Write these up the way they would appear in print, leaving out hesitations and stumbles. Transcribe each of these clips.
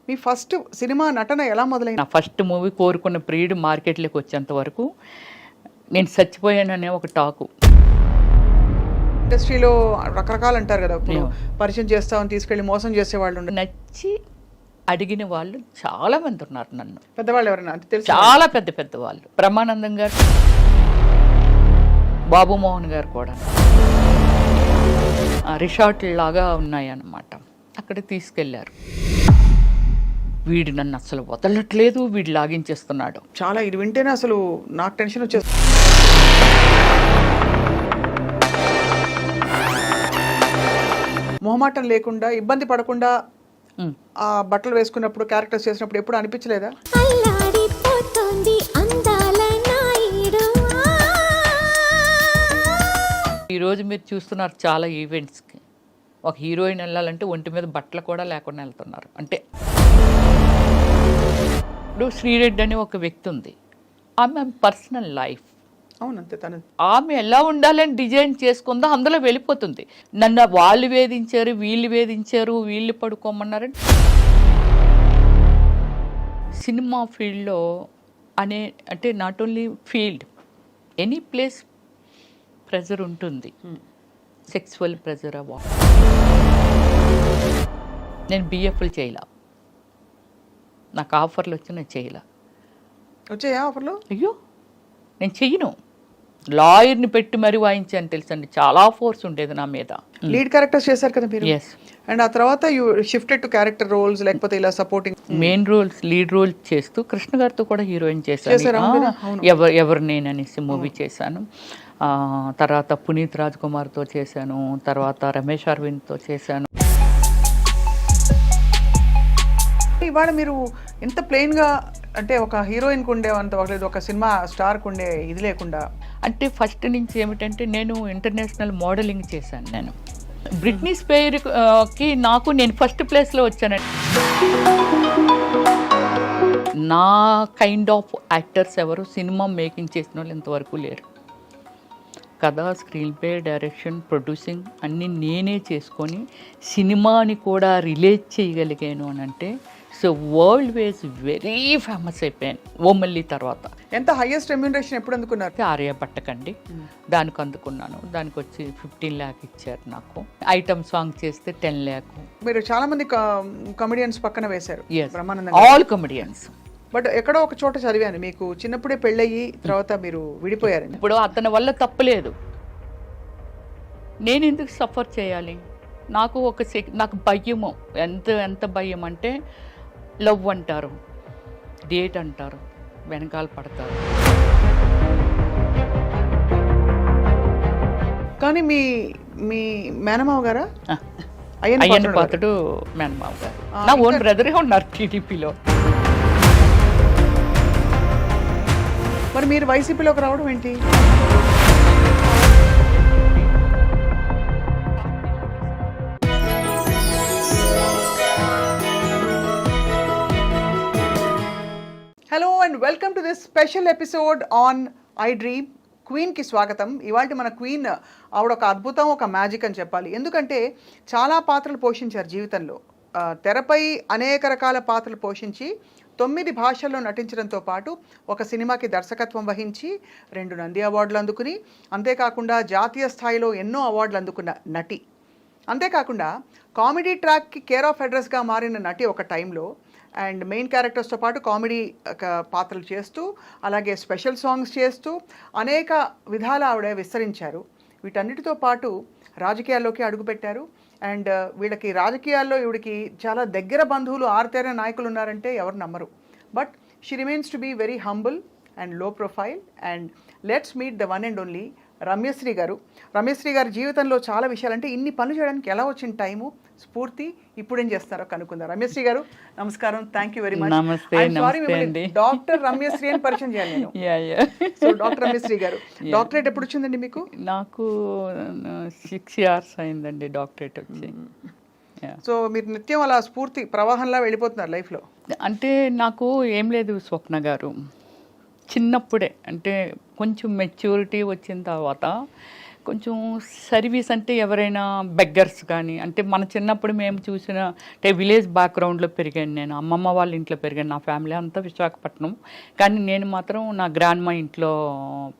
మీ first cinema నటన ఎలా మొదలైంది? నా ఫస్ట్ మూవీ కోరుకున్న ప్రియుడు మార్కెట్లోకి వచ్చేంత వరకు నేను చచ్చిపోయాననే ఒక టాకు. ఇండస్ట్రీలో రకరకాలు అంటారు కదా, ఇప్పుడు పరిచయం చేస్తామని తీసుకెళ్ళి మోసం చేసేవాళ్ళు ఉండరు. నచ్చి అడిగిన వాళ్ళు చాలా మంది ఉన్నారు. నన్ను పెద్దవాళ్ళు ఎవరైనా అంటే తెలుసు? చాలా పెద్ద పెద్ద వాళ్ళు, బ్రహ్మానందం గారు, బాబు మోహన్ గారు కూడా. రిసార్ట్ లాగా ఉన్నాయన్నమాట, అక్కడ తీసుకెళ్లారు. వీడు నన్ను అసలు వదలట్లేదు, వీడు లాగించేస్తున్నాడు. చాలా ఇది వింటేనే అసలు నాకు టెన్షన్ వచ్చేస్తుంది. మొహమాటం లేకుండా, ఇబ్బంది పడకుండా ఆ బట్టలు వేసుకున్నప్పుడు, క్యారెక్టర్స్ చేసినప్పుడు ఎప్పుడు అనిపించలేదా? ఈరోజు మీరు చూస్తున్నారు చాలా ఈవెంట్స్కి ఒక హీరోయిన్ వెళ్ళాలంటే ఒంటి మీద బట్టలు కూడా లేకుండా వెళ్తున్నారు. అంటే ఇప్పుడు శ్రీరెడ్డి అని ఒక వ్యక్తి ఉంది, ఆమె పర్సనల్ లైఫ్. అవునంతే, తన ఆమె ఎలా ఉండాలని డిజైన్ చేసుకుందో అందులో వెళ్ళిపోతుంది. నన్ను వాళ్ళు వేధించారు, వీళ్ళు పడుకోమన్నారని. సినిమా ఫీల్డ్లో అంటే not only field, any place pressure ఉంటుంది, సెక్సువల్ ప్రెజర్. నేను బిఎఫ్లు చేయలే, నాకు ఆఫర్లు వచ్చి నేను చేయలే. వచ్చాయా ఆఫర్లు? అయ్యో నేను చెయ్యను. లాయర్ని పెట్టి మరీ వాయించాను తెలుసండి, చాలా ఫోర్స్ ఉండేది నా మీద. లీడ్ క్యారెక్టర్స్ చేశారు కదా మీరు? ఎస్. అండ్ ఆ తర్వాత you shifted to character roles, లేకపోతే ఇలా supporting main roles, lead roles చేస్తూ కృష్ణ గారితో కూడా హీరోయిన్ చేశాను. ఎవరు నేననేసి మూవీ చేశాను. తర్వాత పునీత్ రాజ్ కుమార్తో చేశాను, తర్వాత రమేష్ అరవింద్తో చేశాను. ఇవాళ మీరు ఎంత ప్లెయిన్గా, అంటే ఒక హీరోయిన్కి ఉండేవంత, ఒక సినిమా స్టార్కి ఉండే ఇది లేకుండా. అంటే ఫస్ట్ నుంచి ఏమిటంటే నేను ఇంటర్నేషనల్ మోడలింగ్ చేశాను. నేను బ్రిట్నీ స్పేర్కి నేను ఫస్ట్ ప్లేస్లో వచ్చానండి. నా కైండ్ ఆఫ్ యాక్టర్స్ ఎవరు సినిమా మేకింగ్ చేసిన వాళ్ళు ఇంతవరకు లేరు. కథ, స్క్రీన్ ప్లే, డైరెక్షన్, ప్రొడ్యూసింగ్ అన్నీ నేనే చేసుకొని సినిమాని కూడా రిలేట్ చేయగలిగాను అని అంటే so world wise very famous అయిపోయాను. ఓమల్లి తర్వాత. ఎంత హైయెస్ట్ రెమ్యూనరేషన్ ఎప్పుడు అందుకున్నారు? ఆర్యభట్టకండి, దానికి అందుకున్నాను. దానికి వచ్చి 15 lakh ఇచ్చారు నాకు. ఐటమ్ సాంగ్ చేస్తే 10 lakh. మీరు చాలా మంది కమెడియన్స్ పక్కన వేశారు. All comedians. బట్ ఎక్కడో ఒక చోట చదివాను, మీకు చిన్నప్పుడే పెళ్ళయ్యి తర్వాత మీరు విడిపోయారు. ఇప్పుడు అతని వల్ల తప్పలేదు, నేను ఎందుకు సఫర్ చేయాలి? నాకు నాకు భయము, ఎంత భయం అంటే లవ్ అంటారు, డేట్ అంటారు, వెనకాల పడతారు. కానీ మీ మేనమావ గారా? అయ్యన్న పాత్రుడు మేనమావ గారు నా ఓన్ బ్రదరే ఉన్నారు టీడీపీలో. మరి మీరు వైసీపీలోకి రావడం ఏంటి? Hello and welcome to this special episode on I dream. క్వీన్కి స్వాగతం. ఇవాళ మన క్వీన్ ఆవిడ ఒక అద్భుతం, ఒక మ్యాజిక్ అని చెప్పాలి. ఎందుకంటే చాలా పాత్రలు పోషించారు జీవితంలో. తెరపై అనేక రకాల పాత్రలు పోషించి 9 భాషల్లో నటించడంతో పాటు ఒక సినిమాకి దర్శకత్వం వహించి 2 నంది అవార్డులు అందుకుని, అంతేకాకుండా జాతీయ స్థాయిలో ఎన్నో అవార్డులు అందుకున్న నటి. అంతేకాకుండా కామెడీ ట్రాక్కి కేర్ ఆఫ్ అడ్రస్గా మారిన నటి ఒక టైంలో. అండ్ మెయిన్ క్యారెక్టర్స్తో పాటు కామెడీ పాత్రలు చేస్తూ, అలాగే స్పెషల్ సాంగ్స్ చేస్తూ అనేక విధాల ఆవిడ విస్తరించారు. వీటన్నిటితో పాటు రాజకీయాల్లోకి అడుగుపెట్టారు. అండ్ వీళ్ళకి రాజకీయాల్లో ఈవిడికి చాలా దగ్గర బంధువులు, ఆరుతేర నాయకులు ఉన్నారంటే ఎవరు నమ్మరు. But she remains to be very humble and low profile. And let's meet the one and only Ramyasri garu. Ramyasri గారి జీవితంలో చాలా విషయాలు, అంటే ఇన్ని పనులు చేయడానికి ఎలా వచ్చిన టైము, స్ఫూర్తి, ఇప్పుడు ఏం చేస్తారో కనుక్కుందాం. రమ్యశ్రీ గారు నమస్కారం, thank you very much. Doctor Ramyasri అని పరిచయం చేయాలి నేను. సో డాక్టర్ రమ్యశ్రీ గారు, డాక్టరేట్ ఎప్పుడు వచ్చిందండి మీకు? నాకు 6 years అయిందండి డాక్టరేట్ వచ్చి. సో మీరు నిత్యం అలా స్ఫూర్తి ప్రవాహంలా వెళ్ళిపోతున్నారు లైఫ్లో? అంటే నాకు ఏం లేదు స్వప్న గారు, చిన్నప్పుడే అంటే కొంచెం మెచ్యూరిటీ వచ్చిన తర్వాత కొంచెం సర్వీస్ అంటే ఎవరైనా బెగ్గర్స్ కానీ, అంటే మన చిన్నప్పుడు మేము చూసిన అంటే విలేజ్ బ్యాక్గ్రౌండ్లో పెరిగాను నేను. అమ్మమ్మ వాళ్ళ ఇంట్లో పెరిగాను. నా ఫ్యామిలీ అంతా విశాఖపట్నం, కానీ నేను మాత్రం నా గ్రాండ్ మా ఇంట్లో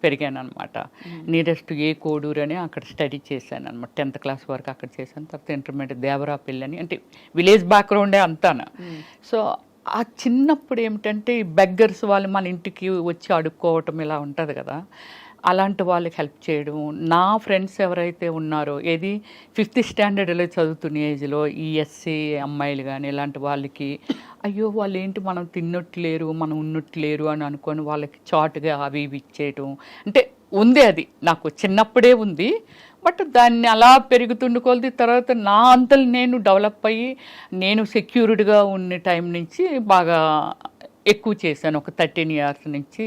పెరిగాను అనమాట. నియరెస్ట్ ఏ కోడూరు అని అక్కడ స్టడీ చేశాను అనమాట. 10th క్లాస్ వరకు అక్కడ చేశాను. తర్వాత ఇంటర్మీడియట్ దేవరాపల్లి అని, అంటే విలేజ్ బ్యాక్గ్రౌండే అంతాను. సో ఆ చిన్నప్పుడు ఏమిటంటే ఈ బెగ్గర్స్ వాళ్ళు మన ఇంటికి వచ్చి అడుక్కోవటం ఇలా ఉంటుంది కదా, అలాంటి వాళ్ళకి హెల్ప్ చేయడం. నా ఫ్రెండ్స్ ఎవరైతే ఉన్నారో, ఏది 5th స్టాండర్డ్లో చదువుతున్న ఏజ్లో ఈ ఎస్సీ అమ్మాయిలు కానీ ఇలాంటి వాళ్ళకి, అయ్యో వాళ్ళు ఏంటి మనం తిన్నట్లేరు, మనం ఉన్నట్లేరు అని అనుకొని వాళ్ళకి చాటుగా అవి ఇవి ఇచ్చేయటం. అంటే ఉంది, అది నాకు చిన్నప్పుడే ఉంది. బట్ దాన్ని అలా పెరుగుతుండి కొలది తర్వాత నా అంతలు నేను డెవలప్ అయ్యి నేను సెక్యూర్డ్గా ఉన్న టైం నుంచి బాగా ఎక్కువ చేశాను. ఒక 13 years నుంచి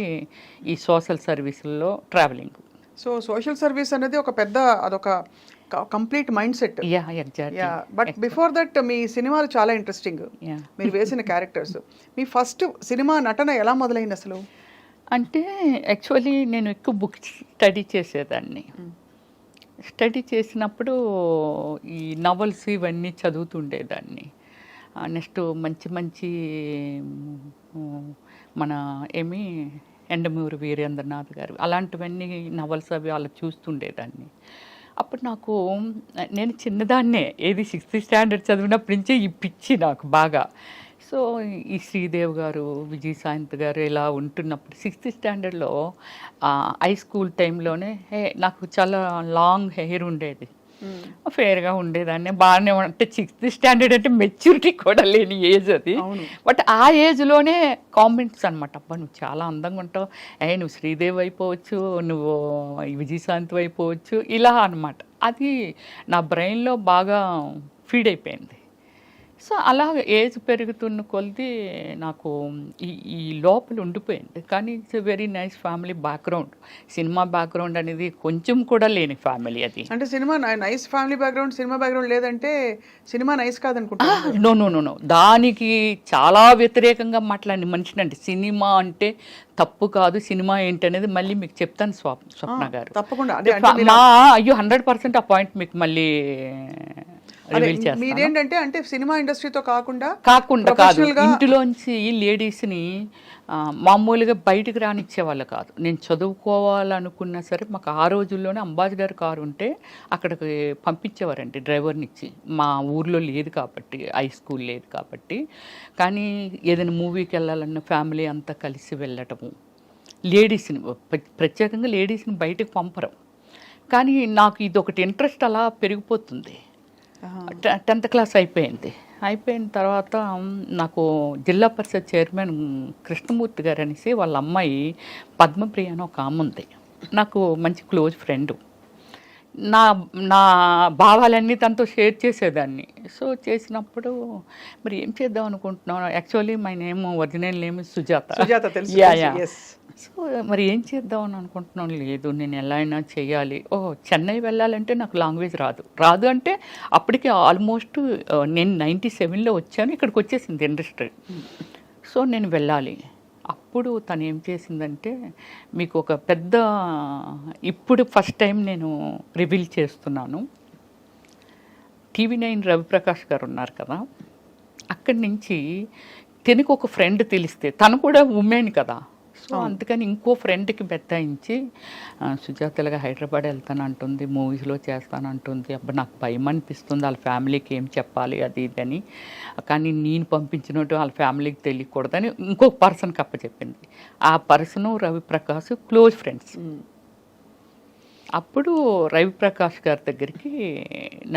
ఈ సోషల్ సర్వీసుల్లో ట్రావెలింగ్. సో సోషల్ సర్వీస్ అనేది ఒక పెద్ద, అదొక complete mindset. Yeah, exactly. But before that మీ సినిమాలు చాలా ఇంట్రెస్టింగ్, మీరు వేసిన క్యారెక్టర్స్. మీ ఫస్ట్ సినిమా నటన ఎలా మొదలైంది అసలు? అంటే యాక్చువల్లీ నేను ఎక్కువ బుక్స్ స్టడీ చేసేదాన్ని. స్టడీ చేసినప్పుడు ఈ నవల్స్ ఇవన్నీ చదువుతుండేదాన్ని. నెక్స్ట్ మంచి మంచి మన ఎండమూరి వీరేంద్రనాథ్ గారు అలాంటివన్నీ నవల్స్ అవి అలా చూస్తుండేదాన్ని. అప్పుడు నాకు, నేను చిన్నదాన్నే, ఏది 6th స్టాండర్డ్ చదివినప్పటి నుంచే ఈ పిచ్చి నాకు బాగా. సో ఈ శ్రీదేవ్ గారు, విజయశాంతి గారు ఇలా ఉంటున్నప్పుడు 6th స్టాండర్డ్లో హై స్కూల్ టైంలోనే నాకు చాలా లాంగ్ హెయిర్ ఉండేది, ఫేర్గా ఉండేదాన్ని, బాగానే. అంటే 6th స్టాండర్డ్ అంటే మెచ్యూరిటీ కూడా లేని ఏజ్ అది. బట్ ఆ ఏజ్లోనే కామెంట్స్ అనమాట, అబ్బా నువ్వు చాలా అందంగా ఉంటావు, నువ్వు శ్రీదేవి అయిపోవచ్చు, నువ్వు విజయశాంతి అయిపోవచ్చు, ఇలా అనమాట. అది నా బ్రెయిన్లో బాగా ఫీడ్ అయిపోయింది. సో అలా ఏజ్ పెరుగుతున్న కొలది నాకు ఈ లోపల ఉండిపోయింది. కానీ it's a very nice family background. Cinema background అనేది కొంచెం కూడా లేని ఫ్యామిలీ అది. అంటే cinema nice family background, cinema background లేదంటే సినిమా నైస్ కాదనుకుంటా. నో, దానికి చాలా వ్యతిరేకంగా మాట్లాడిన మనిషినండి. సినిమా అంటే తప్పు కాదు, సినిమా ఏంటనేది మళ్ళీ మీకు చెప్తాను స్వప్న గారు, తప్పకుండా. అయ్యో 100% ఆ పాయింట్ మీకు మళ్ళీ మీరేంటంటే, అంటే సినిమా ఇండస్ట్రీతో కాకుండా కాదు, ఇంటిలోంచి లేడీస్ని మామూలుగా బయటకు రానిచ్చేవాళ్ళు కాదు. నేను చదువుకోవాలనుకున్నా సరే మాకు ఆ రోజుల్లోనే అంబాసిడర్ కారు ఉంటే అక్కడికి పంపించేవారండి డ్రైవర్ని ఇచ్చి. మా ఊర్లో లేదు కాబట్టి, హై స్కూల్ లేదు కాబట్టి. కానీ ఏదైనా మూవీకి వెళ్ళాలన్న ఫ్యామిలీ అంతా కలిసి వెళ్ళటము, లేడీస్ని ప్రత్యేకంగా లేడీస్ని బయటకు పంపరు. కానీ నాకు ఇది ఒకటి ఇంట్రెస్ట్ అలా పెరిగిపోతుంది. 10th క్లాస్ అయిపోయిన తర్వాత నాకు జిల్లా పరిషత్ చైర్మన్ కృష్ణమూర్తి గారు అనేసి వాళ్ళ అమ్మాయి పద్మప్రియ అని ఒక ఆమె ఉంది, నాకు మంచి క్లోజ్ ఫ్రెండ్. నా భావాలన్నీ తనతో షేర్ చేసేదాన్ని. సో చేసినప్పుడు మరి ఏం చేద్దాం అనుకుంటున్నాను, actually my name original name Sujatha. So మరి ఏం చేద్దాం అని అనుకుంటున్నాను. లేదు నేను ఎలా అయినా చేయాలి. చెన్నై వెళ్ళాలంటే నాకు లాంగ్వేజ్ రాదు అంటే అప్పటికి ఆల్మోస్ట్ నేను 97లో వచ్చాను, ఇక్కడికి వచ్చేసింది ఇండస్ట్రీ. సో నేను వెళ్ళాలి. అప్పుడు తను ఏం చేసిందంటే, మీకు ఒక పెద్ద, ఇప్పుడు ఫస్ట్ టైం నేను రివీల్ చేస్తున్నాను, TV9 రవిప్రకాష్ గారు ఉన్నారు కదా, అక్కడి నుంచి తనకు ఒక ఫ్రెండ్ తెలిస్తే, తను కూడా ఉమెన్ కదా, సో అందుకని ఇంకో ఫ్రెండ్కి బెత్తాయించి సుజాతలుగా హైదరాబాద్ వెళ్తానంటుంది, మూవీస్లో చేస్తానంటుంది. అబ్బా నాకు భయం అనిపిస్తుంది, వాళ్ళ ఫ్యామిలీకి ఏం చెప్పాలి అది ఇది అని. కానీ నేను పంపించినట్టు వాళ్ళ ఫ్యామిలీకి తెలియకూడదని ఇంకొక పర్సన్కి అప్పచెప్పింది. ఆ పర్సను రవిప్రకాష్ క్లోజ్ ఫ్రెండ్స్. అప్పుడు రవిప్రకాష్ గారి దగ్గరికి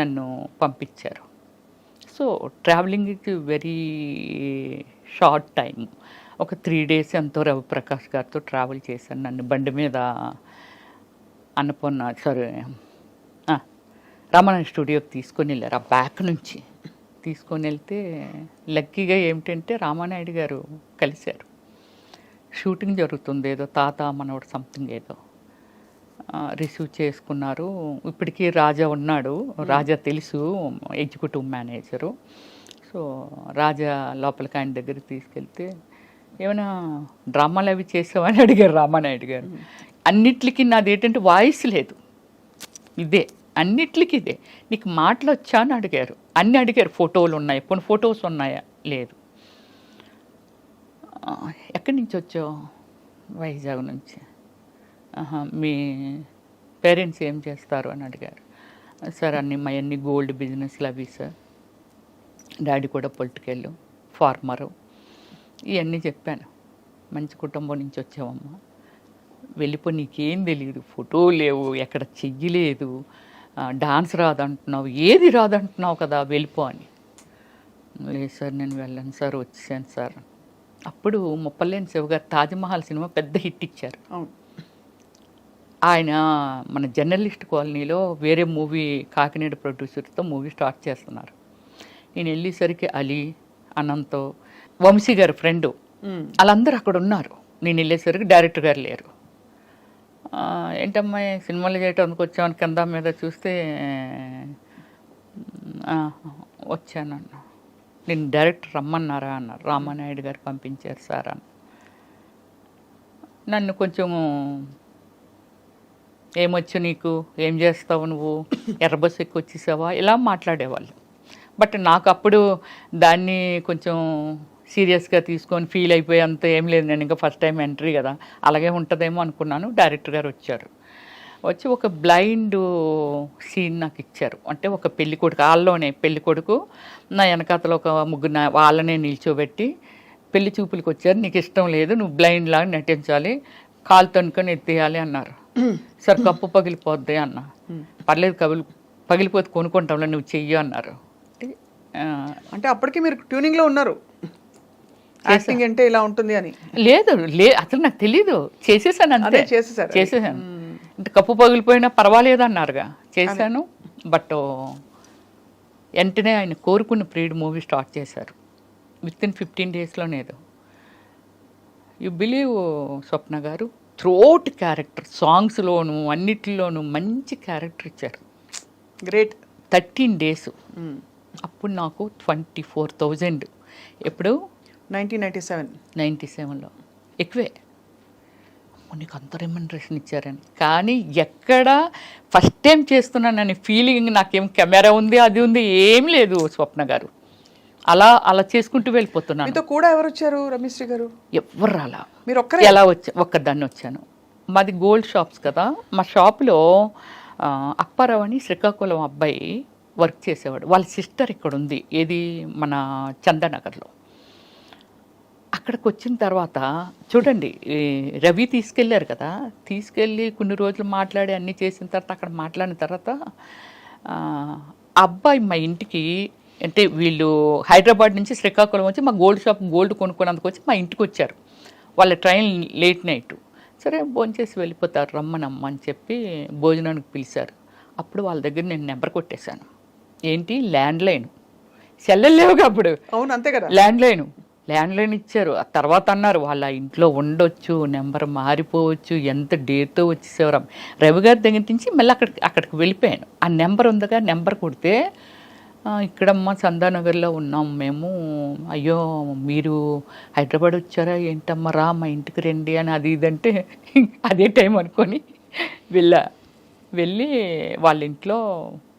నన్ను పంపించారు. So travelling is very short time, ఒక 3 days ఎంతో రవిప్రకాష్ గారితో ట్రావెల్ చేశాను. నన్ను బండి మీద రామానాయుడు స్టూడియోకి తీసుకొని వెళ్ళారు. ఆ బ్యాక్ నుంచి తీసుకొని వెళ్తే లక్కీగా ఏమిటంటే రామానాయుడు గారు కలిశారు. షూటింగ్ జరుగుతుంది, ఏదో తాత మనవడు సంథింగ్ ఏదో రిసీవ్ చేసుకున్నారు. ఇప్పటికీ రాజా ఉన్నాడు, రాజా తెలుసు, ఎగ్జిక్యూటివ్ మేనేజరు. సో రాజా లోపలికి ఆయన దగ్గరికి తీసుకెళ్తే, ఏమైనా డ్రామాలు అవి చేసావని అడిగారు రామానాయుడు గారు. అన్నిటికీ నాది ఏంటంటే వాయిస్ లేదు, ఇదే అన్నిట్లకి ఇదే. నీకు మాటలు వచ్చా అని అడిగారు, అన్నీ అడిగారు. ఫోటోలు ఉన్నాయి, కొన్ని ఫొటోస్ ఉన్నాయా, లేదు. ఎక్కడి నుంచి వచ్చావు? వైజాగ్ నుంచి. మీ పేరెంట్స్ ఏం చేస్తారు అని అడిగారు. సార్ మా అన్ని గోల్డ్ బిజినెస్లు అవి సార్, డాడీ కూడా పొలిటికల్ ఫార్మరు, ఇవన్నీ చెప్పాను. మంచి కుటుంబం నుంచి వచ్చావమ్మా, వెళ్ళిపో, నీకేం తెలియదు, ఫోటో లేవు, ఎక్కడ చెయ్యలేదు, డాన్స్ రాదంటున్నావు, ఏది రాదంటున్నావు కదా, వెళ్ళిపో అని. లేదు సార్ నేను వెళ్ళను సార్, వచ్చాను సార్. అప్పుడు ముప్పలేని శివ గారు తాజ్మహల్ సినిమా పెద్ద హిట్ ఇచ్చారు. ఆయన మన జర్నలిస్ట్ కాలనీలో వేరే మూవీ కాకినాడ ప్రొడ్యూసర్తో మూవీ స్టార్ట్ చేస్తున్నారు. నేను వెళ్ళేసరికి అలీ, అనంతో, వంశీ గారు ఫ్రెండు, వాళ్ళందరూ అక్కడ ఉన్నారు. నేను వెళ్ళేసరికి డైరెక్టర్ గారు లేరు. ఏంటమ్మాయి సినిమాలు చేయడానికి వచ్చామని కింద మీద చూస్తే వచ్చానన్న. నేను డైరెక్టర్ రమ్మన్నారా అన్నారు. రామానాయుడు గారు పంపించారు సార్ అని. నన్ను కొంచెము ఏమొచ్చు నీకు, ఏం చేస్తావు నువ్వు, ఎర్రబస్సు ఎక్కి వచ్చేసావా, ఇలా మాట్లాడేవాళ్ళు. బట్ నాకు అప్పుడు దాన్ని కొంచెం సీరియస్గా తీసుకొని ఫీల్ అయిపోయి అంత ఏం లేదు. నేను ఇంకా ఫస్ట్ టైం ఎంట్రీ కదా, అలాగే ఉంటుందేమో అనుకున్నాను. డైరెక్టర్ గారు వచ్చారు. వచ్చి ఒక బ్లైండ్ సీన్ నాకు ఇచ్చారు. అంటే ఒక పెళ్ళికొడుకు, వాళ్ళలోనే పెళ్ళికొడుకు, నా వెనకాతలో ఒక ముగ్గురు వాళ్ళనే నిల్చోబెట్టి పెళ్లి చూపులకు వచ్చారు, నీకు ఇష్టం లేదు, నువ్వు బ్లైండ్ లాగా నటించాలి, కాలు తనుకొని ఎత్తేయాలి అన్నారు. సార్ కప్పు పగిలిపోద్ది అన్న. పర్లేదు, పగిలిపోతే కొనుక్కుంటాంలో, నువ్వు చెయ్యి అన్నారు. అంటే అప్పటికి మీరు ట్యూనింగ్లో ఉన్నారు, యాక్టింగ్ అంటే ఇలా ఉంటుంది అని? లేదు, అసలు నాకు తెలీదు. చేసేసాను అంతే, చేసేసాను. అంటే కప్పు పగిలిపోయినా పర్వాలేదు అన్నారుగా, చేశాను. బట్ వెంటనే ఆయన కోరుకున్న ప్రీడ్ మూవీ స్టార్ట్ చేశారు. With in 15 daysలోనేదో. యు బిలీవ్ స్వప్న గారు, త్రోట్ క్యారెక్టర్, సాంగ్స్లోను అన్నిటిలోనూ మంచి క్యారెక్టర్ ఇచ్చారు. గ్రేట్. 13 days. అప్పుడు నాకు 24,000. ఎప్పుడు? 1997లో. ఎక్కువే. నీకు అంత రెమ్యునరేషన్ ఇచ్చారని. కానీ ఎక్కడ ఫస్ట్ టైం చేస్తున్నానని ఫీలింగ్, నాకేం కెమెరా ఉంది, అది ఉంది, ఏం లేదు స్వప్న గారు. అలా చేసుకుంటూ వెళ్ళిపోతున్నాను. మీతో కూడా ఎవరు వచ్చారు రమేశ్రీ గారు? ఎవరు రాలా. మీరు ఒక్కరే? ఎలా ఒక్కదాన్ని వచ్చాను. మాది గోల్డ్ షాప్స్ కదా, మా షాప్లో అప్పారావు అని శ్రీకాకుళం అబ్బాయి వర్క్ చేసేవాడు. వాళ్ళ సిస్టర్ ఇక్కడ ఉంది, ఏది మన చందానగర్లో. అక్కడికి వచ్చిన తర్వాత చూడండి, రవి తీసుకెళ్ళారు కదా, తీసుకెళ్ళి కొన్ని రోజులు మాట్లాడి అన్నీ చేసిన తర్వాత, అక్కడ మాట్లాడిన తర్వాత అబ్బాయి మా ఇంటికి, అంటే వీళ్ళు హైదరాబాద్ నుంచి శ్రీకాకుళం వచ్చి మా గోల్డ్ షాప్ గోల్డ్ కొనుక్కున్నందుకు వచ్చి మా ఇంటికి వచ్చారు. వాళ్ళ ట్రైన్ లేట్ నైట్. సరే భోంచేసి వెళ్ళిపోతారు, రమ్మనమ్మ అని చెప్పి భోజనానికి పిలిచారు. అప్పుడు వాళ్ళ దగ్గర నేను నెంబర్ కొట్టేశాను. ఏంటి? ల్యాండ్లైన్. సెల్లెలు లేవుగా అప్పుడు. అవును, అంతే కదా. ల్యాండ్లైన్ ఇచ్చారు. ఆ తర్వాత అన్నారు వాళ్ళ ఇంట్లో ఉండొచ్చు, నెంబర్ మారిపోవచ్చు, ఎంత డేట్తో వచ్చేసేవారు. రవి గారి దగ్గర నుంచి మళ్ళీ అక్కడికి వెళ్ళిపోయాను. ఆ నెంబర్ ఉందిగా, నెంబర్ కొడితే ఇక్కడమ్మ చందానగర్లో ఉన్నాం మేము, అయ్యో మీరు హైదరాబాద్ వచ్చారా ఏంటమ్మా, రా మా ఇంటికి రండి అని అది ఇదంటే అదే టైం అనుకొని వెళ్ళి వాళ్ళ ఇంట్లో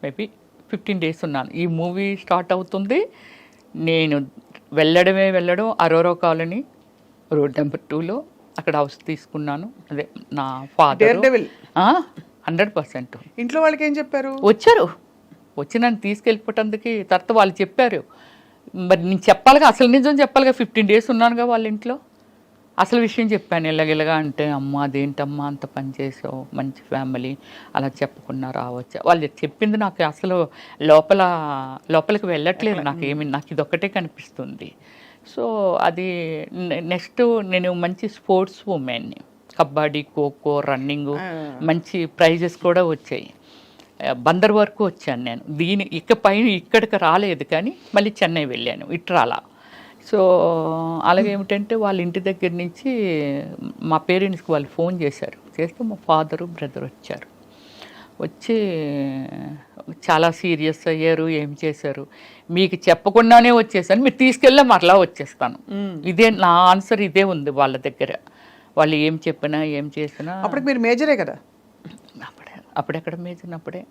మేబీ 15 days ఉన్నాను. ఈ మూవీ స్టార్ట్ అవుతుంది, నేను వెళ్ళడం అరోరా కాలనీ రోడ్ నెంబర్ 2లో అక్కడ హౌస్ తీసుకున్నాను. అదే నా ఫాదర్ 100%. ఇంట్లో వాళ్ళకి ఏం చెప్పారు? వచ్చి నన్ను తీసుకెళ్ళిపోవటానికి తర్వాత వాళ్ళు చెప్పారు. మరి నేను చెప్పాలిగా, అసలు నిజం చెప్పాలిగా, 15 days ఉన్నానుగా వాళ్ళ ఇంట్లో. అసలు విషయం చెప్పాను, ఇలాగిలాగా అంటే, అమ్మ అదేంటమ్మా అంత పని చేసావు, మంచి ఫ్యామిలీ, అలా చెప్పకుండా రావచ్చా. వాళ్ళు చెప్పింది నాకు అసలు లోపలికి వెళ్ళట్లేదు, నాకు ఇదొక్కటే కనిపిస్తుంది. సో అది నెక్స్ట్ నేను మంచి స్పోర్ట్స్ ఉమెన్ని, కబడ్డీ, ఖోఖో, రన్నింగు, మంచి ప్రైజెస్ కూడా వచ్చాయి. బందర్ వరకు వచ్చాను నేను. ఇక్కడికి రాలేదు, కానీ మళ్ళీ చెన్నై వెళ్ళాను, ఇట్రాలా. సో అలాగే ఏమిటంటే వాళ్ళ ఇంటి దగ్గర నుంచి మా పేరెంట్స్కి వాళ్ళు ఫోన్ చేశారు. చేస్తే మా ఫాదరు బ్రదర్ వచ్చి చాలా సీరియస్ అయ్యారు. ఏం చేశారు, మీకు చెప్పకుండానే వచ్చేసాను, మీరు తీసుకెళ్ళా మరలా వచ్చేస్తాను. ఇదే నా ఆన్సర్, ఇదే ఉంది వాళ్ళ దగ్గర. వాళ్ళు ఏం చెప్పినా ఏం చేసినా. అప్పటికి మీరు మేజరే కదా? అప్పుడెక్కడ మేచినప్పుడే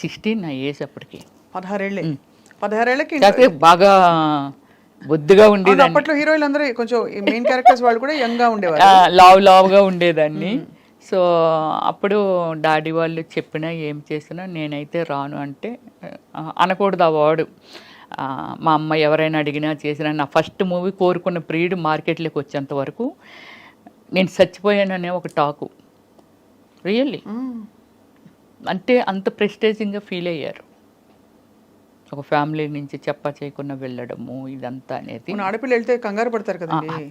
16 నా ఏజ్ అప్పటికి. 16 16 కాకపోతే బాగా బొద్దుగా ఉండేదాన్ని, అప్పట్లో హీరోయిన్లు అందరూ కొంచెం మెయిన్ క్యారెక్టర్స్ వాళ్ళు కూడా యంగ్ గా ఉండేవారు. లావుగా ఉండేదాన్ని. సో అప్పుడు డాడీ వాళ్ళు చెప్పినా ఏం చేసినా నేనైతే రాను అంటే, అనకూడదు ఆ వాడు. మా అమ్మ ఎవరైనా అడిగినా చేసినా, నా ఫస్ట్ మూవీ కోరుకున్న ప్రియుడు మార్కెట్లోకి వచ్చేంత వరకు నేను చచ్చిపోయాననే ఒక టాకు. రియల్లీ అంటే అంత ప్రెస్టేజింగ్గా ఫీల్ అయ్యారు. ఒక ఫ్యామిలీ నుంచి చెప్పా చేయకుండా వెళ్ళడము ఇదంతా అనేది. ఆడపిల్ల వెళ్తే కంగారు పడతారు కదండి.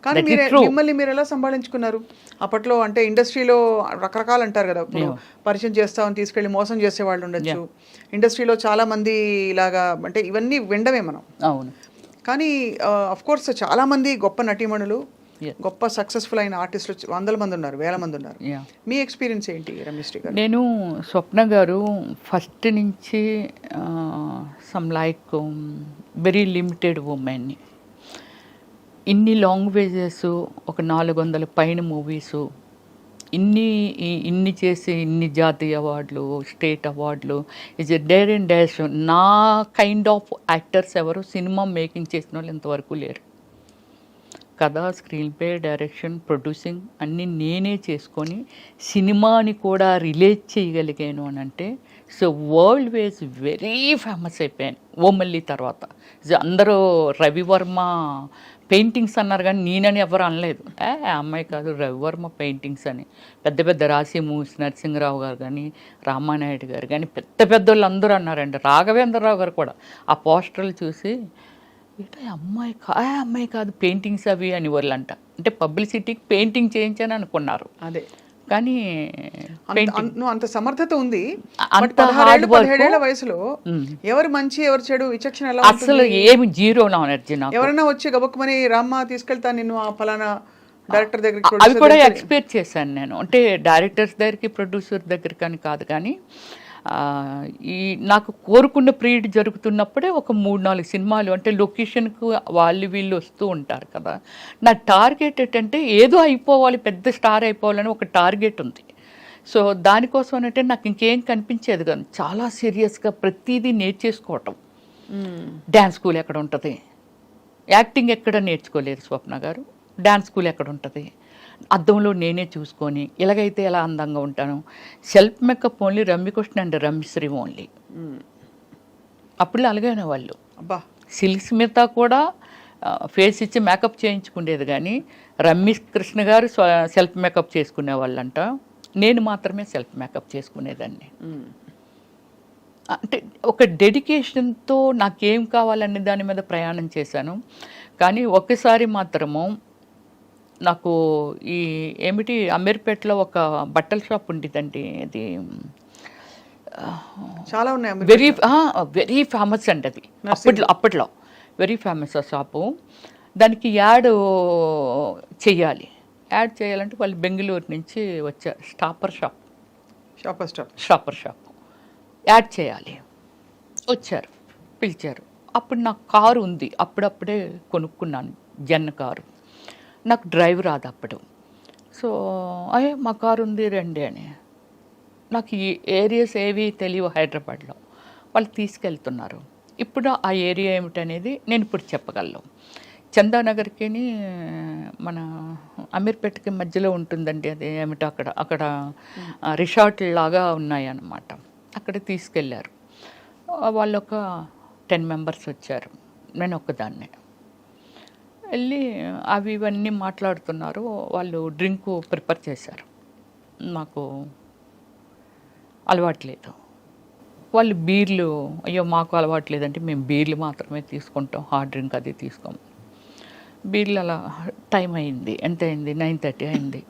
కానీ మిమ్మల్ని మీరు ఎలా సంభాళించుకున్నారు అప్పట్లో? అంటే ఇండస్ట్రీలో రకరకాలు అంటారు కదా, ఇప్పుడు పరిచయం చేస్తామని తీసుకెళ్ళి మోసం చేసే వాళ్ళు ఉండొచ్చు. ఇండస్ట్రీలో చాలా మంది ఇలాగా, అంటే ఇవన్నీ వినడమే మనం. అవును. కానీ అఫ్ కోర్స్ చాలా మంది గొప్ప నటీమణులు, గొప్ప సక్సెస్ఫుల్ అయిన ఆర్టిస్టులు 100 మంది ఉన్నారు, 1000 మంది ఉన్నారు. మీ ఎక్స్పీరియన్స్ ఏంటి రమ్యశ్రీ గారు? నేను స్వప్న గారు ఫస్ట్ నుంచి సమ్ లైక్ వెరీ లిమిటెడ్ ఉమెన్ని, ఇన్ని లాంగ్వేజెస్, ఒక 400 పైన మూవీసు, ఇన్ని చేసి ఇన్ని జాతీయ అవార్డులు, స్టేట్ అవార్డులు, is a dare and dash. నా కైండ్ ఆఫ్ యాక్టర్స్ ఎవరు సినిమా మేకింగ్ చేసిన వాళ్ళు ఇంతవరకు లేరు. కథ, స్క్రీన్ ప్లే, డైరెక్షన్, ప్రొడ్యూసింగ్ అన్నీ నేనే చేసుకొని సినిమాని కూడా రిలేట్ చేయగలిగాను అని అంటే, so world wise very famous అయిపోయాను ఓమల్లి తర్వాత. అందరూ రవివర్మ పెయింటింగ్స్ అన్నారు కానీ నేనని ఎవరు అనలేదు. అమ్మాయి కాదు, రవివర్మ పెయింటింగ్స్ అని. పెద్ద పెద్ద రాసి మూవీస్, నరసింహరావు గారు కానీ, రామానాయుడు గారు కానీ, పెద్ద పెద్దోళ్ళు అందరూ అన్నారండి. రాఘవేంద్రరావు గారు కూడా ఆ పోస్టర్లు చూసి, ఏటో అమ్మాయి కాదు పెయింటింగ్స్ అవి అని వాళ్ళంట. అంటే పబ్లిసిటీకి పెయింటింగ్ చేయించాను అనుకున్నారు. అదే, కానీ అంత సమర్థత ఉంది. అంత హార్డ్ వర్క్. 17 వయసులో ఎవరు మంచి ఎవరు చెడు విచక్షణ ఎలా? అసలు ఏమి జీరో నాలెడ్జ్. ఎవరైనా వచ్చి గబక్కుమని రామ్మ తీసుకెళ్తా నిన్ను ఆ ఫలానా డైరెక్టర్ దగ్గరికి, అవి కూడా ఎక్స్పెక్ట్ చేశాను నేను. అంటే డైరెక్టర్స్ దగ్గరికి, ప్రొడ్యూసర్ దగ్గరికి అని కాదు, కానీ నాకు కోరుకున్న పీరియడ్ జరుగుతున్నప్పుడే ఒక 3-4 సినిమాలు, అంటే లొకేషన్కు వీళ్ళు వస్తూ ఉంటారు కదా. నా టార్గెట్ ఏంటంటే ఏదో అయిపోవాలి, పెద్ద స్టార్ అయిపోవాలని ఒక టార్గెట్ ఉంది. సో దానికోసం అంటే నాకు ఇంకేం కనిపించేది కాదు. చాలా సీరియస్గా ప్రతిదీ నేర్చేసుకోవటం. డ్యాన్స్ స్కూల్ ఎక్కడ ఉంటుంది, యాక్టింగ్ ఎక్కడ నేర్చుకోలేరు స్వప్న గారు. డ్యాన్స్ స్కూల్ ఎక్కడ ఉంటుంది, అద్దంలో నేనే చూసుకొని ఇలాగైతే ఎలా అందంగా ఉంటాను. Self makeup only Ramya Krishna and Ramyasri only. అప్పుడు అలాగే వాళ్ళు. సిల్క్ స్మిత కూడా ఫేస్ ఇచ్చి మేకప్ చేయించుకునేది, కానీ రమ్యకృష్ణ గారు సెల్ఫ్ మేకప్ చేసుకునే వాళ్ళంట. నేను మాత్రమే సెల్ఫ్ మేకప్ చేసుకునేదాన్ని. అంటే ఒక డెడికేషన్తో నాకేం కావాలనే దాని మీద ప్రయాణం చేశాను. కానీ ఒక్కసారి మాత్రము నాకు ఏమిటి అమీర్పేటలో ఒక బట్టల షాప్ ఉండేదండి. అది చాలా ఉన్నాయి, వెరీ ఫేమస్ అండి అది. అప్పట్లో వెరీ ఫేమస్ ఆ షాపు. దానికి యాడ్ చేయాలంటే వాళ్ళు బెంగళూరు నుంచి వచ్చారు. షాపర్ షాప్ యాడ్ చేయాలి వచ్చారు, పిలిచారు. అప్పుడు నాకు కారు ఉంది, అప్పుడప్పుడే కొనుక్కున్నాను జన్ కారు. నాకు డ్రైవ్ రాదు అప్పుడు. సో మా కారు ఉంది రండి అని. నాకు ఈ ఏరియాస్ ఏవి తెలియవు హైదరాబాద్లో. వాళ్ళు తీసుకెళ్తున్నారు. ఇప్పుడు ఆ ఏరియా ఏమిటనేది నేను ఇప్పుడు చెప్పగలను. చందానగర్కి మన అమీర్పేటకి మధ్యలో ఉంటుందండి. అది ఏమిటో అక్కడ రిసార్ట్ లాగా ఉన్నాయన్నమాట. అక్కడ తీసుకెళ్ళారు. వాళ్ళు ఒక 10 మెంబర్స్ వచ్చారు, నేను ఒక్కదాన్నే. వెళ్ళి ఇవన్నీ మాట్లాడుతున్నారు. వాళ్ళు డ్రింక్ ప్రిపేర్ చేశారు. నాకు అలవాట్లేదు. వాళ్ళు బీర్లు, అయ్యో మాకు అలవాట్లేదంటే మేము బీర్లు మాత్రమే తీసుకుంటాం, హార్డ్ డ్రింక్ అది తీసుకోము. బీర్లు అలా టైం అయింది. ఎంత అయింది? 9:30 అయింది.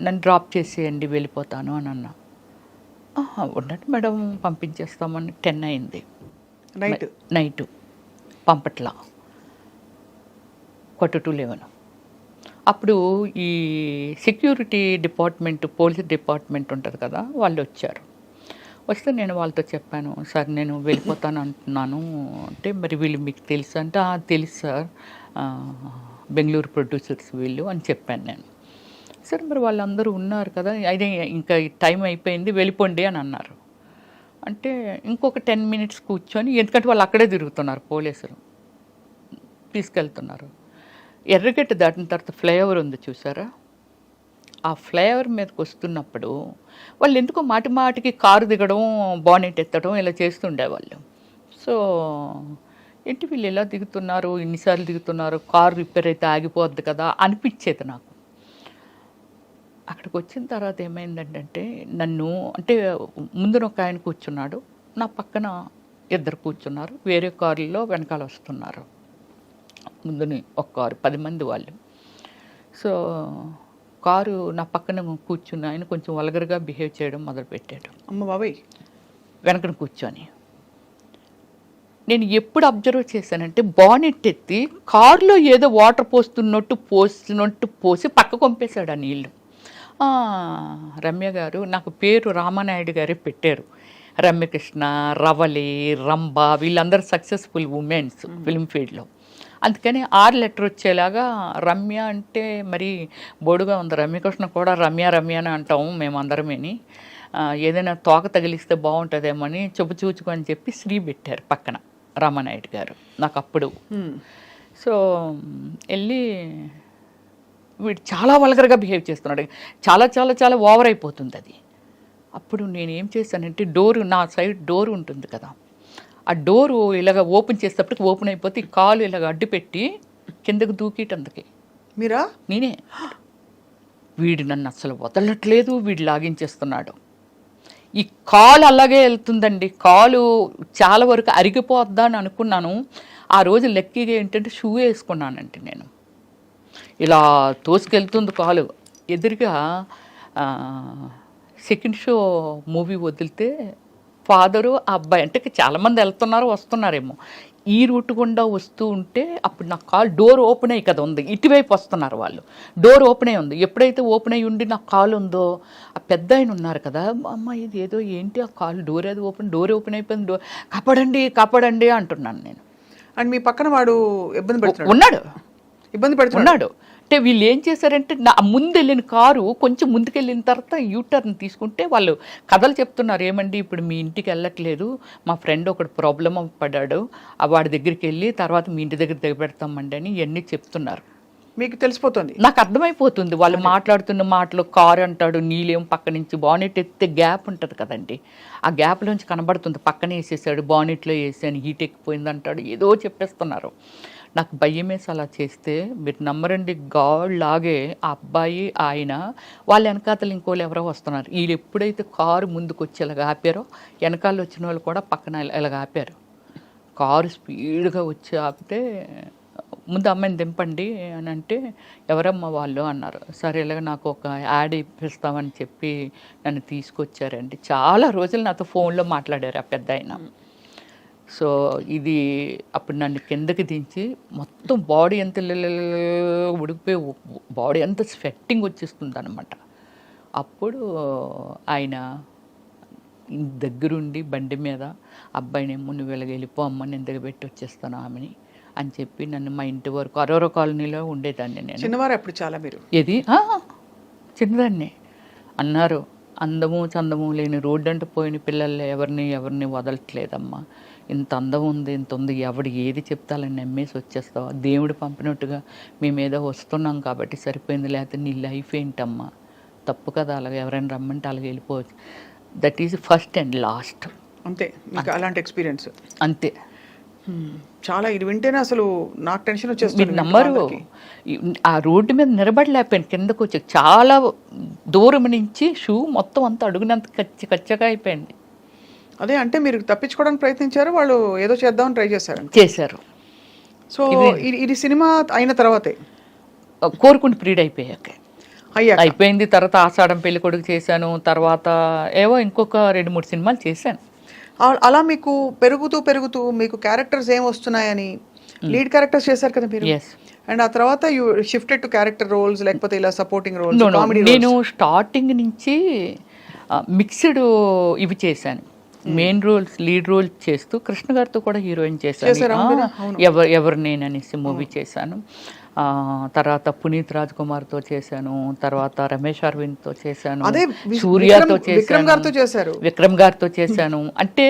నన్ను డ్రాప్ చేసేయండి వెళ్ళిపోతాను అని అన్నా. ఉన్నట్టు మేడం పంపించేస్తామని 10 అయింది నైట్. పంపట్లా. 11. అప్పుడు ఈ సెక్యూరిటీ డిపార్ట్మెంట్, పోలీస్ డిపార్ట్మెంట్ ఉంటుంది కదా, వాళ్ళు వచ్చారు. వస్తే నేను వాళ్ళతో చెప్పాను, సార్ నేను వెళ్ళిపోతాను అంటున్నాను అంటే, మరి వీళ్ళు మీకు తెలుసు అంటే, తెలుసు సార్, బెంగళూరు ప్రొడ్యూసర్స్ వీళ్ళు అని చెప్పాను నేను. సరే మరి వాళ్ళందరూ ఉన్నారు కదా, అయితే ఇంకా టైం అయిపోయింది వెళ్ళిపోండి అని అన్నారు. అంటే ఇంకొక 10 మినిట్స్ కూర్చొని, ఎందుకంటే వాళ్ళు అక్కడే తిరుగుతున్నారు పోలీసులు, తీసుకెళ్తున్నారు. ఎర్రగడ్డ దాటిన తర్వాత ఫ్లైఓవర్ ఉంది చూసారా, ఆ ఫ్లైఓవర్ మీదకి వస్తున్నప్పుడు వాళ్ళు ఎందుకో మాటి మాటికి కారు దిగడం, బానెట్ ఎత్తడం ఇలా చేస్తుండేవాళ్ళు. సో ఏంటి వీళ్ళు ఎలా దిగుతున్నారు, ఇన్నిసార్లు దిగుతున్నారు, కారు రిపేర్ అయితే ఆగిపోద్ది కదా అనిపించేది నాకు. అక్కడికి వచ్చిన తర్వాత ఏమైందంటే, నన్ను అంటే ముందున ఒక ఆయన కూర్చున్నాడు, నా పక్కన ఇద్దరు కూర్చున్నారు, వేరే కారుల్లో వెనకాల వస్తున్నారు. ముందుని ఒక కారు 10 మంది వాళ్ళు. సో కారు నా పక్కన కూర్చున్న ఆయన కొంచెం వల్గర్గా బిహేవ్ చేయడం మొదలుపెట్టాడు. అమ్మ బాబాయ్. వెనకన కూర్చొని నేను ఎప్పుడు అబ్జర్వ్ చేశానంటే, బానెట్ ఎత్తి కారులో ఏదో వాటర్ పోస్తున్నట్టు పోసి పక్క కొంపేశాడు ఆ నీళ్ళు. రమ్య గారు, నాకు పేరు రామానాయుడు గారే పెట్టారు. రమ్యకృష్ణ, రవలి, రంభ వీళ్ళందరూ సక్సెస్ఫుల్ ఉమెన్స్ ఫిల్మ్ ఫీల్డ్లో. అందుకని 6 లెటర్ వచ్చేలాగా రమ్య అంటే మరి బోడుగా ఉంది. రమ్యకృష్ణ కూడా రమ్య అని అంటాము మేమందరమేని. ఏదైనా తోక తగిలిస్తే బాగుంటుందేమో అని చూచుకొని చెప్పి శ్రీ పెట్టారు పక్కన రామానాయుడు గారు నాకు అప్పుడు. సో వెళ్ళి వీడు చాలా వల్గర్గా బిహేవ్ చేస్తున్నాడు, చాలా చాలా చాలా ఓవర్ అయిపోతుంది అది. అప్పుడు నేనేం చేశానంటే, నా సైడ్ డోర్ ఉంటుంది కదా, ఆ డోరు ఇలాగ ఓపెన్ చేసేటప్పటికి ఓపెన్ అయిపోతే కాలు ఇలాగ అడ్డు పెట్టి కిందకు దూకిటందుకే. మీరా? నేనే. వీడు నన్ను అసలు వదలట్లేదు, వీడు లాగించేస్తున్నాడు. ఈ కాలు అలాగే వెళ్తుందండి, కాలు చాలా వరకు అరిగిపోద్దా అని అనుకున్నాను. ఆ రోజు లక్కీగా ఏంటంటే షూ వేసుకున్నానంటే నేను, ఇలా తోసుకెళ్తుంది కాలు. ఎదురుగా సెకండ్ షో మూవీ వదిలితే ఫాదరు ఆ అబ్బాయి, అంటే చాలామంది వెళ్తున్నారు వస్తున్నారేమో, ఈ రూట్ గుండా వస్తూ ఉంటే అప్పుడు నా కాలు డోర్ ఓపెన్ అయ్యి కదా ఉంది, ఇటువైపు వస్తున్నారు వాళ్ళు, డోర్ ఓపెన్ అయ్యి ఉంది. ఎప్పుడైతే ఓపెన్ అయ్యి ఉండి నా కాలు ఉందో, ఆ పెద్ద ఆయన ఉన్నారు కదా, అమ్మ ఇది ఏదో ఏంటి ఆ కాలు డోర్ ఓపెన్ అయిపోయింది, కాపాడండి అంటున్నాను నేను. అండ్ మీ పక్కన వాడు ఇబ్బంది పెడుతున్నాడు. అంటే వీళ్ళు ఏం చేశారంటే, నా ముందు వెళ్ళిన కారు కొంచెం ముందుకెళ్ళిన తర్వాత యూటర్న్ తీసుకుంటే వాళ్ళు కథలు చెప్తున్నారు, ఏమండి ఇప్పుడు మీ ఇంటికి వెళ్ళట్లేదు, మా ఫ్రెండ్ ఒకడు ప్రాబ్లం పడ్డాడు, వాడి దగ్గరికి వెళ్ళి తర్వాత మీ ఇంటి దగ్గర దిగబెడతామండి అని ఇవన్నీ చెప్తున్నారు. మీకు తెలిసిపోతుంది? నాకు అర్థమైపోతుంది వాళ్ళు మాట్లాడుతున్న మాటలు. కారు అంటాడు, నీళ్ళేం పక్క నుంచి బానెట్ ఎత్తే గ్యాప్ ఉంటుంది కదండి, ఆ గ్యాప్లోంచి కనబడుతుంది, పక్కనే వేసేసాడు, బానెట్లో వేసాను, హీట్ ఎక్కిపోయింది అంటాడు, ఏదో చెప్పేస్తున్నారు. నాకు భయమేసి అలా చేస్తే, మీరు నమ్మరండి, గాడ్ లాగే ఆ అబ్బాయి ఆయన వాళ్ళ వెనకాతలు ఇంకోళ్ళు ఎవరో వస్తున్నారు. వీళ్ళు ఎప్పుడైతే కారు ముందుకు వచ్చి ఇలాగ ఆపారో, వెనకాల వచ్చిన వాళ్ళు కూడా పక్కన ఇలాగ ఆపారు. కారు స్పీడ్గా వచ్చి ఆపితే, ముందు అమ్మాయిని దింపండి అని అంటే, ఎవరమ్మా వాళ్ళు అన్నారు. సరే ఇలాగ నాకు ఒక యాడ్ ఇప్పిస్తామని చెప్పి నన్ను తీసుకొచ్చారండి. చాలా రోజులు నాతో ఫోన్లో మాట్లాడారు ఆ పెద్ద ఆయన. సో ఇది అప్పుడు నన్ను కిందకి దించి మొత్తం బాడీ ఎంత ఉడికిపోయి, బాడీ అంతా స్వెట్టింగ్ వచ్చేస్తుంది అనమాట. అప్పుడు ఆయన దగ్గరుండి బండి మీద, అబ్బాయినేమో నువ్వు ఇలాగ వెళ్ళిపో అమ్మ, నేను దగ్గర పెట్టి వచ్చేస్తాను ఆమెని అని చెప్పి నన్ను మా ఇంటి వరకు అరోరా కాలనీలో ఉండేదాన్ని నేను. చిన్నవారు అప్పుడు చాలా మీరు? ఏది చిన్నదాన్ని అన్నారు. అందము చందము లేని రోడ్డు అంటే పోయిన పిల్లలు ఎవరిని వదలట్లేదమ్మా, ఇంత అందం ఉంది, ఇంత ఉంది, ఎవడు ఏది చెప్తాలని నమ్మేసి వచ్చేస్తావా, దేవుడు పంపినట్టుగా మేము ఏదో వస్తున్నాం కాబట్టి సరిపోయింది, లేకపోతే నీ లైఫ్ ఏంటమ్మా, తప్పు కదా, అలాగే ఎవరైనా రమ్మంటే అలాగే వెళ్ళిపోవచ్చు. That is first and last. అంతే మీకు అలాంటి ఎక్స్పీరియన్స్? అంతే. చాలా ఇది వింటేనే అసలు నాకు టెన్షన్ వచ్చేస్తుంది. మీరు నమ్మరు, ఆ రోడ్డు మీద నిలబడలేకపోయాను, కిందకు వచ్చి చాలా దూరం నుంచి షూ మొత్తం అంతా అడుగునంత కచ్చగా అయిపోయింది. అదే అంటే మీరు తప్పించుకోవడానికి ప్రయత్నించారు, వాళ్ళు ఏదో చేద్దామని ట్రై చేశారు. సో ఇది సినిమా అయిన తర్వాతే కోరుకుంటూ పీరియడ్ అయిపోయింది. తర్వాత ఆషాఢం పెళ్లి కొడుకు చేశాను, తర్వాత ఏవో ఇంకొక 2-3 సినిమాలు చేశాను. అలా మీకు పెరుగుతూ మీకు క్యారెక్టర్స్ ఏం వస్తున్నాయని లీడ్ క్యారెక్టర్స్ చేశారు కదా మీరు. అండ్ ఆ తర్వాత you shifted to character roles, లేకపోతే ఇలా సపోర్టింగ్ రోల్స్? నేను స్టార్టింగ్ నుంచి మిక్స్డ్ ఇవి చేశాను. మెయిన్ రోల్స్ లీడ్ రోల్ చేస్తూ కృష్ణ గారితో కూడా హీరోయిన్ చేశాను. ఎవరు నేను అనేసి మూవీ చేశాను. తర్వాత పునీత్ రాజ్ కుమార్తో చేశాను, తర్వాత రమేష్ అరవింద్తో చేశాను, సూర్యతో చేశాను, విక్రమ్ గారితో చేశాను. అంటే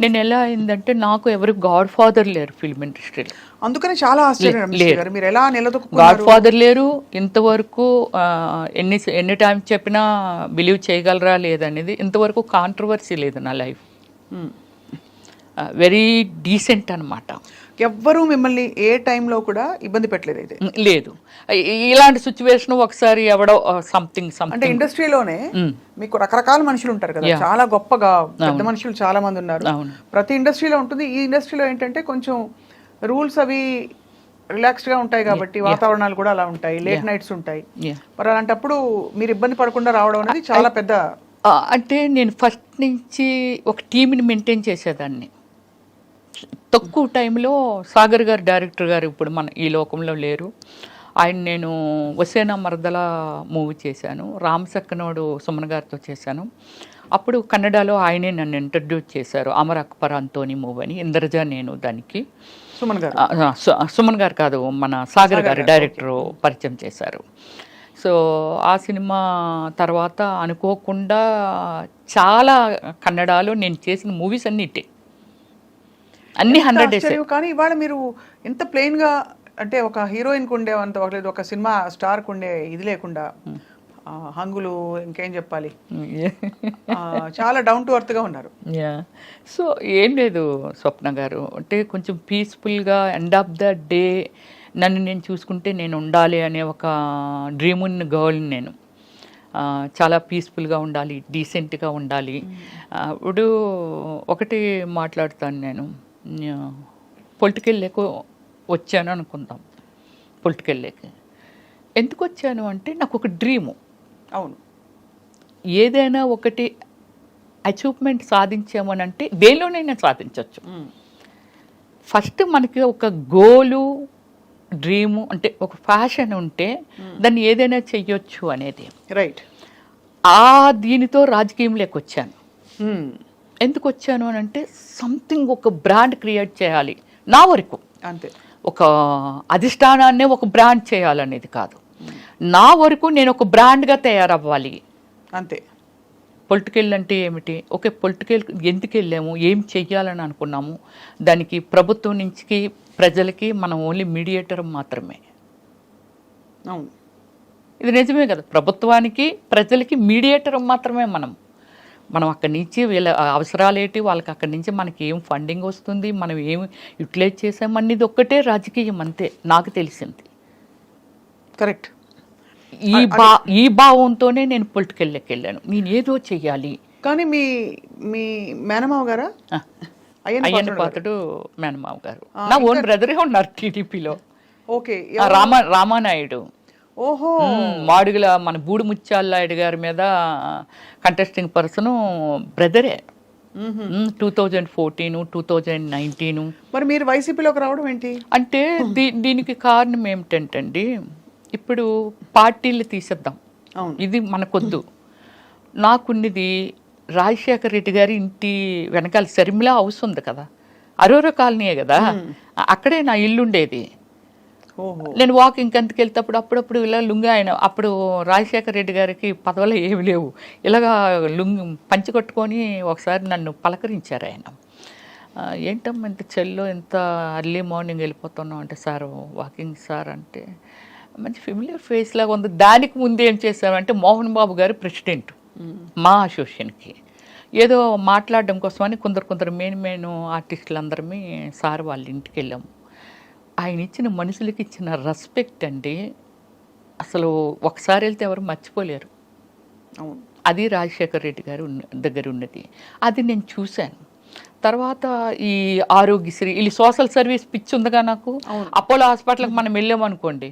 నేను ఎలా అయిందంటే నాకు ఎవరు గాడ్ ఫాదర్ లేరు ఫిల్మ్ ఇండస్ట్రీలో, అందుకని చాలా గాడ్ ఫాదర్ లేరు. ఇంతవరకు ఎన్ని టైం చెప్పినా బిలీవ్ చేయగలరా లేదనేది ఇంతవరకు కాంట్రవర్సీ లేదు నా లైఫ్. వెరీ డీసెంట్ అనమాట. ఎవ్వరూ మిమ్మల్ని ఏ టైంలో కూడా ఇబ్బంది పెట్టలేదు అయితే? లేదు. ఇలాంటి సిచ్యువేషన్ ఒకసారి ఎవడో సంథింగ్ అంటే ఇండస్ట్రీలోనే మీకు రకరకాల మనుషులు ఉంటారు కదా, చాలా గొప్పగా పెద్ద మనుషులు చాలా మంది ఉన్నారు. ప్రతి ఇండస్ట్రీలో ఉంటుంది. ఈ ఇండస్ట్రీలో ఏంటంటే కొంచెం రూల్స్ అవి రిలాక్స్డ్ గా ఉంటాయి కాబట్టి వాతావరణాలు కూడా అలా ఉంటాయి, లేట్ నైట్స్ ఉంటాయి. మరి అలాంటప్పుడు మీరు ఇబ్బంది పడకుండా రావడం అనేది చాలా పెద్ద. అంటే నేను ఫస్ట్ నుంచి ఒక టీంని మెయింటైన్ చేసేదాన్ని. తక్కువ టైంలో సాగర్ గారు డైరెక్టర్ గారు ఇప్పుడు మన ఈ లోకంలో లేరు. ఆయన నేను వసేనా మరదల మూవీ చేశాను, రామసక్కనోడు సుమన్ గారితో చేశాను. అప్పుడు కన్నడలో ఆయనే నన్ను ఇంట్రడ్యూస్ చేశారు, అమర్ అక్బర్ అంతోని మూవీ అని. ఇంద్రజ నేను దానికి సుమన్ గారు కాదు, మన సాగర్ గారు డైరెక్టర్ పరిచయం చేశారు. సో ఆ సినిమా తర్వాత అనుకోకుండా చాలా కన్నడలో నేను చేసిన మూవీస్ అన్ని 100 days. కానీ ఇవాళ మీరు ఎంత ప్లెయిన్ గా, అంటే ఒక హీరోయిన్ కు ఉండే అంత లేదు, ఒక సినిమా స్టార్ కు ఉండే ఇది లేకుండా హంగులు ఇంకేం చెప్పాలి, చాలా డౌన్ టు ఎర్త్ గా ఉన్నారు. సో ఏం లేదు స్వప్న గారు, అంటే కొంచెం పీస్ఫుల్గా ఎండ్ ఆఫ్ ద డే నన్ను నేను చూసుకుంటే నేను ఉండాలి అనే ఒక డ్రీమ్ ఉన్న గర్ల్ని నేను. చాలా పీస్ఫుల్గా ఉండాలి, డీసెంట్గా ఉండాలి. ఇప్పుడు ఒకటి మాట్లాడుతాను, నేను పొలిటికల్ లేక వచ్చాను అనుకుందాం. పొలిటికల్ లేక ఎందుకు వచ్చాను అంటే నాకు ఒక డ్రీము. అవును, ఏదైనా ఒకటి అచీవ్మెంట్ సాధించామనంటే దేనిలోనైనా సాధించవచ్చు. ఫస్ట్ మనకి ఒక గోలు, డ్రీము అంటే ఒక ఫ్యాషన్ ఉంటే దాన్ని ఏదైనా చెయ్యొచ్చు అనేది. రైట్. దీనితో రాజకీయంలోకి వచ్చాను. ఎందుకు వచ్చాను అని అంటే సంథింగ్ ఒక బ్రాండ్ క్రియేట్ చేయాలి నా వరకు. అంతే, ఒక అధిష్టానాన్నే ఒక బ్రాండ్ చేయాలనేది కాదు, నా వరకు నేను ఒక బ్రాండ్గా తయారవ్వాలి. అంతే. పొలిటికల్ అంటే ఏమిటి, ఓకే పొలిటికల్ ఎందుకు వెళ్ళాము, ఏం చెయ్యాలని అనుకున్నాము, దానికి ప్రభుత్వం నుంచి ప్రజలకి మనం ఓన్లీ మీడియేటర్ మాత్రమే. అవును, ఇది నిజమే కదా, ప్రభుత్వానికి ప్రజలకి మీడియేటర్ మాత్రమే మనం అక్కడి నుంచి వీళ్ళ అవసరాలు ఏంటి, వాళ్ళకి అక్కడి నుంచి మనకి ఏం ఫండింగ్ వస్తుంది, మనం ఏం యూటిలైజ్ చేసామనేది ఒక్కటే రాజకీయం, అంతే నాకు తెలిసింది. కరెక్ట్. ఈ భావంతోనే నేను పొలిటికల్లోకి వెళ్ళాను, నేను ఏదో చెయ్యాలి. కానీ మీ మేనమావ గారా? అయ్యన్న పాత్రుడు మేనమావ గారు నా ఓన్ బ్రదరే ఉన్నారు టీడీపీలో. ఓకే. రామానాయుడు. ఓహో. మాడుగుల మన బూడి ముత్యాలనాయుడు గారి మీద కంటెస్టింగ్ పర్సన్ బ్రదరే. 2014, 2019. మరి మీరు వైసీపీలోకి రావడం ఏంటి అంటే దీనికి కారణం ఏమిటంటండి, ఇప్పుడు పార్టీలు తీసేద్దాం, ఇది మనకొద్దు. నాకున్నది రాజశేఖర రెడ్డి గారి ఇంటి వెనకాల శర్మిలా హౌస్ ఉంది కదా, అరోరా కాలనీయే కదా, అక్కడే నా ఇల్లు ఉండేది. నేను వాకింగ్ అంతకు వెళ్తేప్పుడు అప్పుడప్పుడు ఇలా లుంగి, ఆయన అప్పుడు రాజశేఖర రెడ్డి గారికి పదవులు ఏమి లేవు, ఇలాగా లుంగి పంచి కొట్టుకొని ఒకసారి నన్ను పలకరించారు ఆయన. ఏంటమ్మా ఇంత చెల్లో ఇంత అర్లీ మార్నింగ్ వెళ్ళిపోతున్నాం అంటే, సార్ వాకింగ్ సార్ అంటే, మంచి ఫెమిలియర్ ఫేస్ లాగా ఉంది. దానికి ముందు ఏం చేశారంటే మోహన్ బాబు గారు ప్రెసిడెంట్ మా అసోసియేషన్కి ఏదో మాట్లాడడం కోసమని కొందరు మెయిన్ ఆర్టిస్టులు అందరమే సార్ వాళ్ళ ఇంటికి వెళ్ళాము. ఆయన ఇచ్చిన మనుషులకి ఇచ్చిన రెస్పెక్ట్ అండి అసలు ఒకసారి వెళ్తే ఎవరు మర్చిపోలేరు. అది రాజశేఖర రెడ్డి గారు దగ్గర ఉన్నది, అది నేను చూశాను. తర్వాత ఈ ఆరోగ్యశ్రీ, వీళ్ళు సోషల్ సర్వీస్ పిచ్చి ఉందిగా నాకు. అపోలో హాస్పిటల్కి మనం వెళ్ళామనుకోండి,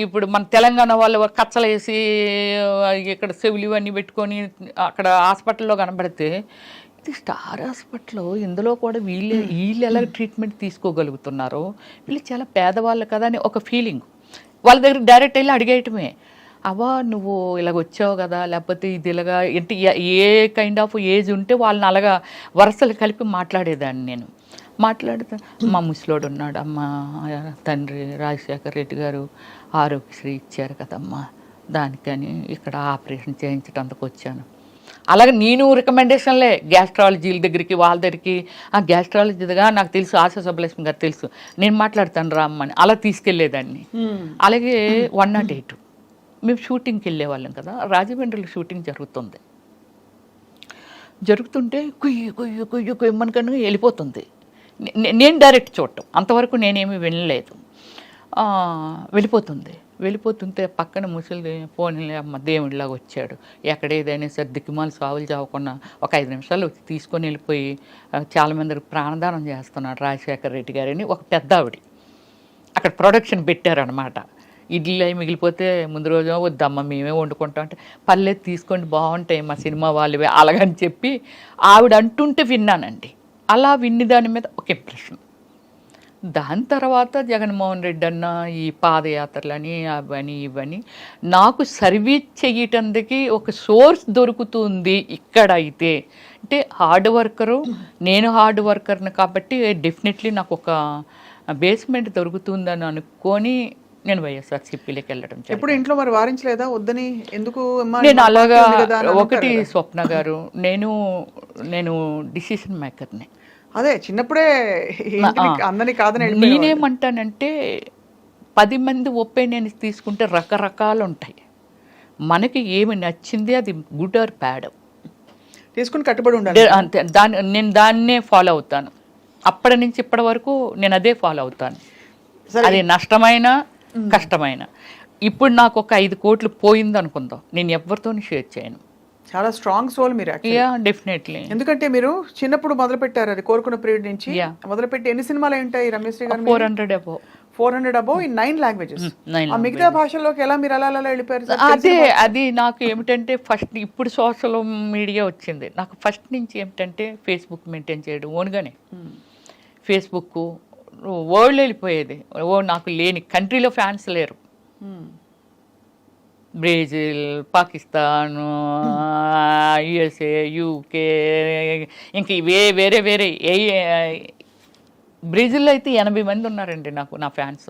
ఇప్పుడు మన తెలంగాణ వాళ్ళు కచ్చలు వేసి ఇక్కడ చెవులు ఇవన్నీ పెట్టుకొని అక్కడ హాస్పిటల్లో కనబడితే, ఇది స్టార్ హాస్పిటల్, ఇందులో కూడా వీళ్ళు ఎలా ట్రీట్మెంట్ తీసుకోగలుగుతున్నారో, వీళ్ళు చాలా పేదవాళ్ళు కదా అని ఒక ఫీలింగ్. వాళ్ళ దగ్గర డైరెక్ట్ వెళ్ళి అడిగేయటమే. అవ్వా నువ్వు ఇలాగ వచ్చావు కదా, లేకపోతే ఇది ఇలాగా అంటే ఏ కైండ్ ఆఫ్ ఏజ్ ఉంటే వాళ్ళని అలాగా వరుసలు కలిపి మాట్లాడేదాన్ని నేను. మాట్లాడితే మా ముసలోడు ఉన్నాడు, అమ్మ తండ్రి రాజశేఖర రెడ్డి గారు ఆరోగ్యశ్రీ ఇచ్చారు కదమ్మా, దానికని ఇక్కడ ఆపరేషన్ చేయించడానికి వచ్చాను. అలాగే నేను రికమెండేషన్లే గ్యాస్ట్రాలజీల దగ్గరికి వాళ్ళ దగ్గరికి, ఆ గ్యాస్ట్రాలజీగా నాకు తెలుసు, ఆశా సుబ్బలక్ష్మి గారు తెలుసు, నేను మాట్లాడతాను రామ్మని అలా తీసుకెళ్లేదాన్ని. అలాగే 108 మేము షూటింగ్కి వెళ్ళేవాళ్ళం కదా, రాజమండ్రిలో షూటింగ్ జరుగుతుంటే కుయ్యి కుయ్యి కుయ్యి కుయ్యమనుకని వెళ్ళిపోతుంది. నేను డైరెక్ట్ చూడటం అంతవరకు నేనేమీ వినలేదు. వెళ్ళిపోతుంటే పక్కన ముసలి పోనీలే అమ్మ దేవుడిలాగా వచ్చాడు, ఎక్కడ ఏదైనా సరే దిక్కుమాలు సావులు చావకుండా ఒక 5 నిమిషాలు వచ్చి తీసుకొని వెళ్ళిపోయి చాలామందికి ప్రాణదానం చేస్తున్నాడు రాజశేఖర రెడ్డి గారని ఒక పెద్ద ఆవిడ అక్కడ ప్రొడక్షన్ పెట్టారనమాట. ఇడ్లీ అవి మిగిలిపోతే ముందు రోజు వద్దమ్మ మేమే వండుకుంటాం అంటే, పర్లేదు తీసుకోండి బాగుంటాయి మా సినిమా వాళ్ళవే అలాగని చెప్పి ఆవిడ అంటుంటే విన్నానండి. అలా విన్ని దాని మీద ఒక ఇంప్రెషన్. దాని తర్వాత జగన్మోహన్ రెడ్డి అన్న ఈ పాదయాత్రలని అవని ఇవని నాకు సర్వీస్ చేయటానికి ఒక సోర్స్ దొరుకుతుంది ఇక్కడ. అయితే అంటే హార్డ్ వర్కరు, నేను హార్డ్ వర్కర్ని కాబట్టి డెఫినెట్లీ నాకు ఒక బేస్మెంట్ దొరుకుతుందని అనుకొని నేను వైఎస్ఆర్సీపీలోకి వెళ్ళడం. ఎప్పుడు ఇంట్లో మరి వారించలేదా వద్దని? ఎందుకు నేను అలాగా ఒకటి స్వప్న గారు, నేను డిసిషన్ మేకర్ని. అదే చిన్నప్పుడే అందరినీ కాదని నేనేమంటానంటే 10 మంది ఒపీనియన్స్ తీసుకుంటే రకరకాలు ఉంటాయి. మనకి ఏమి నచ్చింది అది గుడ్ ఆర్ బ్యాడ్ తీసుకుని కట్టుబడి ఉండాలి అంతే. నేను దాన్నే ఫాలో అవుతాను. అప్పటి నుంచి ఇప్పటి వరకు నేను అదే ఫాలో అవుతాను, అది నష్టమైన కష్టమైన. ఇప్పుడు నాకు ఒక 5 కోట్లు పోయింది అనుకుందాం, నేను ఎవరితో షేర్ చేయను. చాలా స్ట్రాంగ్ సోల్ మీరు. డెఫినెట్లీ. ఎందుకంటే మీరు చిన్నప్పుడు మొదలు పెట్టారు, అది కోరుకున్న పీరియడ్ నుంచి మొదలుపెట్టి ఎన్ని సినిమాలు ఉంటాయి రమేష్ గారు? 400 అబౌవ్ ఇన్ 9 లాంగ్వేజెస్. మిగతా భాషల్లోకి ఎలా మీరు అలా వెళ్ళిపోయారు? అది నాకు ఏమిటంటే ఫస్ట్ ఇప్పుడు సోషల్ మీడియా వచ్చింది, నాకు ఫస్ట్ నుంచి ఏమిటంటే ఫేస్బుక్ మెయింటైన్ చేయడం ఓన్గానే. ఫేస్బుక్ వరల్డ్ వెళ్ళిపోయేది, నాకు లేని కంట్రీలో ఫ్యాన్స్ లేరు. బ్రెజిల్, పాకిస్తాన్, యుఎస్ఏ, యూకే, ఇంకా వేరే బ్రెజిల్లో అయితే 80 మంది ఉన్నారండి నా ఫ్యాన్స్.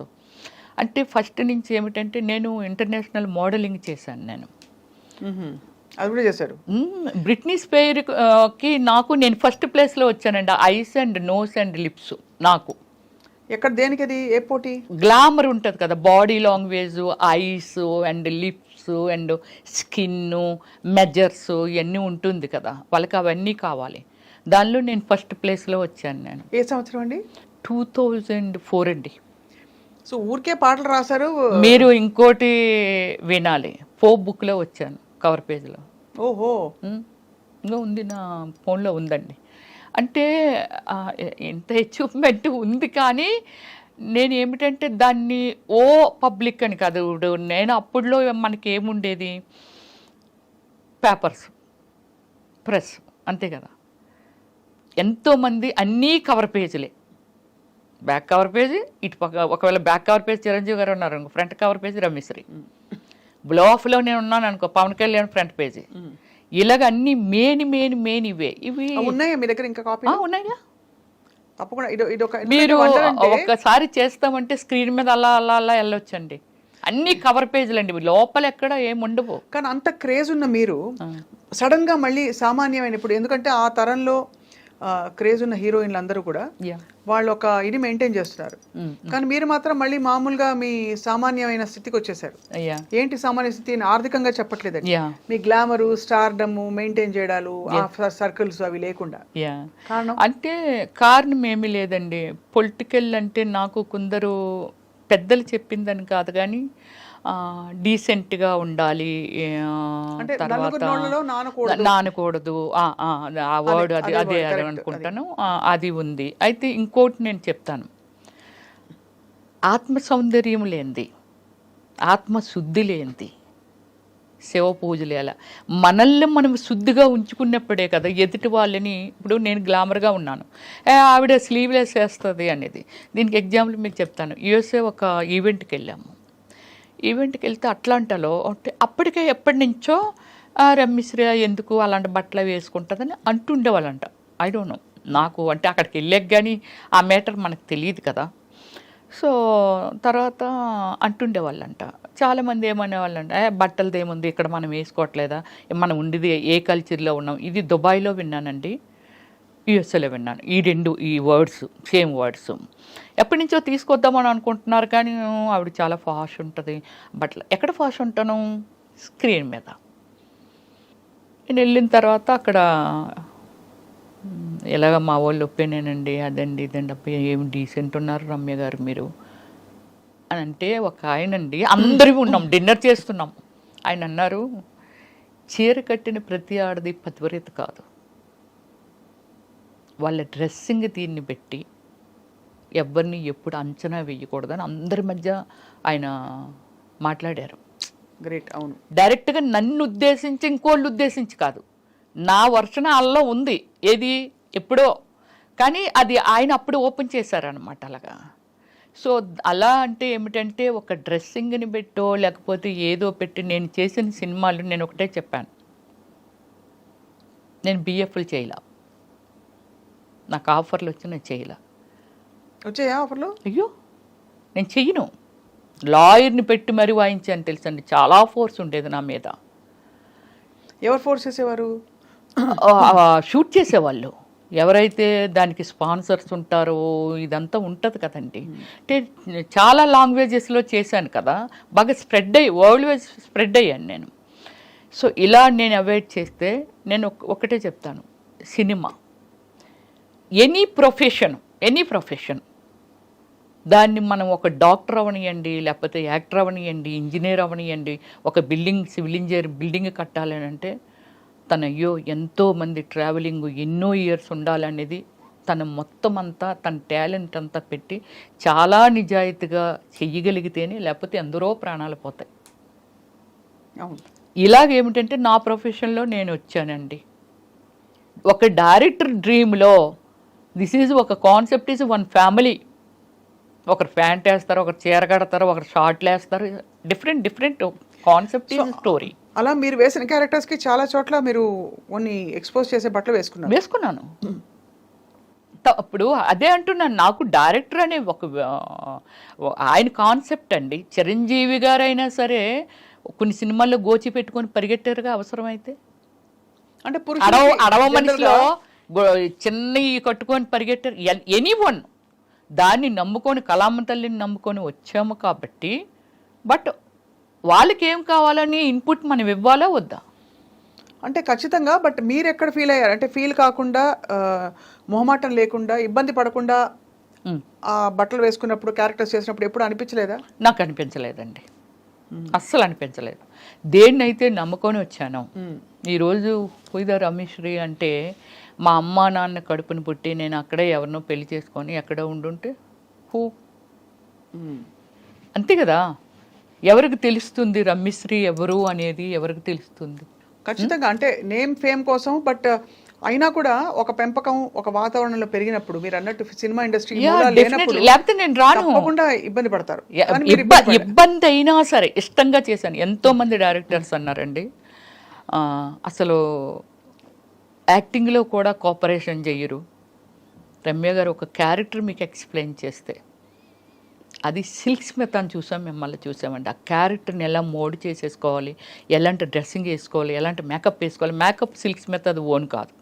అంటే ఫస్ట్ నుంచి ఏమిటంటే నేను ఇంటర్నేషనల్ మోడలింగ్ చేశాను. నేను అది కూడా చేశారు. బ్రిట్నీ స్పియర్కి నేను ఫస్ట్ ప్లేస్లో వచ్చానండి. Eyes and nose and lips నాకు. ఎక్కడ దేనికి అది ఏ పోటీ? గ్లామర్ ఉంటుంది కదా, body language, eyes and lips and skin measures ఇవన్నీ ఉంటుంది కదా, వాళ్ళకి అవన్నీ కావాలి. దానిలో నేను ఫస్ట్ ప్లేస్లో వచ్చాను. నేను ఏ సంవత్సరం అండి? 2004 అండి. సో ఊరికే పాటలు రాశారు మీరు? ఇంకోటి వినాలి, ఫోక్ బుక్లో వచ్చాను, కవర్ పేజ్లో. ఓహో, ఇంకా ఉంది, నా ఫోన్లో ఉందండి. అంటే ఎంత అచీవ్మెంట్ ఉంది, కానీ నేను ఏమిటంటే దాన్ని పబ్లిక్ అని కాదు. నేను అప్పుడులో మనకి ఏముండేది, పేపర్స్, ప్రెస్, అంతే కదా. ఎంతోమంది అన్నీ కవర్ పేజీలే, బ్యాక్ కవర్ పేజీ ఇటు పక్క, ఒకవేళ బ్యాక్ కవర్ పేజ్ చిరంజీవి గారు ఉన్నారు అనుకో, ఫ్రంట్ కవర్ పేజీ రమేశ్వరి, బ్లాఫ్లో నేను ఉన్నాను అనుకో, పవన్ కళ్యాణ్ ఫ్రంట్ పేజీ, ఇలాగ అన్ని మెయిన్ ఇవే. ఇవి ఉన్నాయా మీ దగ్గర? ఇంకా కాపీ ఉన్నాయా? తప్పకుండా. మీరు ఒక్కసారి చేస్తామంటే స్క్రీన్ మీద అలా వెళ్ళొచ్చండి. అన్ని కవర్ పేజీలు అండి, లోపల ఎక్కడ ఏముండవు. కానీ అంత క్రేజ్ ఉన్న మీరు సడన్ గా మళ్ళీ సామాన్యమైన, ఇప్పుడు ఎందుకంటే ఆ తరంలో క్రేజ్ ఉన్న హీరోయిన్లు అందరూ కూడా వాళ్ళు ఒక ఇది మెయింటైన్ చేస్తున్నారు, కానీ మీరు మాత్రం మళ్ళీ మామూలుగా మీ సామాన్యమైన స్థితికి వచ్చేసారు. ఏంటి సామాన్య స్థితి? ఆర్థికంగా చెప్పట్లేదండి, మీ గ్లామరు, స్టార్డమ్ మెయింటైన్ చేయడాలు, సర్కిల్స్ అవి లేకుండా. అంటే కారణం ఏమీ లేదండి. పొలిటికల్ అంటే నాకు కొందరు పెద్దలు చెప్పిందని కాదు, కానీ డీసెంట్గా ఉండాలి, తర్వాత నానకూడదు, ఆ వర్డ్ అదే అనుకుంటాను, అది ఉంది. అయితే ఇంకోటి నేను చెప్తాను, ఆత్మ సౌందర్యం లేనిది, ఆత్మశుద్ధి లేనిది శివ పూజలు ఎలా, మనల్ని మనం శుద్ధిగా ఉంచుకున్నప్పుడే కదా ఎదుటి వాళ్ళని. ఇప్పుడు నేను గ్లామర్గా ఉన్నాను, ఆవిడ స్లీవ్లెస్ వేస్తుంది అనేది. దీనికి ఎగ్జాంపుల్ మీకు చెప్తాను. యూఎస్ఏ ఒక ఈవెంట్కి వెళ్ళాము. ఈవెంట్కి వెళ్తే అట్లాంటాలో అంటే అప్పటికే ఎప్పటి నుంచో రమ్యశ్రీ ఎందుకు అలాంటి బట్టలు వేసుకుంటుందని అంటుండేవాళ్ళంట. ఐ డోంట్ నో, నాకు అంటే అక్కడికి వెళ్ళాక కానీ ఆ మ్యాటర్ మనకు తెలియదు కదా. సో తర్వాత అంటుండేవాళ్ళంట. చాలామంది ఏమనేవాళ్ళంట, బట్టలది ఏముంది ఇక్కడ మనం వేసుకోవట్లేదా, మనం ఉండేది ఏ కల్చర్లో ఉన్నాం. ఇది దుబాయ్లో విన్నానండి, యుఎస్ఏలో విన్నాను ఈ వర్డ్స్, సేమ్ వర్డ్స్. ఎప్పటి నుంచో తీసుకొద్దామని అనుకుంటున్నారు కానీ ఆవిడ చాలా ఫాష్ ఉంటుంది బట్టలు. ఎక్కడ ఫాష్ ఉంటాను, స్క్రీన్ మీద. నేను వెళ్ళిన తర్వాత అక్కడ ఎలాగ మా వాళ్ళు ఒప్పేనేనండి, అదండి ఇదండి, అబ్బాయి ఏమి డీసెంట్ ఉన్నారు రమ్య గారు మీరు అని అంటే, ఒక ఆయనండి, అందరూ ఉన్నాం డిన్నర్ చేస్తున్నాం, ఆయన అన్నారు, చీర కట్టిన ప్రతి ఆడది పతివ్రత కాదు, వాళ్ళ డ్రెస్సింగ్ దీన్ని పెట్టి ఎవరిని ఎప్పుడు అంచనా వేయకూడదని అందరి మధ్య ఆయన మాట్లాడారు. గ్రేట్. అవును, డైరెక్ట్గా నన్ను ఉద్దేశించి ఇంకోళ్ళు ఉద్దేశించి కాదు, నా వర్షన అల్లో ఉంది ఏది ఎప్పుడో, కానీ అది ఆయన అప్పుడు ఓపెన్ చేశారనమాట అలాగా. సో అలా అంటే ఏమిటంటే ఒక డ్రెస్సింగ్ని పెట్టో లేకపోతే ఏదో పెట్టి, నేను చేసిన సినిమాలు నేను ఒకటే చెప్పాను, నేను బిఎఫ్లు చేయలే, నాకు ఆఫర్లు వచ్చి నేను చేయలే. వచ్చాయా ఆఫర్లు? అయ్యో నేను చెయ్యను, లాయర్ని పెట్టి మరీ వాయించాను తెలుసండి, చాలా ఫోర్స్ ఉండేది నా మీద. ఎవరు ఫోర్స్ చేసేవారు? షూట్ చేసేవాళ్ళు ఎవరైతే దానికి స్పాన్సర్స్ ఉంటారో, ఇదంతా ఉంటుంది కదండి. అంటే చాలా లాంగ్వేజెస్లో చేశాను కదా, బాగా స్ప్రెడ్ అయ్యి వరల్డ్ వైజ్ స్ప్రెడ్ అయ్యాను నేను. సో ఇలా నేను అవాయిడ్ చేస్తే, నేను ఒకటే చెప్తాను, సినిమా ఎనీ ప్రొఫెషన్ దాన్ని మనం ఒక డాక్టర్ అవనియండి, లేకపోతే యాక్టర్ అవనియండి, ఇంజనీర్ అవనియండి, ఒక సివిల్ ఇంజనీర్ బిల్డింగ్ కట్టాలని అంటే అయ్యో ఎంతోమంది ట్రావెలింగ్ ఎన్నో ఇయర్స్ ఉండాలనేది తన మొత్తం అంతా, తన టాలెంట్ అంతా పెట్టి చాలా నిజాయితీగా చెయ్యగలిగితేనే, లేకపోతే ఎందరో ప్రాణాలు పోతాయి. ఇలాగేమిటంటే నా ప్రొఫెషన్లో నేను వచ్చానండి. ఒక డైరెక్టర్ డ్రీమ్లో దిస్ ఈజ్ ఒక కాన్సెప్ట్ ఈజ్ వన్ ఫ్యామిలీ. ఒకరు ప్యాంట్ వేస్తారు, ఒకరు చీర కడతారు, ఒకరు షార్ట్లు వేస్తారు, డిఫరెంట్ కాన్సెప్ట్ ఈజ్ స్టోరీ. అలా మీరు వేసిన క్యారెక్టర్స్కి చాలా చోట్ల మీరు కొన్ని ఎక్స్పోజ్ చేసే బట్టలు వేసుకున్నాను. అప్పుడు అదే అంటున్నాను, నాకు డైరెక్టర్ అనే ఆయన కాన్సెప్ట్ అండి. చిరంజీవి గారైనా సరే కొన్ని సినిమాల్లో గోచి పెట్టుకొని పరిగెట్టారుగా అవసరమైతే. అంటే అడవ మనిషిలో చిన్న కట్టుకొని పరిగెట్టారు. ఎనీవన్ దాన్ని నమ్ముకొని, కళామ తల్లిని నమ్ముకొని వచ్చాము కాబట్టి, బట్ వాళ్ళకి ఏం కావాలని ఇన్పుట్ మనం ఇవ్వాలా వద్దా అంటే ఖచ్చితంగా. బట్ మీరు ఎక్కడ ఫీల్ అయ్యారు అంటే, ఫీల్ కాకుండా, మొహమాటం లేకుండా, ఇబ్బంది పడకుండా ఆ బట్టలు వేసుకున్నప్పుడు, క్యారెక్టర్స్ చేసినప్పుడు ఎప్పుడు అనిపించలేదా? నాకు అనిపించలేదండి, అస్సలు అనిపించలేదు. దేన్నైతే నమ్ముకొని వచ్చాను. ఈరోజు పుయిద రమేశ్రీ అంటే, మా అమ్మ నాన్న కడుపుని పుట్టి నేను అక్కడే ఎవరినో పెళ్లి చేసుకొని ఎక్కడో ఉండుంటే అంతే కదా. ఎవరికి తెలుస్తుంది రమ్యశ్రీ ఎవరు అనేది, ఎవరికి తెలుస్తుంది? ఖచ్చితంగా. అంటే నేమ్ ఫేమ్ కోసం, బట్ అయినా కూడా ఒక పెంపకం, ఒక వాతావరణంలో పెరిగినప్పుడు, మీరు అన్నట్టు సినిమా ఇండస్ట్రీ లేకపోతే నేను రాను, తప్పకుండా ఇబ్బంది పడతారు. ఇబ్బంది అయినా సరే ఇష్టంగా చేశాను. ఎంతో మంది డైరెక్టర్స్ అన్నారండి, అసలు యాక్టింగ్లో కూడా కోఆపరేషన్ చెయ్యరు. రమ్య గారు ఒక క్యారెక్టర్ మీకు ఎక్స్ప్లెయిన్ చేస్తే, అది సిల్క్ స్మిత్ అని మిమ్మల్ని చూసామండి. ఆ క్యారెక్టర్ని ఎలా మోడ్ చేసేసుకోవాలి, ఎలాంటి డ్రెస్సింగ్ వేసుకోవాలి, ఎలాంటి మేకప్ వేసుకోవాలి. మేకప్ సిల్క్ స్మిత్ అది ఓన్ కాదు,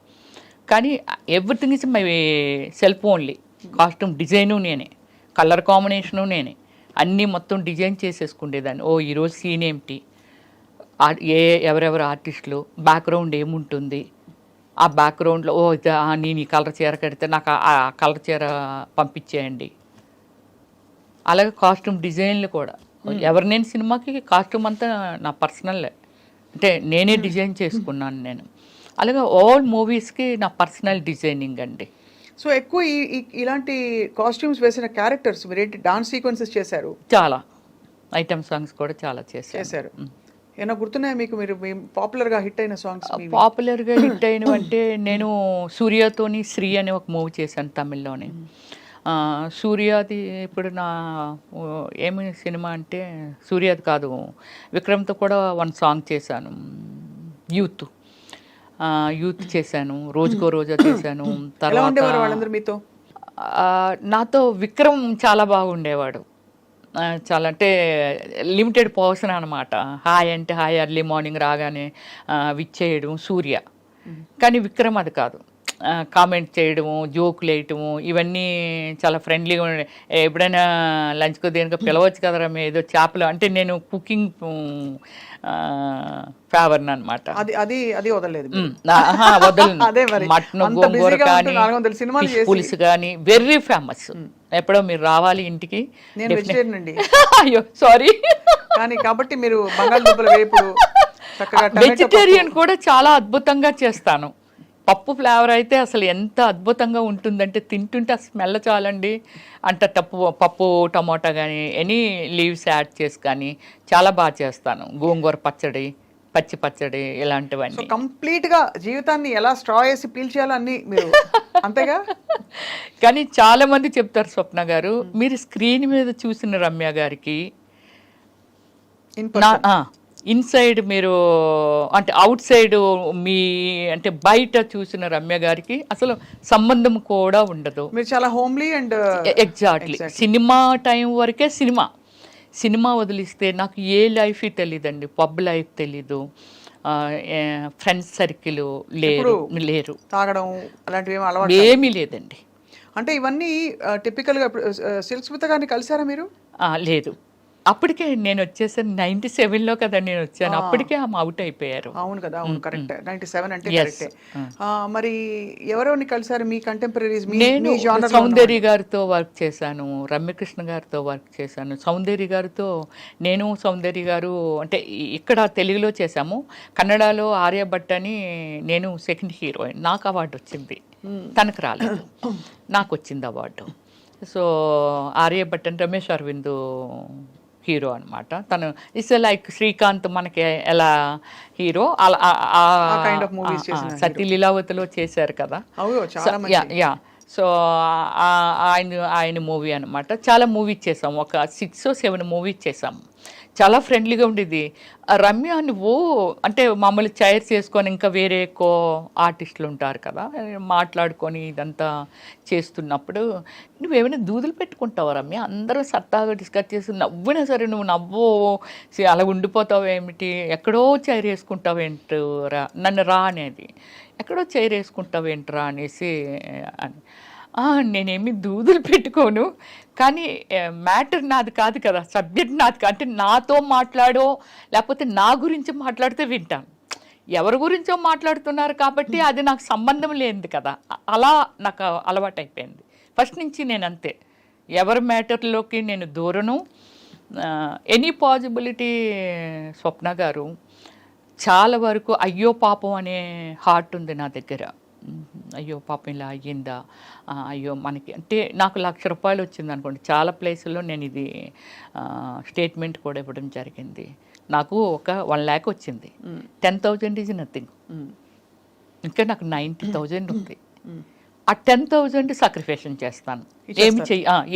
కానీ everything is my self only. Costume design నేనే, కలర్ కాంబినేషను నేనే, అన్నీ మొత్తం డిజైన్ చేసేసుకునేదాన్ని. ఈరోజు సీన్ ఏమిటి, ఎవరెవరు ఆర్టిస్టులు, బ్యాక్గ్రౌండ్ ఏముంటుంది, ఆ బ్యాక్గ్రౌండ్లో నేను ఈ కలర్ చీర కడితే నాకు ఆ కలర్ చీర పంపించేయండి. అలాగే కాస్ట్యూమ్ డిజైన్లు కూడా నేను సినిమాకి కాస్ట్యూమ్ అంతా నా పర్సనల్, అంటే నేనే డిజైన్ చేసుకున్నాను నేను. అలాగే ఆల్ మూవీస్కి నా పర్సనల్ డిజైనింగ్ అండి. సో ఎక్కువ ఇలాంటి కాస్ట్యూమ్స్ వేసిన క్యారెక్టర్స్ మీరేంటి డాన్స్ సీక్వెన్సెస్ చేశారు, చాలా ఐటమ్ సాంగ్స్ కూడా చాలా చేశారు. ఏమైనా గుర్తున్నాయా మీకు? మీరు పాపులర్గా హిట్ అయిన సాంగ్స్? పాపులర్గా హిట్ అయినవి అంటే, నేను సూర్యతోని శ్రీ అనే ఒక మూవీ చేశాను తమిళ్లోని. సూర్యాది ఇప్పుడు నా ఏమి సినిమా అంటే సూర్యాది కాదు, విక్రమ్తో కూడా వన్ సాంగ్ చేశాను, యూత్ యూత్ చేశాను, రోజుకో రోజా చేశాను. ఎలా ఉండేవారు తర్వాత వాళ్ళందరూ మీతో? నాతో విక్రమ్ చాలా బాగుండేవాడు. చాలా అంటే లిమిటెడ్ పర్సన్ అనమాట. హాయ్ అంటే హాయ్, ఎర్లీ మార్నింగ్ రాగానే విచ్చేయడం సూర్య. కానీ విక్రమ్ అది కాదు. కామెంట్ చేయడము, జోకులు వేయటము, ఇవన్నీ చాలా ఫ్రెండ్లీగా ఉండే. ఎప్పుడైనా లంచ్కో దేనికో పిలవచ్చు కదరా మీ ఏదో చేపలు అంటే, నేను కుకింగ్ ఫేవర్ని అనమాట. అది వదలలేదు. వదలను. మటన్, గోంగూర కానీ, ఫిష్ పులుసు కానీ వెరీ ఫేమస్. ఎప్పుడో మీరు రావాలి ఇంటికి. నేను వెజిటేరియన్ అండి. అయ్యో సారీ. కానీ కాబట్టి మీరు బంగాళదుంపల వేపుడు చక్కగా వెజిటేరియన్ కూడా చాలా అద్భుతంగా చేస్తాను. పప్పు ఫ్లేవర్ అయితే అసలు ఎంత అద్భుతంగా ఉంటుందంటే, తింటుంటే ఆ స్మెల్ చాలండి. అంటే పప్పు టమోటా కానీ ఎనీ లీవ్స్ యాడ్ చేసి కానీ చాలా బాగా చేస్తాను. గోంగూర పచ్చడి, పచ్చి పచ్చడి, ఇలాంటివన్నీ. కంప్లీట్ గా జీవితాన్ని ఎలా స్ట్రా వేసి పీల్చేయాలో అన్ని మీరు అంతేగా. కానీ చాలా మంది చెప్తారు, స్వప్న గారు మీరు స్క్రీన్ మీద చూసిన రమ్య గారికి ఇన్సైడ్ మీరు అంటే అవుట్ సైడ్ మీ అంటే బయట చూసిన రమ్య గారికి అసలు సంబంధం కూడా ఉండదు. మీరు చాలా homely and exactly. Cinema time వరకే సినిమా వదిలిస్తే నాకు ఏ లైఫ్ తెలియదండి. పబ్ లైఫ్ తెలీదు, ఫ్రెండ్స్ సర్కిల్ లేరు, తాగడం అలాంటివి ఏమీ లేదండి. అంటే ఇవన్నీ టిపికల్ గా సిల్క్ స్మిత గారిని కలిసారా మీరు? లేదు, అప్పటికే నేను వచ్చేసాను 97లో కదా నేను వచ్చాను. అప్పటికే ఆమె అవుట్ అయిపోయారు. అవును కదా, అవును కరెక్ట్. 97 అంటే కరెక్టే. మరి ఎవరెవరిని కలిసారు మీ కంటెంపరీస్? నేను సౌందర్య గారితో వర్క్ చేశాను, రమ్యకృష్ణ గారితో వర్క్ చేశాను. సౌందర్య గారితో నేను, సౌందర్య గారు అంటే ఇక్కడ తెలుగులో చేశాము. కన్నడలో ఆర్యభట్ అని నేను సెకండ్ హీరోయిన్. నాకు అవార్డు వచ్చింది, తనకు రాలేదు, నాకు వచ్చింది అవార్డు. సో ఆర్యభట్ అని రమేష్ అరవింద్ హీరో అనమాట. తను ఇట్స్ లైక్ శ్రీకాంత్ మనకి ఎలా హీరో అలా సతీ లీలావతిలో చేశారు కదా. యా. సో ఆయన మూవీ అనమాట. చాలా మూవీస్ చేసాము, ఒక 6 or 7 మూవీస్ చేసాము. చాలా ఫ్రెండ్లీగా ఉండేది. రమ్య నువ్వు అంటే మామూలు చైర్స్ వేసుకొని ఇంకా వేరే ఎక్కువ ఆర్టిస్టులు ఉంటారు కదా, మాట్లాడుకొని ఇదంతా చేస్తున్నప్పుడు నువ్వేమైనా దూదులు పెట్టుకుంటావు రమ్య, అందరూ సత్తాగా డిస్కస్ చేసి నవ్వినా సరే నువ్వు నవ్వు అలా ఉండిపోతావు ఏమిటి, ఎక్కడో చైర్ వేసుకుంటావేంటి రా, నన్ను రా అనేది, ఎక్కడో చైర్ వేసుకుంటావేంట్రా అనేసి అని. నేనేమి దూదులు పెట్టుకోను, కానీ మ్యాటర్ నాది కాదు కదా, సబ్జెక్ట్ నాది కాదు. అంటే నాతో మాట్లాడో లేకపోతే నా గురించి మాట్లాడితే వింటాను. ఎవరి గురించో మాట్లాడుతున్నారు కాబట్టి అది నాకు సంబంధం లేనిది కదా, అలా నాకు అలవాటు అయిపోయింది ఫస్ట్ నుంచి. నేను అంతే, ఎవరి మ్యాటర్లోకి నేను దూరను. ఎనీ పాజిబిలిటీ స్వప్న గారు చాలా వరకు అయ్యో పాపం అనే హార్ట్ ఉంది నా దగ్గర. అయ్యో పాపం ఇలా అయ్యిందా, అయ్యో మనకి అంటే నాకు ₹1,00,000 వచ్చింది అనుకోండి. చాలా ప్లేసుల్లో నేను ఇది స్టేట్మెంట్ కూడా ఇవ్వడం జరిగింది. నాకు ఒక 1 lakh వచ్చింది, 10,000 ఈజ్ నథింగ్. ఇంకా నాకు 90,000 ఉంది. ఆ 10,000 సాక్రిఫికేషన్ చేస్తాను.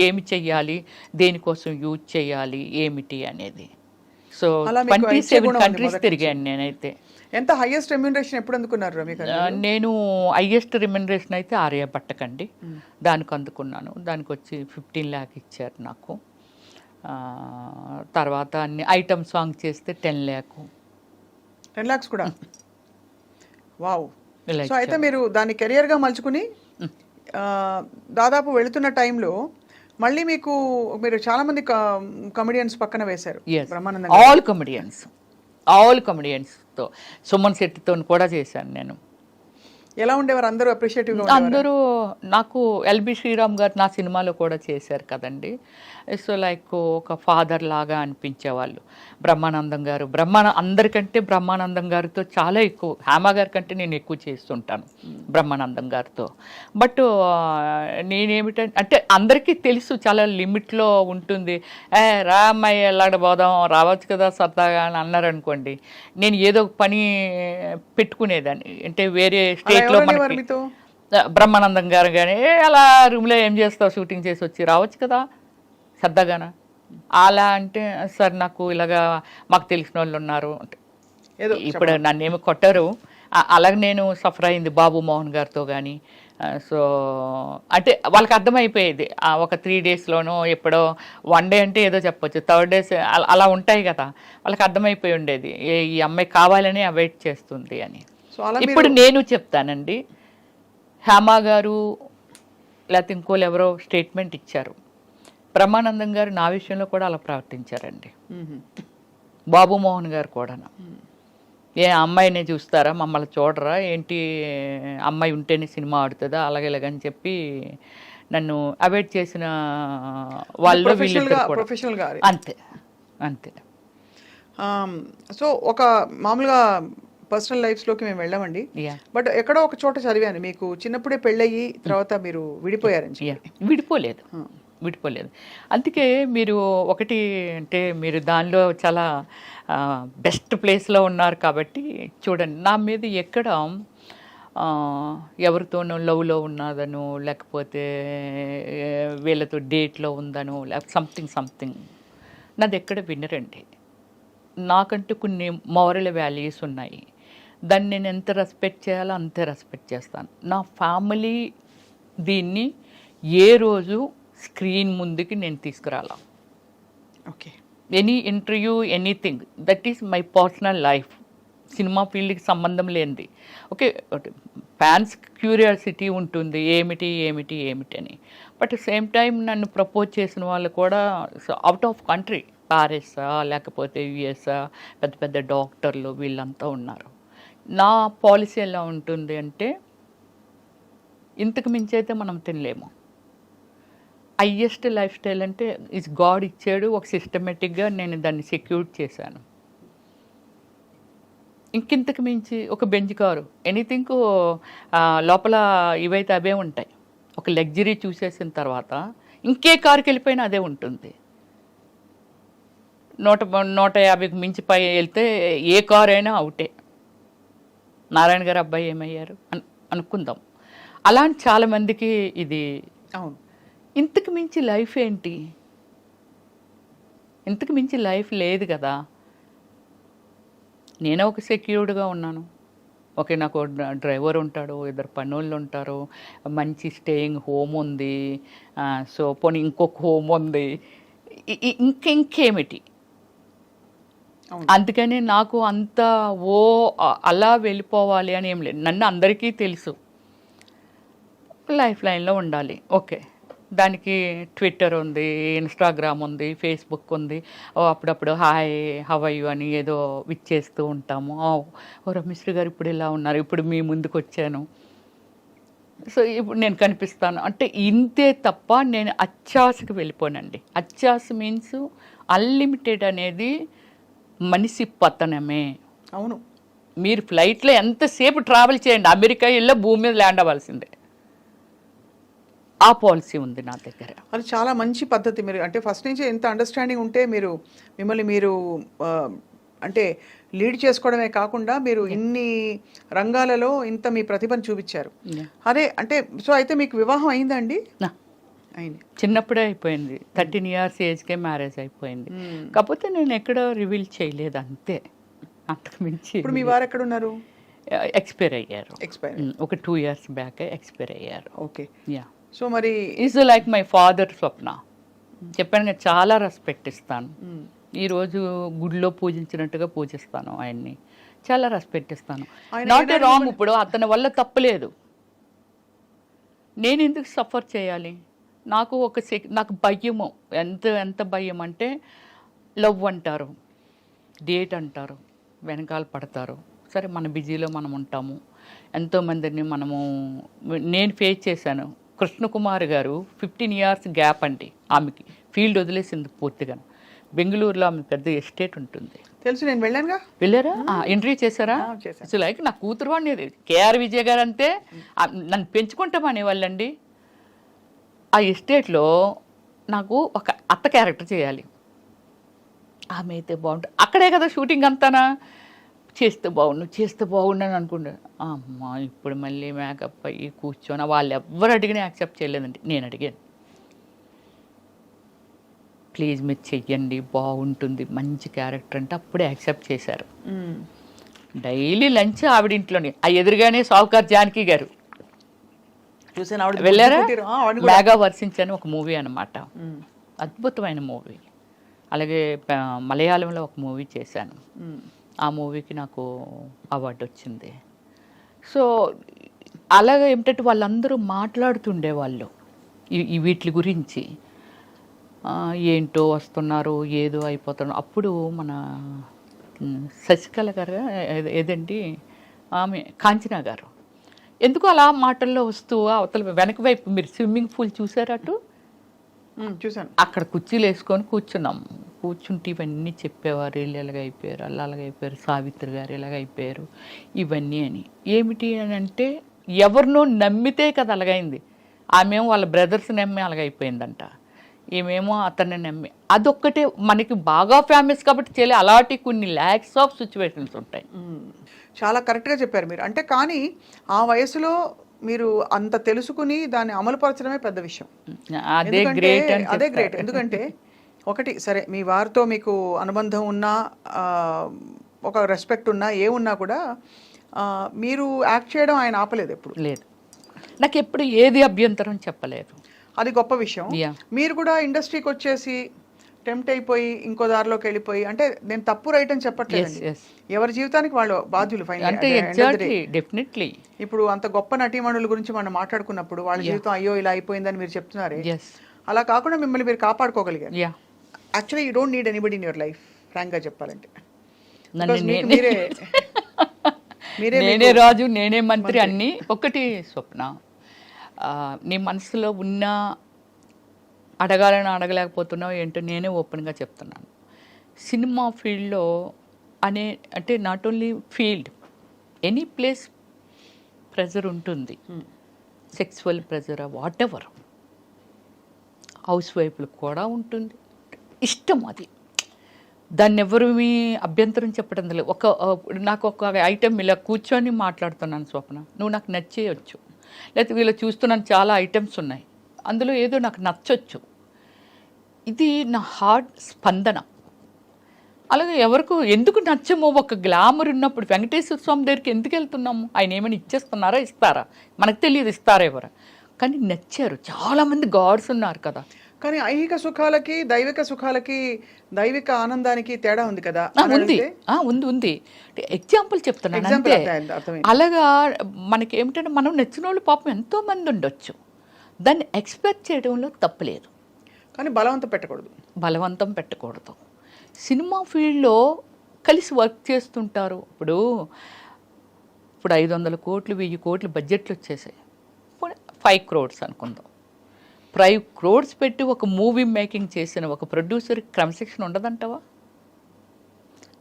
ఏమి చెయ్యాలి, దేనికోసం యూజ్ చేయాలి, ఏమిటి అనేది. సో 27 కంట్రీస్ తిరిగాను నేనైతే. ఎంత హైయెస్ట్ రెమ్యూనరేషన్ ఎప్పుడు అందుకున్నారు రమ్య గారు? నేను హైయెస్ట్ రెమ్యూనరేషన్ అయితే ఆర్యభట్టకండి, దానికి అందుకున్నాను. దానికి వచ్చి 15 lakh ఇచ్చారు నాకు. తర్వాత అన్ని ఐటమ్ సాంగ్ చేస్తే 10 lakh. 10 lakhs కూడా. వావ్. సో అయితే మీరు దాన్ని కెరియర్గా మలుచుకుని దాదాపు వెళుతున్న టైంలో మళ్ళీ మీరు చాలా మంది కమెడియన్స్ పక్కన వేశారు. బ్రహ్మానందం ఆల్ కమెడియన్స్తో, సుమన్ శెట్టితో కూడా చేశాను నేను. ఎలా ఉండేవారు అందరూ? అప్రిషియేటివ్గా అందరూ. నాకు ఎల్బి శ్రీరామ్ గారు నా సినిమాలో కూడా చేశారు కదండి. సో లైక్ ఒక ఫాదర్ లాగా అనిపించేవాళ్ళు. బ్రహ్మానందం గారు, అందరికంటే బ్రహ్మానందం గారితో చాలా ఎక్కువ, హేమ గారి కంటే నేను ఎక్కువ చేస్తుంటాను బ్రహ్మానందం గారితో. బట్ నేనేమిటంటే అంటే అందరికీ తెలుసు చాలా లిమిట్లో ఉంటుంది. రా అమ్మాయి వెళ్ళకపోదాం, రావచ్చు కదా సరదాగా అని అన్నారనుకోండి, నేను ఏదో పని పెట్టుకునేదాన్ని. అంటే వేరే స్టేట్లో బ్రహ్మానందం గారు కానీ అలా రూమ్లో ఏం చేస్తావు, షూటింగ్ చేసి వచ్చి రావచ్చు కదా సరదాగాన. అలా అంటే సార్ నాకు ఇలాగా మాకు తెలిసిన వాళ్ళు ఉన్నారు అంటే, ఏదో ఇప్పుడు నన్ను ఏమి కొట్టరు. అలాగే నేను సఫర్ అయింది బాబు మోహన్ గారితో కానీ. సో అంటే వాళ్ళకి అర్థమైపోయేది ఒక 3 డేస్లోనో ఎప్పుడో 1 డే అంటే ఏదో చెప్పొచ్చు, 3rd డేస్ అలా ఉంటాయి కదా, వాళ్ళకి అర్థమైపోయి ఉండేది ఈ అమ్మాయి కావాలని అవాయిడ్ చేస్తుంది అని. సో అలా ఇప్పుడు నేను చెప్తానండి, హేమా గారు లేకపోతే ఇంకోళ్ళు ఎవరో స్టేట్మెంట్ ఇచ్చారు, బ్రహ్మానందం గారు నా విషయంలో కూడా అలా ప్రవర్తించారండి. బాబు మోహన్ గారు కూడా ఏ అమ్మాయిని చూస్తారా, మమ్మల్ని చూడరా ఏంటి, అమ్మాయి ఉంటేనే సినిమా ఆడుతుందా అలాగే ఇలాగని చెప్పి నన్ను అవాయిడ్ చేసిన వాళ్ళు వీళ్ళిద్దరు కూడా. ప్రొఫెషనల్గా అంతే అంతే. సో ఒక మామూలుగా పర్సనల్ లైఫ్స్లోకి మేము వెళ్ళామండి, బట్ ఎక్కడో ఒక చోట చదివాను మీకు చిన్నప్పుడే పెళ్ళయ్యి తర్వాత మీరు విడిపోయారని చెప్పి. విడిపోలేదు. అందుకే మీరు ఒకటి అంటే మీరు దానిలో చాలా బెస్ట్ ప్లేస్లో ఉన్నారు కాబట్టి చూడండి, నా మీద ఎక్కడ ఎవరితోనో లవ్లో ఉన్నదనో లేకపోతే వీళ్ళతో డేట్లో ఉందనో లేకపోతే సంథింగ్ నాది ఎక్కడ వినరండి. నాకంటూ కొన్ని మోరల్ వాల్యూస్ ఉన్నాయి, దాన్ని నేను ఎంత రెస్పెక్ట్ చేయాలో అంతే రెస్పెక్ట్ చేస్తాను. నా ఫ్యామిలీ దీన్ని ఏ రోజు స్క్రీన్ ముందుకి నేను తీసుకురాలా. Okay, any interview anything that is my personal life, cinema ఫీల్డ్కి సంబంధం లేనిది. ఓకే, ఫ్యాన్స్ క్యూరియాసిటీ ఉంటుంది ఏమిటి అని, బట్ సేమ్ టైం నన్ను ప్రపోజ్ చేసిన వాళ్ళు కూడా అవుట్ ఆఫ్ కంట్రీ, ప్యారిసా లేకపోతే యుఎస్ఆ, పెద్ద పెద్ద డాక్టర్లు వీళ్ళంతా ఉన్నారు. నా పాలసీ ఎలా ఉంటుంది అంటే ఇంతకు మించి అయితే మనం తినలేము. హయ్యెస్ట్ లైఫ్ స్టైల్ అంటే ఇస్ గాడ్ ఇచ్చాడు, ఒక సిస్టమేటిక్గా నేను దాన్ని సెక్యూర్ చేశాను. ఇంకింతకు మించి ఒక బెంచ్ కారు ఎనీథింగ్ లోపల ఇవైతే అవే ఉంటాయి. ఒక లగ్జరీ చూసేసిన తర్వాత ఇంకే కారుకి వెళ్ళిపోయినా అదే ఉంటుంది. 150కి మించి పై వెళ్తే ఏ కారు అయినా అవుటే. నారాయణ గారు అబ్బాయి ఏమయ్యారు అనుకుందాం. అలాంటి చాలామందికి ఇది. అవును, ఇంతకు మించి లైఫ్ ఏంటి, ఇంతకు మించి లైఫ్ లేదు కదా. నేనే ఒక సెక్యూర్డ్గా ఉన్నాను. ఓకే, నాకు డ్రైవర్ ఉంటాడు, 2 పనులు ఉంటారు, మంచి స్టేయింగ్ హోమ్ ఉంది, సో పోనీ ఇంకొక హోమ్ ఉంది, ఇంకేమిటి. అందుకని నాకు అంత అలా వెళ్ళిపోవాలి అని ఏం లేదు. నన్ను అందరికీ తెలుసు, లైఫ్ లైన్లో ఉండాలి. ఓకే, దానికి ట్విట్టర్ ఉంది, ఇన్స్టాగ్రామ్ ఉంది, ఫేస్బుక్ ఉంది. అప్పుడప్పుడు హాయ్ హవ్ యు అని ఏదో విచ్చేస్తూ ఉంటాము. ఓ రమేశ్వరి గారు ఇప్పుడు ఇలా ఉన్నారు, ఇప్పుడు మీ ముందుకు వచ్చాను, సో ఇప్పుడు నేను కనిపిస్తాను అంటే ఇంతే తప్ప నేను అత్యాశకు వెళ్ళిపోనండి. అత్యాశ మీన్స్ అన్లిమిటెడ్ అనేది మనిషి పతనమే. అవును, మీరు ఫ్లైట్లో ఎంతసేపు ట్రావెల్ చేయండి, అమెరికా వెళ్ళి భూమి మీద ల్యాండ్ అవ్వాల్సిందే. ఆ పాలసీ ఉంది నా దగ్గర. అది చాలా మంచి పద్ధతి. మీరు అంటే ఫస్ట్ నుంచి ఎంత అండర్స్టాండింగ్ ఉంటే మిమ్మల్ని మీరు అంటే లీడ్ చేసుకోవడమే కాకుండా మీరు ఇన్ని రంగాలలో ఇంత మీ ప్రతిభను చూపించారు. అదే అంటే సో అయితే మీకు వివాహం అయిందండి? అయింది, చిన్నప్పుడే అయిపోయింది. 13 years ఏజ్కే మ్యారేజ్ అయిపోయింది. కాకపోతే నేను ఎక్కడ రివీల్ చేయలేదు అంతే, అంతకు మించి. ఇప్పుడు మీ వారు ఎక్కడ ఉన్నారు? ఎక్స్పైర్ అయ్యారు. ఒక 2 years బ్యాక్ ఎక్స్పైర్ అయ్యారు. Okay, yeah. సో మరి ఈజ్ లైక్ మై ఫాదర్ స్వప్న. చెప్పాను కదా, చాలా రెస్పెక్ట్ ఇస్తాను. ఈరోజు గుడిలో పూజించినట్టుగా పూజిస్తాను ఆయన్ని, చాలా రెస్పెక్ట్ ఇస్తాను. Not a wrong. ఇప్పుడు అతని వల్ల తప్పలేదు, నేను ఎందుకు సఫర్ చేయాలి? నాకు నాకు భయము, ఎంత భయం అంటే లవ్ అంటారు, డేట్ అంటారు, వెనకాల పడతారు. సరే, మన బిజీలో మనం ఉంటాము, ఎంతోమందిని నేను ఫేస్ చేశాను. కృష్ణకుమార్ గారు 15 years గ్యాప్ అండి, ఆమెకి ఫీల్డ్ వదిలేసింది పూర్తిగా. బెంగళూరులో ఆమె పెద్ద ఎస్టేట్ ఉంటుంది, తెలుసు, నేను వెళ్ళానుగా. వెళ్ళారా? ఇంటర్వ్యూ చేశారా? లైక్ నా కూతురు వాడిని కేఆర్ విజయ్ గారు అంతే నన్ను పెంచుకుంటామనే వాళ్ళండి. ఆ ఎస్టేట్లో నాకు ఒక అత్త క్యారెక్టర్ చేయాలి, ఆమె అయితే బాగుంటుంది. అక్కడే కదా షూటింగ్ అంతానా, చేస్తే బాగుండు అని అనుకుంటా. అమ్మ ఇప్పుడు మళ్ళీ మేకప్ అయ్యి కూర్చొని వాళ్ళు ఎవ్వరు అడిగినా యాక్సెప్ట్ చేయలేదండి. నేను అడిగాను, ప్లీజ్ మీరు చెయ్యండి బాగుంటుంది మంచి క్యారెక్టర్ అంటే అప్పుడే యాక్సెప్ట్ చేశారు. డైలీ లంచ్ ఆవిడ ఇంట్లోనే, ఆ ఎదురుగానే సావుకార్ జానకి గారు చూసాను ఆవిడ వెళ్ళారా? పుట్టిరు. ఆవిడ కూడా. మేఘా వర్షించని ఒక మూవీ అనమాట, అద్భుతమైన మూవీ. అలాగే మలయాళంలో ఒక మూవీ చేశాను, ఆ మూవీకి నాకు అవార్డు వచ్చింది. సో అలాగే ఏమిటంటే వాళ్ళందరూ మాట్లాడుతుండేవాళ్ళు ఈ వీటి గురించి, ఏంటో వస్తున్నారు ఏదో అయిపోతున్నారు. అప్పుడు మన శశికళ గారు ఏదండి ఆమె కాంచనా గారు ఎందుకు అలా మాటల్లో వస్తూ అవతల వెనక వైపు మీరు స్విమ్మింగ్ పూల్ చూసారా అటు చూసాను, అక్కడ కుర్చీలు వేసుకొని కూర్చున్నాము. కూర్చుంటే ఇవన్నీ చెప్పేవారు, వీళ్ళు ఎలాగైపోయారు అలా అలాగైపోయారు, సావిత్రి గారు ఎలాగైపోయారు ఇవన్నీ అని. ఏమిటి అని అంటే ఎవరినో నమ్మితే కదా అలాగైంది. ఆమెమో వాళ్ళ బ్రదర్స్ నమ్మి అలాగైపోయిందంట, ఈమెమో అతన్ని నమ్మి. అదొక్కటే మనకి బాగా ఫేమస్ కాబట్టి చేయలే. అలాంటి కొన్ని ల్యాక్స్ ఆఫ్ సిచ్యువేషన్స్ ఉంటాయి. చాలా కరెక్ట్గా చెప్పారు మీరు. అంటే కానీ ఆ వయసులో మీరు అంత తెలుసుకుని దాన్ని అమలుపరచడమే పెద్ద విషయం. అదే గ్రేట్. అదే గ్రేట్. ఎందుకంటే ఒకటి సరే మీ వారితో మీకు అనుబంధం ఉన్నా, ఒక రెస్పెక్ట్ ఉన్నా, ఏమున్నా కూడా మీరు యాక్ట్ చేయడం ఆయన ఆపలేదు ఎప్పుడు. లేదు, నాకు ఎప్పుడు ఏది అభ్యంతరం చెప్పలేదు. అది గొప్ప విషయం. మీరు కూడా ఇండస్ట్రీకి వచ్చేసి టెంప్ట్ అయిపోయి ఇంకో దారిలోకి వెళ్ళిపోయి, అంటే నేను తప్పు రైట్ అని చెప్పట్లేదు, ఎవరి జీవితానికి వాళ్ళు బాధ్యులు. డెఫినెట్లీ ఇప్పుడు అంత గొప్ప నటీమణుల గురించి మనం మాట్లాడుకున్నప్పుడు వాళ్ళ జీవితం అయ్యో ఇలా అయిపోయిందని మీరు చెప్తున్నారే, అలా కాకుండా మిమ్మల్ని మీరు కాపాడుకోగలిగారు. Actually you don't need anybody in your life, frank గా చెప్పాలంటే. నేనే రాజు నేనే మంత్రి అన్ని. ఒకటి స్వప్న, నీ మనసులో ఉన్న అడగాలని అడగలేకపోతున్నావు ఏంటో నేనే ఓపెన్గా చెప్తున్నాను. సినిమా ఫీల్డ్లో అంటే not only field, any place pressure ఉంటుంది, sexual pressure whatever, house వైఫ్లకు కూడా ఉంటుంది. ఇష్టం అది, దాన్ని ఎవరు మీ అభ్యంతరం చెప్పడం లేదు. నాకు ఒక ఐటెం ఇలా కూర్చొని మాట్లాడుతున్నాను స్వప్న, నువ్వు నాకు నచ్చేయచ్చు, లేకపోతే వీళ్ళు చూస్తున్నాను చాలా ఐటమ్స్ ఉన్నాయి, అందులో ఏదో నాకు నచ్చొచ్చు, ఇది నా హార్ట్ స్పందన. అలాగే ఎవరికి ఎందుకు నచ్చమో, ఒక గ్లామర్ ఉన్నప్పుడు వెంకటేశ్వర స్వామి దగ్గరికి ఎందుకు వెళ్తున్నాము, ఆయన ఏమైనా ఇచ్చేస్తున్నారా, ఇస్తారా మనకు తెలియదు, ఇస్తారా ఎవరు, కానీ నచ్చారు. చాలామంది గాడ్స్ ఉన్నారు కదా. కానీ ఐహిక సుఖాలకి దైవిక సుఖాలకి, దైవిక ఆనందానికి తేడా ఉంది కదా. ఉంది ఎగ్జాంపుల్ చెప్తున్నాను అంతే. అలాగా మనకి ఏమిటంటే మనం నచ్చిన వాళ్ళు పాపం ఎంతో మంది ఉండొచ్చు, దాన్ని ఎక్స్పెక్ట్ చేయడంలో తప్పులేదు, కానీ బలవంతం పెట్టకూడదు. సినిమా ఫీల్డ్లో కలిసి వర్క్ చేస్తుంటారు. ఇప్పుడు 500 కోట్లు 1000 కోట్లు బడ్జెట్లు వచ్చేసాయి, 5 crores అనుకుందాం. 5 crores పెట్టి ఒక మూవీ మేకింగ్ చేసిన ఒక ప్రొడ్యూసర్కి క్రమశిక్షణ ఉండదంటావా?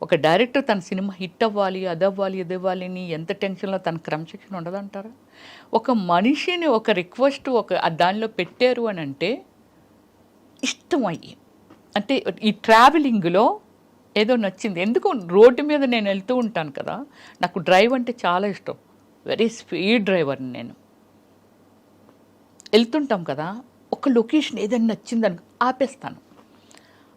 ఒక డైరెక్టర్ తన సినిమా హిట్ అవ్వాలి, అదవ్వాలి, ఇదవ్వాలి అని ఎంత టెన్షన్లో తన క్రమశిక్షణ ఉండదంటారా? ఒక మనిషిని ఒక రిక్వెస్ట్ దానిలో పెట్టారు అని అంటే ఇష్టం అయ్యి, అంటే ఈ ట్రావెలింగ్లో ఏదో నచ్చింది. ఎందుకు రోడ్డు మీద నేను వెళ్తూ ఉంటాను కదా, నాకు డ్రైవ్ అంటే చాలా ఇష్టం, వెరీ స్పీడ్ డ్రైవర్ని నేను. వెళ్తుంటాం కదా, ఒక లొకేషన్ ఏదైనా నచ్చిందని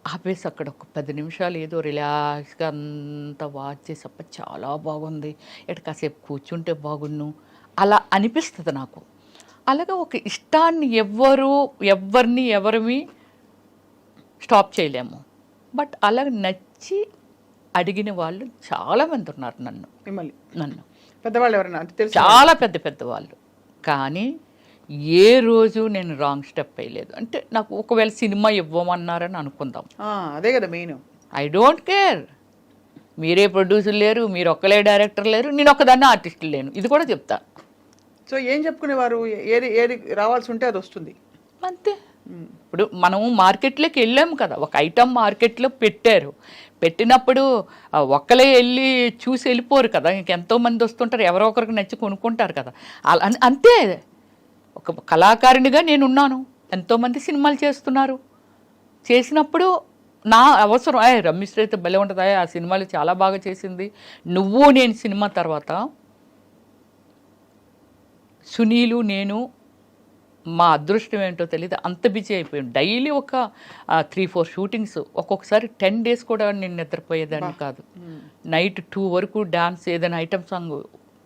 ఆపేసి అక్కడ ఒక 10 నిమిషాలు ఏదో రిలాక్స్గా అంతా వాచ్ చేసి అప్ప చాలా బాగుంది, ఎటు కాసేపు కూర్చుంటే బాగున్ను అలా అనిపిస్తుంది నాకు. అలాగే ఒక ఇష్టాన్ని ఎవరిని స్టాప్ చేయలేము. బట్ అలా నచ్చి అడిగిన వాళ్ళు చాలామంది ఉన్నారు నన్ను పెద్దవాళ్ళు ఎవరైనా చాలా పెద్దవాళ్ళు. కానీ ఏ రోజు నేను రాంగ్ స్టెప్ వేయలేదు. అంటే నాకు ఒకవేళ సినిమా ఇవ్వమన్నారని అనుకుందాం, అదే కదా మెయిన్, ఐ డోంట్ కేర్. మీరే ప్రొడ్యూసర్ లేరు, మీరు ఒక్కలే డైరెక్టర్ లేరు, నేను ఒక్కదాన్ని ఆర్టిస్ట్ లేను, ఇది కూడా చెప్తా. సో ఏం చెప్పుకునేవారు, ఏది రావాల్సి ఉంటే అది వస్తుంది అంతే. ఇప్పుడు మనము మార్కెట్లోకి వెళ్ళాము కదా, ఒక ఐటమ్ మార్కెట్లో పెట్టినప్పుడు ఒక్కలే వెళ్ళి చూసి వెళ్ళిపోరు కదా, ఇంకెంతోమంది వస్తుంటారు, ఎవరో ఒకరికి నచ్చి కొనుక్కుంటారు కదా. అంతే, ఒక కళాకారునిగా నేనున్నాను, ఎంతోమంది సినిమాలు చేస్తున్నారు, చేసినప్పుడు నా అవసరం రమ్యశ్రీ అయితే భలే ఉంటుంది, ఆ సినిమాలు చాలా బాగా చేసింది. నువ్వు నేను సినిమా తర్వాత సునీలు నేను మా అదృష్టం ఏంటో తెలియదు, అంత బిజీ అయిపోయాం. డైలీ ఒక 3-4 షూటింగ్స్, ఒక్కొక్కసారి 10 days కూడా నేను నిద్రపోయేదాన్ని కాదు. నైట్ 2 వరకు డాన్స్, ఏదైనా ఐటమ్ సాంగ్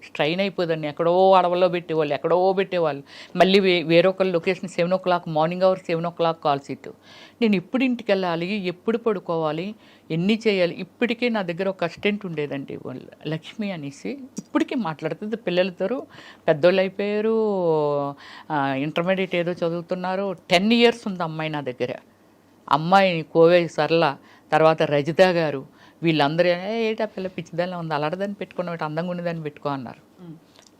స్ట్రైన్ అయిపోదాన్ని. ఎక్కడో అడవుల్లో పెట్టేవాళ్ళు, ఎక్కడో పెట్టేవాళ్ళు. మళ్ళీ వేరొకరు location 7 o'clock, morning hour 7 o'clock call sheet. నేను ఎప్పుడు ఇంటికి వెళ్ళాలి, ఎప్పుడు పడుకోవాలి, ఎన్ని చేయాలి. ఇప్పటికే నా దగ్గర ఒక అసిస్టెంట్ ఉండేదండి, లక్ష్మి అనేసి. ఇప్పటికీ మాట్లాడుతుంది పిల్లలతో. పెద్దోళ్ళు అయిపోయారు, ఇంటర్మీడియట్ ఏదో చదువుతున్నారు. 10 years ఉంది అమ్మాయి నా దగ్గర. అమ్మాయి కోవే సరళ, తర్వాత రజిత గారు, వీళ్ళందరూ ఏటా పిల్ల పిచ్చిదాన్ని ఉంది, అలాడదాన్ని పెట్టుకున్న అందంగా ఉండేదాన్ని పెట్టుకో అన్నారు.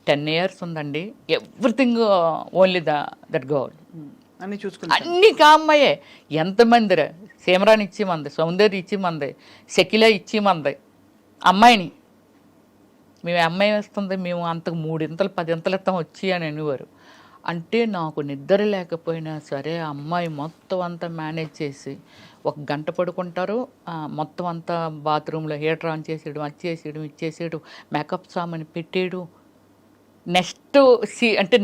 10 years ఉందండి. Everything only that girl. అన్ని చూసుకుంటా అన్ని కామ్మాయే. ఎంతమంది సీమరాని ఇచ్చి మంది, సౌందర్య ఇచ్చి మంది, శకిల ఇచ్చి మంది. అమ్మాయిని మేము అమ్మాయి వేస్తుంది, మేము అంతకు 3 ఇంతలు 10 ఇంతలు ఇస్తాం వచ్చి అని అనేవారు. అంటే నాకు నిద్ర లేకపోయినా సరే అమ్మాయి మొత్తం అంతా మేనేజ్ చేసి 1 గంట పడుకుంటారు, మొత్తం అంతా బాత్రూంలో హీటర్ ఆన్ చేసేయడం, అది చేసేయడం, ఇది చేసేయడం, మేకప్ సామాన్ పెట్టేయడం.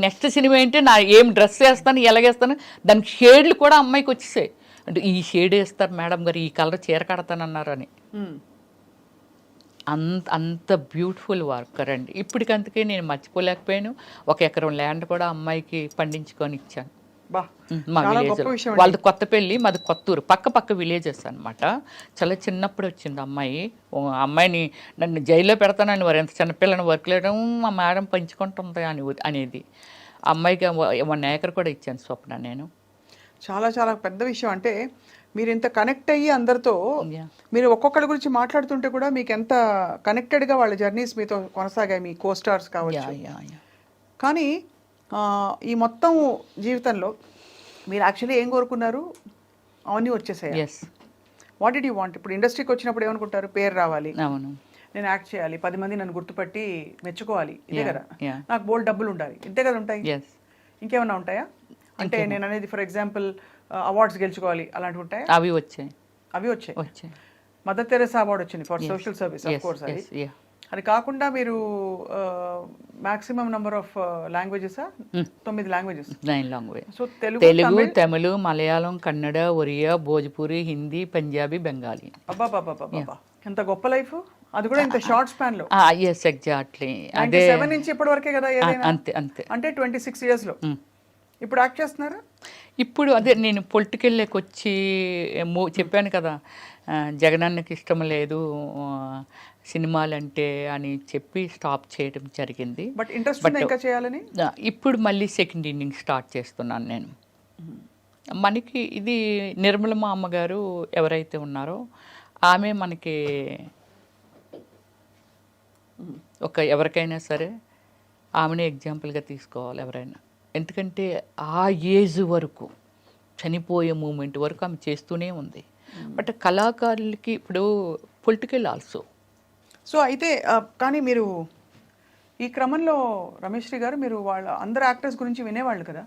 నెక్స్ట్ సినిమా ఏంటి, నా ఏం డ్రెస్ వేస్తాను, ఎలాగేస్తాను, దానికి షేడ్లు కూడా అమ్మాయికి వచ్చేసాయి. అంటే ఈ షేడ్ వేస్తారు మేడం గారు, ఈ కలర్ చీర కడతానన్నారు అని. అంత బ్యూటిఫుల్ వర్కర్ అండి. ఇప్పటికంతకే నేను మర్చిపోలేకపోయాను. 1 ఎకరం ల్యాండ్ కూడా అమ్మాయికి పండించుకొని ఇచ్చాను. మా విలేజ్ వాళ్ళది కొత్తపల్లి, మాది కొత్తూరు, పక్క విలేజెస్ అనమాట. చాలా చిన్నప్పుడు వచ్చింది అమ్మాయి. అమ్మాయిని నన్ను జైల్లో పెడతానని వారు, ఎంత చిన్నపిల్లని వర్క్ లేయడం మా మేడం పంచుకుంటుంది అనేది. అమ్మాయికి 1 acre కూడా ఇచ్చాను స్వప్న నేను. చాలా చాలా పెద్ద విషయం. అంటే మీరు ఇంత కనెక్ట్ అయ్యి అందరితో, మీరు ఒక్కొక్కరి గురించి మాట్లాడుతుంటే కూడా మీకు ఎంత కనెక్టెడ్గా వాళ్ళ జర్నీస్ మీతో కొనసాగాయి, మీ కోస్టార్స్ కావచ్చు. కానీ ఈ మొత్తం జీవితంలో మీరు యాక్చువల్లీ ఏం కోరుకున్నారు, అవన్నీ వచ్చేసాయి. What did you want? ఇప్పుడు ఇండస్ట్రీకి వచ్చినప్పుడు ఏమనుకుంటారు, పేరు రావాలి, అవును, నేను యాక్ట్ చేయాలి, 10 మంది నన్ను గుర్తుపట్టి మెచ్చుకోవాలి, ఇదే కదా, నాకు బోల్డ్ డబ్బులు ఉండాలి, ఇంతే కదా ఉంటాయి. ఇంకేమన్నా ఉంటాయా? అంటే నేను అనేది ఫర్ ఎగ్జాంపుల్ అవార్డ్స్ గెలుచుకోవాలి, అలాంటివి ఉంటాయా? అవి వచ్చాయి. మదర్ తెరెసా అవార్డు వచ్చింది for social service, of course. అది కాకుండా మీరు maximum number of languages 9 languages. 9 language. So Telugu, Tamil, Malayalam, Kannada, Oriya, Bhojpuri, Hindi, Punjabi, Bengali. అబ్బా, ఎంత గొప్ప లైఫ్, అది కూడా ఇంత షార్ట్ స్పాన్ లో. ఎగ్జాక్ట్లీ. అదే 7 నుంచి ఇప్పటి వరకే కదా ఏదైనా. అంతే అంటే 26 years లో ఇప్పుడు యాక్ట్ చేస్తున్నారా? ఇప్పుడు అదే నేను పొలిటికల్లోకి వచ్చి చెప్పాను కదా, జగనన్నకి ఇష్టం లేదు సినిమాలంటే అని చెప్పి స్టాప్ చేయడం జరిగింది. బట్ ఇంట్రెస్ట్ ఇంకా చేయాలని ఇప్పుడు మళ్ళీ సెకండ్ ఇన్నింగ్ స్టార్ట్ చేస్తున్నాను నేను. మనకి ఇది నిర్మలమ్మ అమ్మగారు ఎవరైతే ఉన్నారో ఆమె మనకి ఎవరికైనా సరే ఆమెనే ఎగ్జాంపుల్గా తీసుకోవాలి ఎవరైనా. ఎందుకంటే ఆ ఏజ్ వరకు, చనిపోయే మూమెంట్ వరకు ఆమె చేస్తూనే ఉంది. బట్ కళాకారులకి ఇప్పుడు పొలిటికల్ ఆల్సో. సో అయితే కానీ మీరు ఈ క్రమంలో రమేశ్రీ గారు, మీరు వాళ్ళ అందరు యాక్టర్స్ గురించి వినేవాళ్ళు కదా,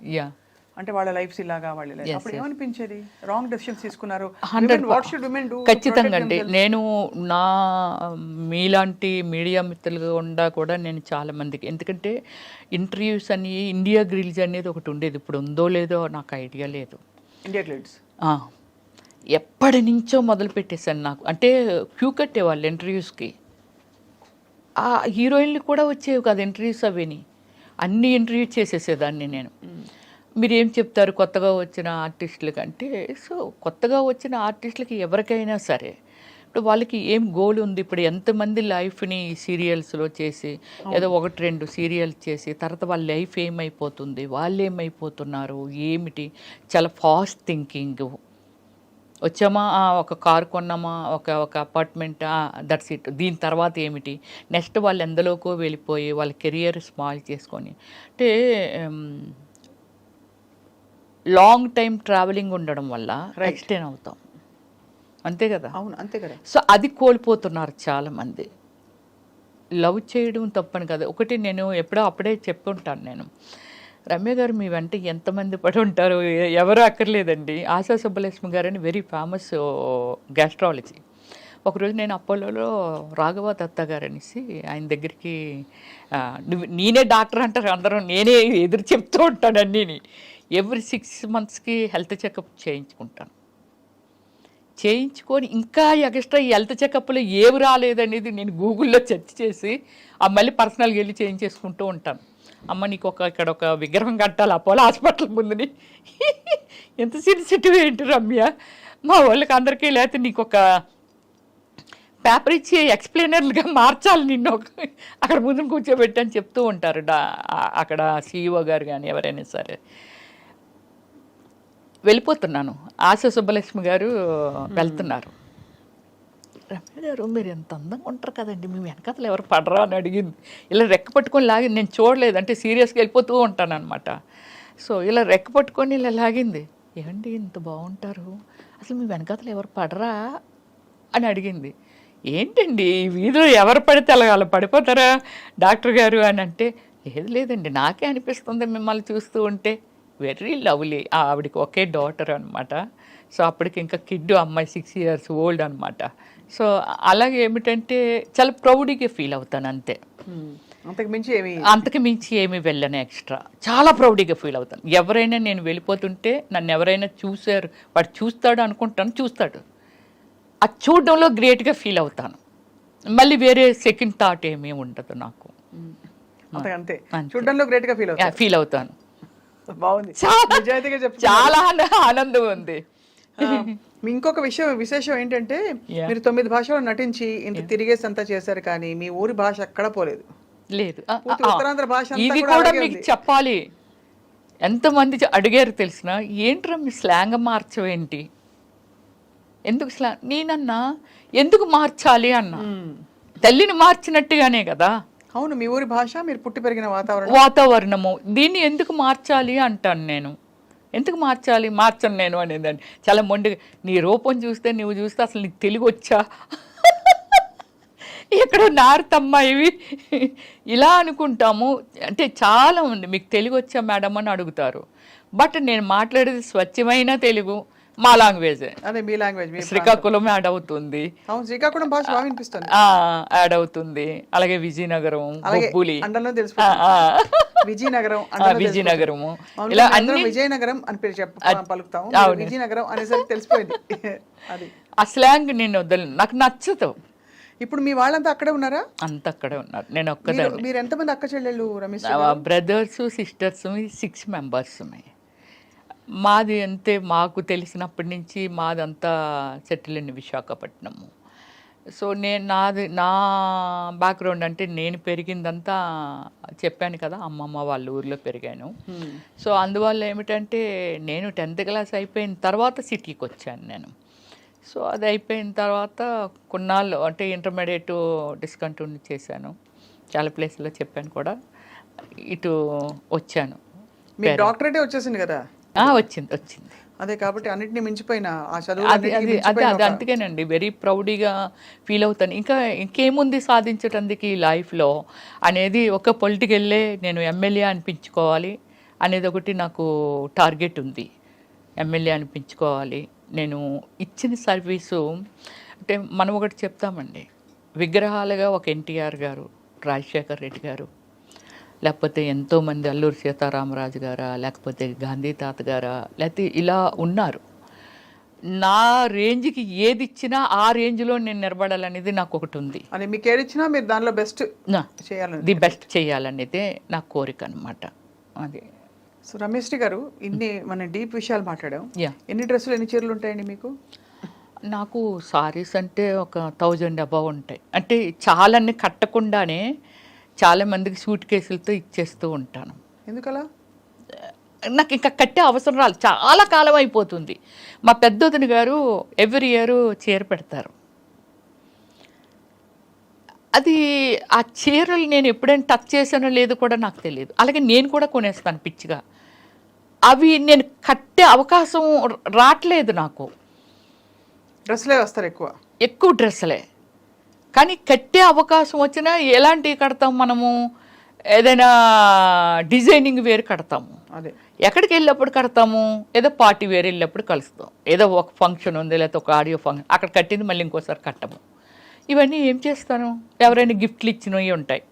అంటే వాళ్ళ లైఫ్స్ ఇలాగా, వాళ్ళ లైఫ్ అప్పుడు ఏమనిపించేది? రాంగ్ డెసిషన్స్ తీసుకున్నారు, వాట్ షుడ్ విమెన్ డూ? ఖచ్చితంగా అంటే నేను నా మీలాంటి మీడియా మిత్రులుగా ఉండా కూడా నేను చాలా మందికి, ఎందుకంటే ఇంటర్వ్యూస్ అని ఇండియా గ్రిల్స్ అనేది ఒకటి ఉండేది, ఇప్పుడు ఉందో లేదో నాకు ఐడియా లేదు. ఇండియా గ్రిల్స్ ఎప్పటి నుంచో మొదలు పెట్టేశాను. నాకు అంటే క్యూ కట్టేవాళ్ళు ఇంటర్వ్యూస్కి. ఆ హీరోయిన్లు కూడా వచ్చేవి కాదు ఇంటర్వ్యూస్, అవిని అన్ని ఇంటర్వ్యూ చేసేసేదాన్ని నేను. మీరేం చెప్తారు కొత్తగా వచ్చిన ఆర్టిస్టులకి అంటే, సో కొత్తగా వచ్చిన ఆర్టిస్టులకి ఎవరికైనా సరే ఇప్పుడు వాళ్ళకి ఏం గోల్ ఉంది, ఇప్పుడు ఎంతమంది లైఫ్ని సీరియల్స్లో చేసి ఏదో 1-2 సీరియల్స్ చేసి తర్వాత వాళ్ళ లైఫ్ ఏమైపోతుంది, వాళ్ళు ఏమైపోతున్నారు ఏమిటి, చాలా ఫాస్ట్ థింకింగ్. వచ్చామా, ఒక కారు కొన్నామా, ఒక అపార్ట్మెంట్, దట్స్ ఇట్, దీని తర్వాత ఏమిటి నెక్స్ట్, వాళ్ళు ఎందులోకో వెళ్ళిపోయి వాళ్ళ కెరియర్ స్మాల్ చేసుకొని, అంటే లాంగ్ టైం ట్రావెలింగ్ ఉండడం వల్ల ఎక్స్టెండ్ అవుతాం, అంతే కదా. అవును, అంతే కదా. సో అది కోల్పోతున్నారు చాలామంది. లవ్ చేయడం తప్పని కదా. ఒకటి నేను ఎప్పుడో అప్పుడే చెప్పుంటాను నేను, రమ్య గారు మీ వెంట ఎంతమంది పడి ఉంటారు, ఎవరు అక్కర్లేదండి. ఆశా సుబ్బలక్ష్మి గారు అని వెరీ ఫేమస్ గ్యాస్ట్రాలజీ. ఒకరోజు నేను అపోలోలో రాఘవ దత్తా గారు అనేసి ఆయన దగ్గరికి నేనే డాక్టర్ అంటారు అందరూ, నేనే ఎదురు చెప్తూ ఉంటాను అన్నీని. ఎవ్రీ 6 monthsకి హెల్త్ చెకప్ చేయించుకుంటాను. చేయించుకొని ఇంకా ఎక్స్ట్రా ఈ హెల్త్ చెకప్లో ఏవి రాలేదనేది నేను గూగుల్లో సెర్చ్ చేసి మళ్ళీ పర్సనల్గా వెళ్ళి చేయించేసుకుంటూ ఉంటాను. అమ్మ నీకు ఇక్కడ ఒక విగ్రహం కట్టాలి అపోలో హాస్పిటల్ ముందుని. ఎంత సెన్సిటివ్ ఏంటి రమ్య, మా వాళ్ళకి అందరికీ లేకపోతే నీకు ఒక పేపర్ ఇచ్చి ఎక్స్ప్లెయినర్లుగా మార్చాలి నిన్ను అక్కడ ముందు కూర్చోబెట్టి అని చెప్తూ ఉంటారు అక్కడ సిఇఓ గారు కానీ ఎవరైనా సరే. వెళ్ళిపోతున్నాను, ఆశా సుబ్బలక్ష్మి గారు వెళ్తున్నారు. రమ్య గారు మీరు ఎంత అందంగా ఉంటారు కదండి, మీ వెనకాతలు ఎవరు పడరా అని అడిగింది. ఇలా రెక్క పట్టుకొని లాగి, నేను చూడలేదు అంటే సీరియస్గా వెళ్ళిపోతూ ఉంటాను అనమాట. సో ఇలా రెక్క పట్టుకొని ఇలా లాగింది. ఏమండి ఇంత బాగుంటారు, అసలు మీ వెనకాతలు ఎవరు పడరా అని అడిగింది. ఏంటండి ఈ వీధిలో ఎవరు పడితే అలా పడిపోతారా డాక్టర్ గారు అని అంటే, లేదండి నాకే అనిపిస్తుంది మిమ్మల్ని చూస్తూ ఉంటే. Very lovely. ఆవిడకి ఒకే డాటర్ అనమాట. సో అప్పటికి ఇంకా కిడ్ అమ్మాయి 6 years old అనమాట. సో అలాగే ఏమిటంటే చాలా ప్రౌడ్గా ఫీల్ అవుతాను అంతే, అంతకు మించి ఏమి వెళ్ళను ఎక్స్ట్రా. చాలా ప్రౌడ్గా ఫీల్ అవుతాను. ఎవరైనా నేను వెళ్ళిపోతుంటే నన్ను ఎవరైనా చూశారు, వాడు చూస్తాడు అనుకుంటాను, చూస్తాడు, అది చూడడంలో గ్రేట్గా ఫీల్ అవుతాను. మళ్ళీ వేరే సెకండ్ థాట్ ఏమీ ఉండదు నాకు. అంతే చూడడంలో గ్రేట్గా ఫీల్ అవుతాను. బాగుంది, చాలా ఆనందం ఉంది. ఇంకొక విశేషం ఏంటంటే మీరు 9 భాషల్లో నటించి ఇంత తిరిగేసి అంతా చేశారు, కానీ మీ ఊరి భాష ఎక్కడ పోలేదు. లేదు, ఉత్తరాంధ్ర భాష ఇది కూడా మీకు చెప్పాలి. ఎంతమంది అడిగారు తెలిసిన, ఏంట్రా మీ స్లాంగ్ మార్చవేంటి, ఎందుకు స్లాంగ్? నేనన్నా ఎందుకు మార్చాలి అన్నా, తల్లిని మార్చినట్టుగానే కదా. అవును, మీ ఊరి భాష, మీరు పుట్టి పెరిగిన వాతావరణము, దీన్ని ఎందుకు మార్చాలి అంటాను నేను. ఎందుకు మార్చాలి, మార్చను నేను అనేదాన్ని. చాలా మొండిగా, నీ రూపం చూస్తే నువ్వు చూస్తే అసలు నీకు తెలుగు వచ్చా, ఎక్కడో నారుతమ్మా ఇవి ఇలా అనుకుంటాము. అంటే చాలా ఉంది, మీకు తెలుగు వచ్చా మేడం అని అడుగుతారు. బట్ నేను మాట్లాడేది స్వచ్ఛమైన తెలుగు, మా లాంగ్వేజే. అదే మీ లాంగ్వేజ్. శ్రీకాకుళం యాడ్ అవుతుంది, శ్రీకాకుళం భాష బాగా వినిపిస్తుంది, యాడ్ అవుతుంది. అలాగే విజయనగరం, బొబ్బులి, విజయనగరము, ఇలా అన్ని విజయనగరం అని పలుకుతాం. విజయనగరం అనేసరికి తెలిసిపోయింది. అది ఆ స్లాంగ్ నేను వదలను, నాకు నచ్చదు. ఇప్పుడు మీ వాళ్ళంతా అక్కడే ఉన్నారా? అంత అక్కడే ఉన్నారు, నేను ఒక్కదాన్ని. మీరు ఎంతమంది అక్క చెల్లెళ్ళు రమేష్? Brothers sisters 6 members. మాది అంతే, మాకు తెలిసినప్పటి నుంచి మాదంతా సెటిల్ ఇన్ విశాఖపట్నము. సో నా బ్యాక్గ్రౌండ్ అంటే నేను పెరిగిందంతా చెప్పాను కదా, అమ్మమ్మ వాళ్ళ ఊర్లో పెరిగాను. సో అందువల్ల ఏమిటంటే నేను 10th class అయిపోయిన తర్వాత సిటీకి వచ్చాను నేను. సో అది అయిపోయిన తర్వాత కొన్నాళ్ళు అంటే ఇంటర్మీడియట్ డిస్కంటిన్యూ చేశాను, చాలా ప్లేస్లో చెప్పాను కూడా, ఇటు వచ్చాను. మీ డాక్టరేటే వచ్చేసింది కదా? వచ్చింది. అదే కాబట్టి అన్నిటిని మించిపోయిన ఆ చదువు అది అందుకేనండి వెరీ ప్రౌడ్గా ఫీల్ అవుతాను. ఇంకేముంది సాధించడానికి ఈ లైఫ్లో అనేది, ఒక పొలిటికల్లే నేను ఎమ్మెల్యే అనిపించుకోవాలి అనేది ఒకటి నాకు టార్గెట్ ఉంది. ఎమ్మెల్యే అనిపించుకోవాలి. నేను ఇచ్చిన సర్వీసు అంటే మనం ఒకటి చెప్తామండి, విగ్రహాలుగా ఒక ఎన్టీఆర్ గారు, రాజశేఖర్ రెడ్డి గారు, లేకపోతే ఎంతోమంది అల్లూరి సీతారామరాజు గారా, లేకపోతే గాంధీ తాత గారా, లేకపోతే ఇలా ఉన్నారు. నా రేంజ్కి ఏది ఇచ్చినా ఆ రేంజ్లో నేను నిలబడాలనేది నాకు ఒకటి ఉంది. అని మీకు ఏది ఇచ్చినా మీరు దానిలో బెస్ట్ చేయాలని, ది బెస్ట్ చేయాలనేదే నా కోరిక అనమాట. అది. సో రమేష్ గారు, ఇన్ని మన డీప్ విషయాలు మాట్లాడాం. ఎన్ని డ్రెస్సులు, ఎన్ని చీరలు ఉంటాయండి మీకు? నాకు సారీస్ అంటే ఒక 1000 above ఉంటాయి. అంటే చాలాన్ని కట్టకుండానే చాలామందికి సూట్ కేసులతో ఇచ్చేస్తూ ఉంటాను. ఎందుకలా? నాకు ఇంకా కట్టే అవసరం రాలేదు, చాలా కాలం అయిపోతుంది. మా పెద్దొదిన గారు ఎవ్రీ ఇయర్ చీర పెడతారు. అది ఆ చీరలు నేను ఎప్పుడైనా టచ్ చేసానో లేదో కూడా నాకు తెలియదు. అలాగే నేను కూడా కొనేస్తాను పిచ్చిగా. అవి నేను కట్టే అవకాశం రావట్లేదు నాకు. డ్రెస్సులే వస్తారు, ఎక్కువ డ్రెస్సులే. కానీ కట్టే అవకాశం వచ్చినా ఎలాంటివి కడతాం మనము? ఏదైనా డిజైనింగ్ వేరు కడతాము. అదే ఎక్కడికి వెళ్ళినప్పుడు కడతాము, ఏదో పార్టీ వేరే వెళ్ళినప్పుడు కలుస్తాం, ఏదో ఒక ఫంక్షన్ ఉంది లేకపోతే ఒక ఆడియో ఫంక్షన్ అక్కడ కట్టింది మళ్ళీ ఇంకోసారి కట్టము. ఇవన్నీ ఏం చేస్తాను, ఎవరైనా గిఫ్ట్లు ఇచ్చినవి ఉంటాయి,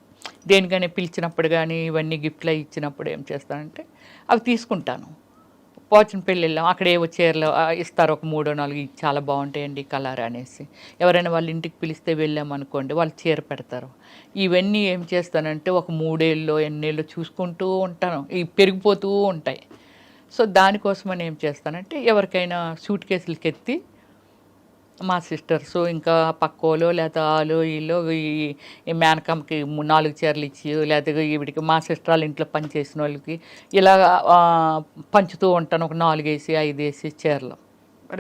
దేనికైనా పిలిచినప్పుడు కానీ ఇవన్నీ గిఫ్ట్లు ఇచ్చినప్పుడు ఏం చేస్తానంటే అవి తీసుకుంటాను. పోచిన పెళ్ళి వెళ్ళాం, అక్కడ ఏవో చీరలు ఇస్తారు, ఒక 3-4 ఇవి చాలా బాగుంటాయండి కలర్ అనేసి. ఎవరైనా వాళ్ళ ఇంటికి పిలిస్తే వెళ్ళామనుకోండి, వాళ్ళు చీర పెడతారు. ఇవన్నీ ఏం చేస్తానంటే ఒక 3 ఏళ్ళు ఎన్నేళ్ళు చూసుకుంటూ ఉంటాను, ఇవి పెరిగిపోతూ ఉంటాయి. సో దానికోసమని ఏం చేస్తానంటే ఎవరికైనా సూట్ కేసులకి ఎత్తి మా సిస్టర్స్ ఇంకా పక్కోలో లేకపోతే ఆలో వీళ్ళు ఈ మేనకమ్మకి 4 చీరలు ఇచ్చి లేకపోతే ఈవిడికి మా సిస్టర్ వాళ్ళ ఇంట్లో పనిచేసిన వాళ్ళకి ఇలా పంచుతూ ఉంటాను, ఒక 4 వేసి 5 వేసి చీరలు.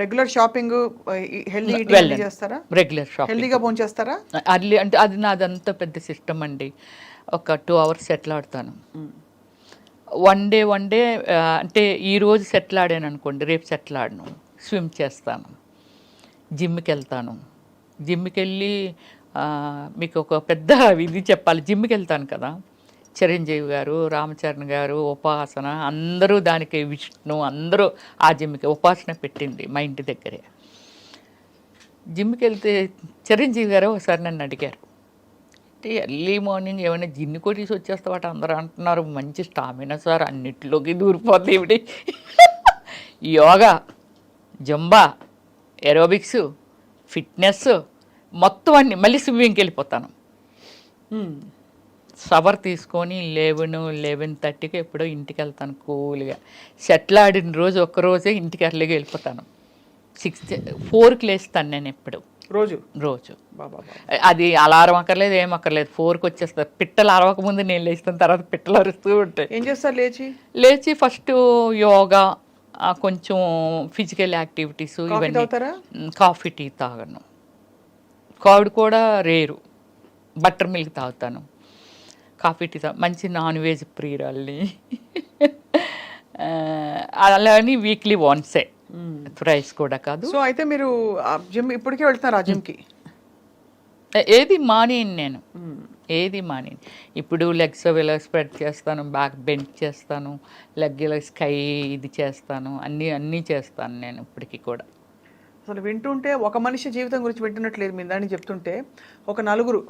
రెగ్యులర్ షాపింగ్ హెల్దీ ఈటింగ్ చేస్తారా? రెగ్యులర్ షాపింగ్ హెల్దీగా భోజనం చేస్తారా? అర్లీ అంటే అది నాదంతా పెద్ద సిస్టమ్ అండి. ఒక 2 hours సెటిల్ ఆడతాను. వన్ డే అంటే ఈరోజు సెటిల్ ఆడాను అనుకోండి, రేపు సెటిల్ ఆడను. స్విమ్ చేస్తాను, జిమ్కి వెళ్తాను. జిమ్కి వెళ్ళి మీకు ఒక పెద్ద ఇది చెప్పాలి, జిమ్కి వెళ్తాను కదా, చిరంజీవి గారు, రామచరణ్ గారు, ఉపాసన అందరూ దానికి, విష్ణు అందరూ ఆ జిమ్కి ఉపాసన పెట్టింది మా ఇంటి దగ్గరే. జిమ్కి వెళ్తే చిరంజీవి గారు ఒకసారి నన్ను అడిగారు, అంటే ఎర్లీ మార్నింగ్ ఏమైనా జిన్ను కొట్టేసి వచ్చేస్తావాట, అందరూ అంటున్నారు మంచి స్టామినా సార్, అన్నిటిలోకి దూరిపోతుంది ఇవిడి. యోగా, జంబా, ఏరోబిక్స్, ఫిట్నెస్ మొత్తం అన్ని, మళ్ళీ స్విమ్మింగ్కి వెళ్ళిపోతాను. షవర్ తీసుకొని 11-11:30కి ఎప్పుడో ఇంటికి వెళ్తాను కూల్గా. సెటిల్ ఆడిన రోజు ఒక్కరోజే ఇంటికి ఎర్లీగా వెళ్ళిపోతాను. 4కి లేస్తాను నేను ఎప్పుడు రోజు. అది అలారం అక్కర్లేదు, ఏం అక్కర్లేదు, 4కి వచ్చేస్తారు. పిట్టలు అరవకముందు నేను లేస్తాను, తర్వాత పిట్టలు అరుస్తూ ఉంటాయి. ఏం చేస్తారు లేచి ఫస్ట్ యోగా, కొంచెం ఫిజికల్ యాక్టివిటీస్, ఇవన్నీ. కాఫీ టీ తాగను, కర్డ్ కూడా రేరు, బటర్ మిల్క్ తాగుతాను. కాఫీ టీ మంచి నాన్ వెజ్ ప్రియురాల్ని. అలాని వీక్లీ వన్సే, రైస్ కూడా కాదు. సో అయితే మీరు జిమ్ ఇప్పటికే వెళ్తున్నారు ఆ జిమ్కి? ఏది మానేను నేను, ఏది మానేను. ఇప్పుడు లెగ్స్ ఇలా స్ప్రెడ్ చేస్తాను, బ్యాక్ బెండ్ చేస్తాను, లెగ్ ఇలా స్కై ఇది చేస్తాను, అన్నీ చేస్తాను నేను ఇప్పటికీ కూడా. అసలు వింటుంటే ఒక మనిషి జీవితం గురించి వింటున్నట్లేదు మీ దాన్ని చెప్తుంటే. ఒక నలుగురు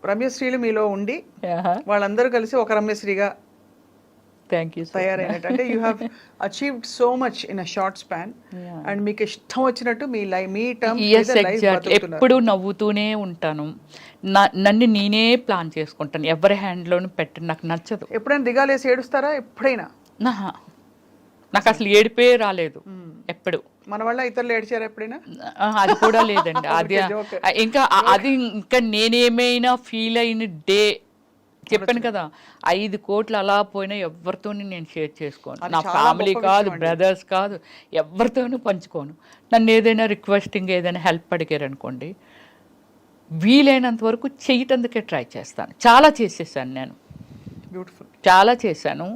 రమ్యశ్రీలు మీలో ఉండి వాళ్ళందరూ కలిసి ఒక రమ్యశ్రీగా తయారైనట్టు. అంటే you have achieved so much in a short span. And మీకు ఇష్టం వచ్చినట్టు మీ టర్మ్ ఎప్పుడు నవ్వుతూనే ఉంటాను. నన్ను నేనే ప్లాన్ చేసుకుంటాను, ఎవరి హ్యాండ్లోనూ పెట్టను, నాకు నచ్చదు. ఎప్పుడైనా దిగాలేసి ఏడుస్తారా? ఎప్పుడైనా? నాకు అసలు ఏడిపే రాలేదు ఎప్పుడు. మన వల్ల ఇతరులు ఏడ్చారా ఎప్పుడైనా? అది కూడా లేదండి. అది ఇంకా నేనేమైనా ఫీల్ అయిన డే చెప్పాను కదా, 5 కోట్లు అలా పోయినా ఎవరితోని నేను షేర్ చేసుకోను. నా ఫ్యామిలీ కాదు, బ్రదర్స్ కాదు, ఎవరితోనూ పంచుకోను. నన్ను ఏదైనా రిక్వెస్టింగ్ ఏదైనా హెల్ప్ అడిగారు అనుకోండి, వీలైనంత వరకు చేయటానికే ట్రై చేస్తాను. చాలా చేసేసాను నేను, బ్యూటిఫుల్, చాలా చేశాను.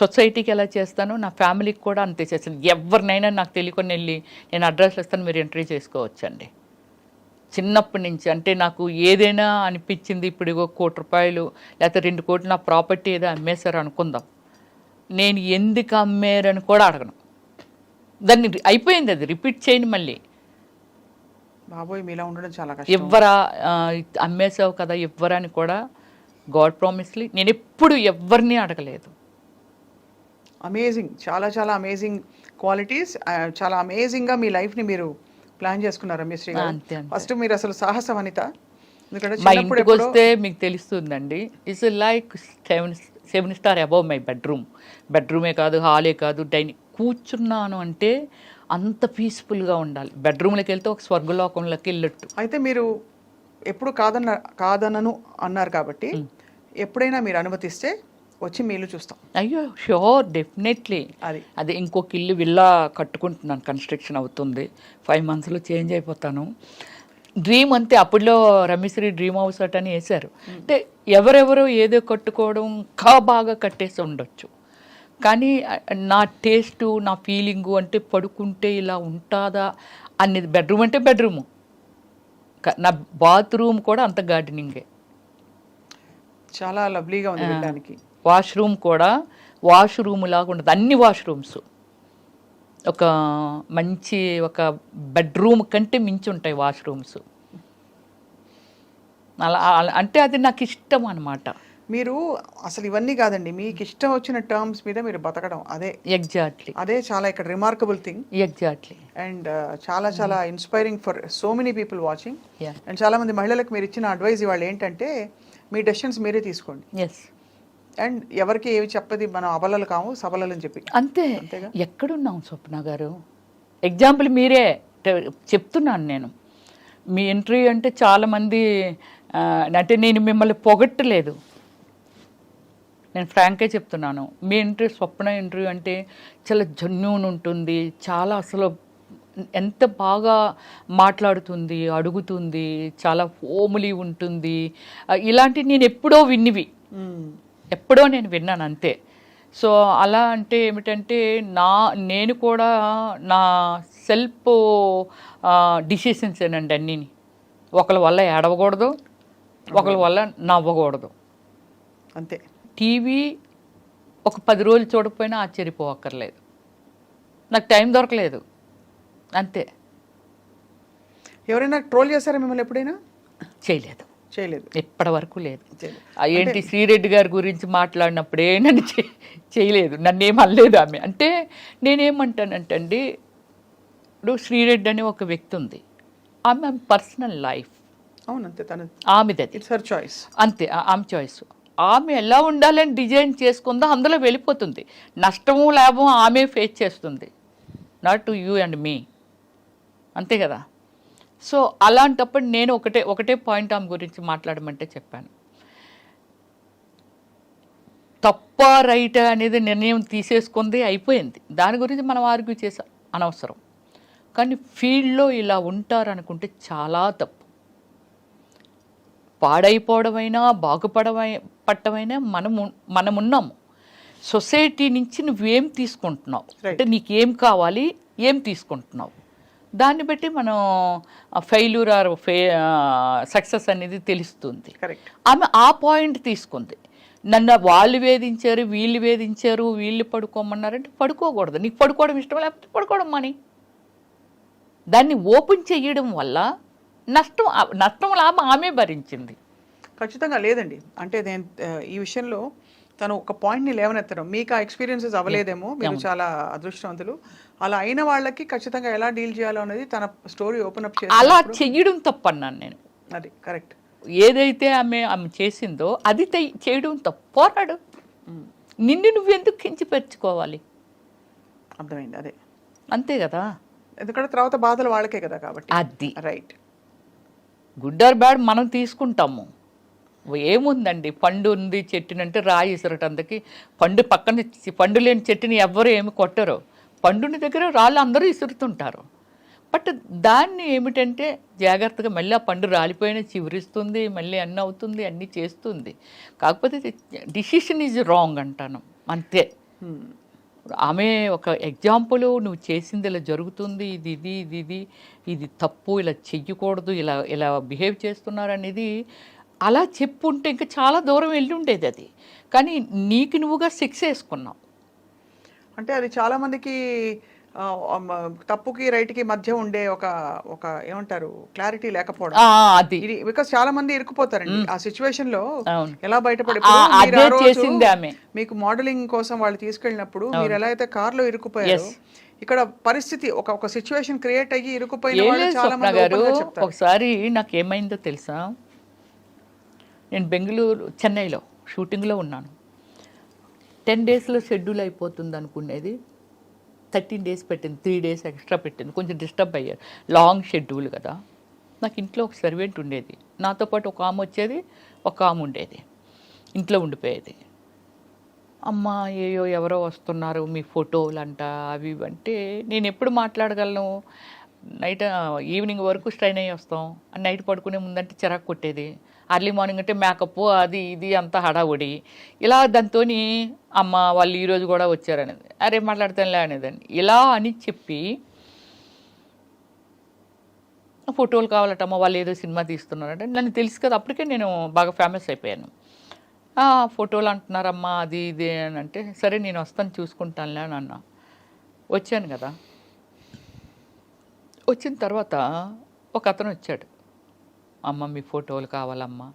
సొసైటీకి ఎలా చేస్తాను, నా ఫ్యామిలీకి కూడా అంతే చేస్తాను. ఎవరినైనా నాకు తెలియకుండా వెళ్ళి నేను అడ్రస్ ఇస్తాను, మీరు ఎంట్రీ చేసుకోవచ్చండి. చిన్నప్పటి నుంచి అంటే నాకు ఏదైనా అనిపించింది, ఇప్పుడు ₹1 కోటి లేకపోతే 2 కోట్లు నా ప్రాపర్టీ ఏదో అమ్మేశారు అనుకుందాం, నేను ఎందుకు అమ్మారని కూడా అడగను. దాన్ని అయిపోయింది, అది రిపీట్ చేయను మళ్ళీ. బాబోయ్, మీలా ఉండడం చాలా కష్టం. ఎవ్వరా అమ్మేసావు కదా ఎవ్వరని కూడా, గాడ్ ప్రామిస్లీ నేను ఎప్పుడు ఎవరిని అడగలేదు. అమేజింగ్, చాలా అమేజింగ్ క్వాలిటీస్. చాలా అమేజింగ్గా మీ లైఫ్ని మీరు ప్లాన్ చేసుకున్నారు రమ్యశ్రీ గారు. ఫస్ట్ మీరు అసలు సాహస వనిత. ఎందుకంటే మా ఇంటికి వస్తే మీకు తెలుస్తుందండి, it's like 7 star above my బెడ్రూమే కాదు, హాలే కాదు, డైనింగ్. కూర్చున్నాను అంటే అంత పీస్ఫుల్గా ఉండాలి. బెడ్రూమ్లోకి వెళ్తే ఒక స్వర్గలోకంలోకి వెళ్ళట్టు. అయితే మీరు ఎప్పుడు కాదనను అన్నారు కాబట్టి ఎప్పుడైనా మీరు అనుమతిస్తే వచ్చి మీ ఇల్లు చూస్తాం. అయ్యో షూర్, డెఫినెట్లీ. అదే ఇంకొక ఇల్లు విల్లా కట్టుకుంటున్నాను, కన్స్ట్రక్షన్ అవుతుంది. 5 monthsలో చేంజ్ అయిపోతాను. డ్రీమ్ అంతే. అప్పుడులో రమ్యశ్రీ డ్రీమ్ హౌస్ అని వేశారు. అంటే ఎవరెవరో ఏదో కట్టుకోవడం ఇంకా బాగా కట్టేసి ఉండొచ్చు, కానీ నా టేస్టు, నా ఫీలింగు అంటే పడుకుంటే ఇలా ఉంటుందా అనేది. బెడ్రూమ్ అంటే బెడ్రూము, నా బాత్రూమ్ కూడా అంత గార్డెనింగే. చాలా లవ్లీగా ఉంది వినడానికి. వాష్రూమ్ కూడా వాష్రూమ్ లాగా ఉండదు, అన్ని వాష్రూమ్స్ ఒక మంచి ఒక బెడ్రూమ్ కంటే మించి ఉంటాయి వాష్రూమ్స్. అంటే అది నాకు ఇష్టం అనమాట. మీరు అసలు ఇవన్నీ కాదండి, మీకు ఇష్టం వచ్చిన టర్మ్స్ మీద మీరు బతకడం, ఎగ్జాక్ట్లీ అదే చాలా ఇక్కడ రిమార్కబుల్ థింగ్. ఎగ్జాక్ట్లీ. అండ్ చాలా చాలా inspiring for so many people watching. Yeah. And చాలా మంది మహిళలకు మీరు ఇచ్చిన అడ్వైజ్ ఇవాళ ఏంటంటే మీ డెసిషన్స్ మీరే తీసుకోండి. ఎస్. అండ్ ఎవరికి ఏవి చెప్పది, మనం అబలలు కాము సబలలు అని చెప్పి. అంతే. అంతేగా? ఎక్కడున్నాం స్వప్న గారు? ఎగ్జాంపుల్ మీరే చెప్తున్నాను నేను. మీ ఇంటర్వ్యూ అంటే చాలామంది అంటే నేను మిమ్మల్ని పొగట్టలేదు, నేను ఫ్రాంక్గా చెప్తున్నాను. మీ ఇంటర్వ్యూ స్వప్న ఇంటర్వ్యూ అంటే చాలా జెన్యూన్ ఉంటుంది, చాలా అసలు ఎంత బాగా మాట్లాడుతుంది, అడుగుతుంది, చాలా హోమ్లీ ఉంటుంది. ఇలాంటి నేను ఎప్పుడో విన్నివి, ఎప్పుడో నేను విన్నాను అంతే. సో అలా అంటే ఏమిటంటే నేను కూడా నా సెల్ఫ్ డిసిషన్స్ ఏనండి అన్నీని. ఒకరి వల్ల ఏడవకూడదు, ఒకరి వల్ల నవ్వకూడదు, అంతే. టీవీ ఒక 10 రోజులు చూడకపోయినా ఆశ్చర్యపోవక్కర్లేదు, నాకు టైం దొరకలేదు అంతే. ఎవరైనా ట్రోల్ చేశారా మిమ్మల్ని ఎప్పుడైనా? చేయలేదు, చేయలేదు, ఇప్పటి వరకు లేదు. ఏంటి శ్రీరెడ్డి గారి గురించి మాట్లాడినప్పుడే నన్ను చేయలేదు, నన్ను ఏమనలేదు ఆమె. అంటే నేనేమంటానంటే అండి, ఇప్పుడు శ్రీరెడ్డి అనే ఒక వ్యక్తి ఉంది, ఆమె పర్సనల్ లైఫ్, అవునంతే, తన ఆమెది, ఇట్స్ హర్ చాయిస్, అంతే, ఆమె చాయిస్. ఆమె ఎలా ఉండాలని డిజైన్ చేసుకుందో అందులో వెళ్ళిపోతుంది, నష్టము లాభం ఆమె ఫేస్ చేస్తుంది, నాట్ టు యూ అండ్ మీ, అంతే కదా. సో అలాంటప్పుడు నేను ఒకటే పాయింట్ ఆమె గురించి మాట్లాడమంటే చెప్పాను. తప్ప రైట్ అనేది నిర్ణయం తీసేసుకుంది, అయిపోయింది, దాని గురించి మనం ఆర్గ్యూ చేసాం, అనవసరం. కానీ ఫీల్డ్లో ఇలా ఉంటారనుకుంటే చాలా తప్పు. పాడైపోవడమైనా బాగుపడమైనా మనమున్నాము. సొసైటీ నుంచి నువ్వేం తీసుకుంటున్నావు, అంటే నీకేం కావాలి, ఏం తీసుకుంటున్నావు, దాన్ని బట్టి మనం ఫెయిల్యూర్ ఆర్ సక్సెస్ అనేది తెలుస్తుంది. ఆమె ఆ పాయింట్ తీసుకుంది. నన్ను వాళ్ళు వేధించారు, వీళ్ళు పడుకోమన్నారంటే పడుకోకూడదు. నీకు పడుకోవడం ఇష్టం లేకపోతే పడుకోవడం మాని. దాన్ని ఓపెన్ చేయడం వల్ల నష్టం లాభం ఆమె భరించింది. ఖచ్చితంగా లేదండి. అంటే నేను ఈ విషయంలో తను ఒక పాయింట్ని లేవనెత్తడం, మీకు ఆ ఎక్స్పీరియన్సెస్ అవ్వలేదేమో, మీరు చాలా అదృష్టవంతులు. అలా అయిన వాళ్ళకి ఖచ్చితంగా ఎలా డీల్ చేయాలో అనేది తన స్టోరీ ఓపెన్ అప్ చేసి అలా చెయ్యడం తప్పన్నాను నేను. అది కరెక్ట్. ఏదైతే ఆమె చేసిందో అది చేయడం తప్పు. పోరాడు, నిన్ను నువ్వెందుకు కించిపెచ్చుకోవాలి, అర్థమైంది. అదే, అంతే కదా. ఎందుకంటే తర్వాత బాధలు వాళ్ళకే కదా, కాబట్టి అది రైట్. గుడ్ ఆర్ బ్యాడ్ మనం తీసుకుంటాము. ఏముందండి, పండు ఉంది చెట్టునంటే రాయి ఇసరటందుకి, పండు లేని చెట్టుని ఎవ్వరు ఏమి కొట్టరు, పండుని దగ్గర రాళ్ళు అందరూ ఇసురుతుంటారు. బట్ దాన్ని ఏమిటంటే జాగ్రత్తగా మళ్ళీ ఆ పండు రాలిపోయినా చివరిస్తుంది, మళ్ళీ అన్నీ అవుతుంది, అన్నీ చేస్తుంది. కాకపోతే డిసిషన్ ఈజ్ రాంగ్ అంటాను, అంతే. ఆమె ఒక ఎగ్జాంపుల్, నువ్వు చేసింది ఇలా జరుగుతుంది, ఇది తప్పు, ఇలా చెయ్యకూడదు, ఇలా బిహేవ్ చేస్తున్నారు అనేది అలా చెప్పుంటే ఇంకా చాలా దూరం వెళ్ళి ఉండేది అది. కానీ నీకు నువ్వుగా శిక్ష వేసుకున్నావు. అంటే అది చాలామందికి తప్పుకి రైట్కి మధ్య ఉండే ఒక ఏమంటారు క్లారిటీ లేకపోవడం. అది బికాస్ చాలా మంది ఇరుక్కుపోతారండి ఆ సిచ్యువేషన్ లో. ఎలా బయటపడి చేసింది ఆమె. మీకు మోడలింగ్ కోసం వాళ్ళు తీసుకెళ్ళినప్పుడు మీరు ఎలా అయితే కార్లో ఇరుక్కుపోయారు, ఇక్కడ పరిస్థితి ఒక సిచ్యువేషన్ క్రియేట్ అయ్యి ఇరుక్కుపోయిన వాళ్ళు చాలా మంది ఓపెన్గా చెప్తారు. ఒకసారి నాకు ఏమైందో తెలుసా, నేను చెన్నైలో షూటింగ్లో ఉన్నాను. 10 డేస్లో షెడ్యూల్ అయిపోతుంది అనుకునేది 13 డేస్ పెట్టింది, 3 డేస్ ఎక్స్ట్రా పెట్టింది. కొంచెం డిస్టర్బ్ అయ్యారు, లాంగ్ షెడ్యూల్ కదా. నాకు ఇంట్లో ఒక సర్వెంట్ ఉండేది, నాతో పాటు ఒక ఆమె వచ్చేది, ఒక ఆమె ఉండేది, ఇంట్లో ఉండిపోయేది. అమ్మ ఎవరో వస్తున్నారు, మీ ఫోటోలు అంట అవి అంటే నేను ఎప్పుడు మాట్లాడగలను, నైట్ ఈవినింగ్ వరకు స్ట్రైన్ అయ్యి వస్తాం, నైట్ పడుకునే ముందంటే చిరాకు కొట్టేది, అర్లీ మార్నింగ్ అంటే మేకప్ అది ఇది అంతా హడావుడి. ఇలా దాంతో అమ్మ వాళ్ళు ఈరోజు కూడా వచ్చారనేది, అరే మాట్లాడతానులే అనేదాన్ని. ఇలా అని చెప్పి ఫోటోలు కావాలటమ్మ, వాళ్ళు ఏదో సినిమా తీస్తున్నారంటే, నన్ను తెలుసు కదా, అప్పటికే నేను బాగా ఫేమస్ అయిపోయాను. ఫోటోలు అంటున్నారమ్మా అది ఇది అని అంటే, సరే నేను వస్తాను చూసుకుంటానులే అని అన్నా. వచ్చాను కదా, వచ్చిన తర్వాత ఒక అతను వచ్చాడు, అమ్మ మీ ఫోటోలు కావాలమ్మా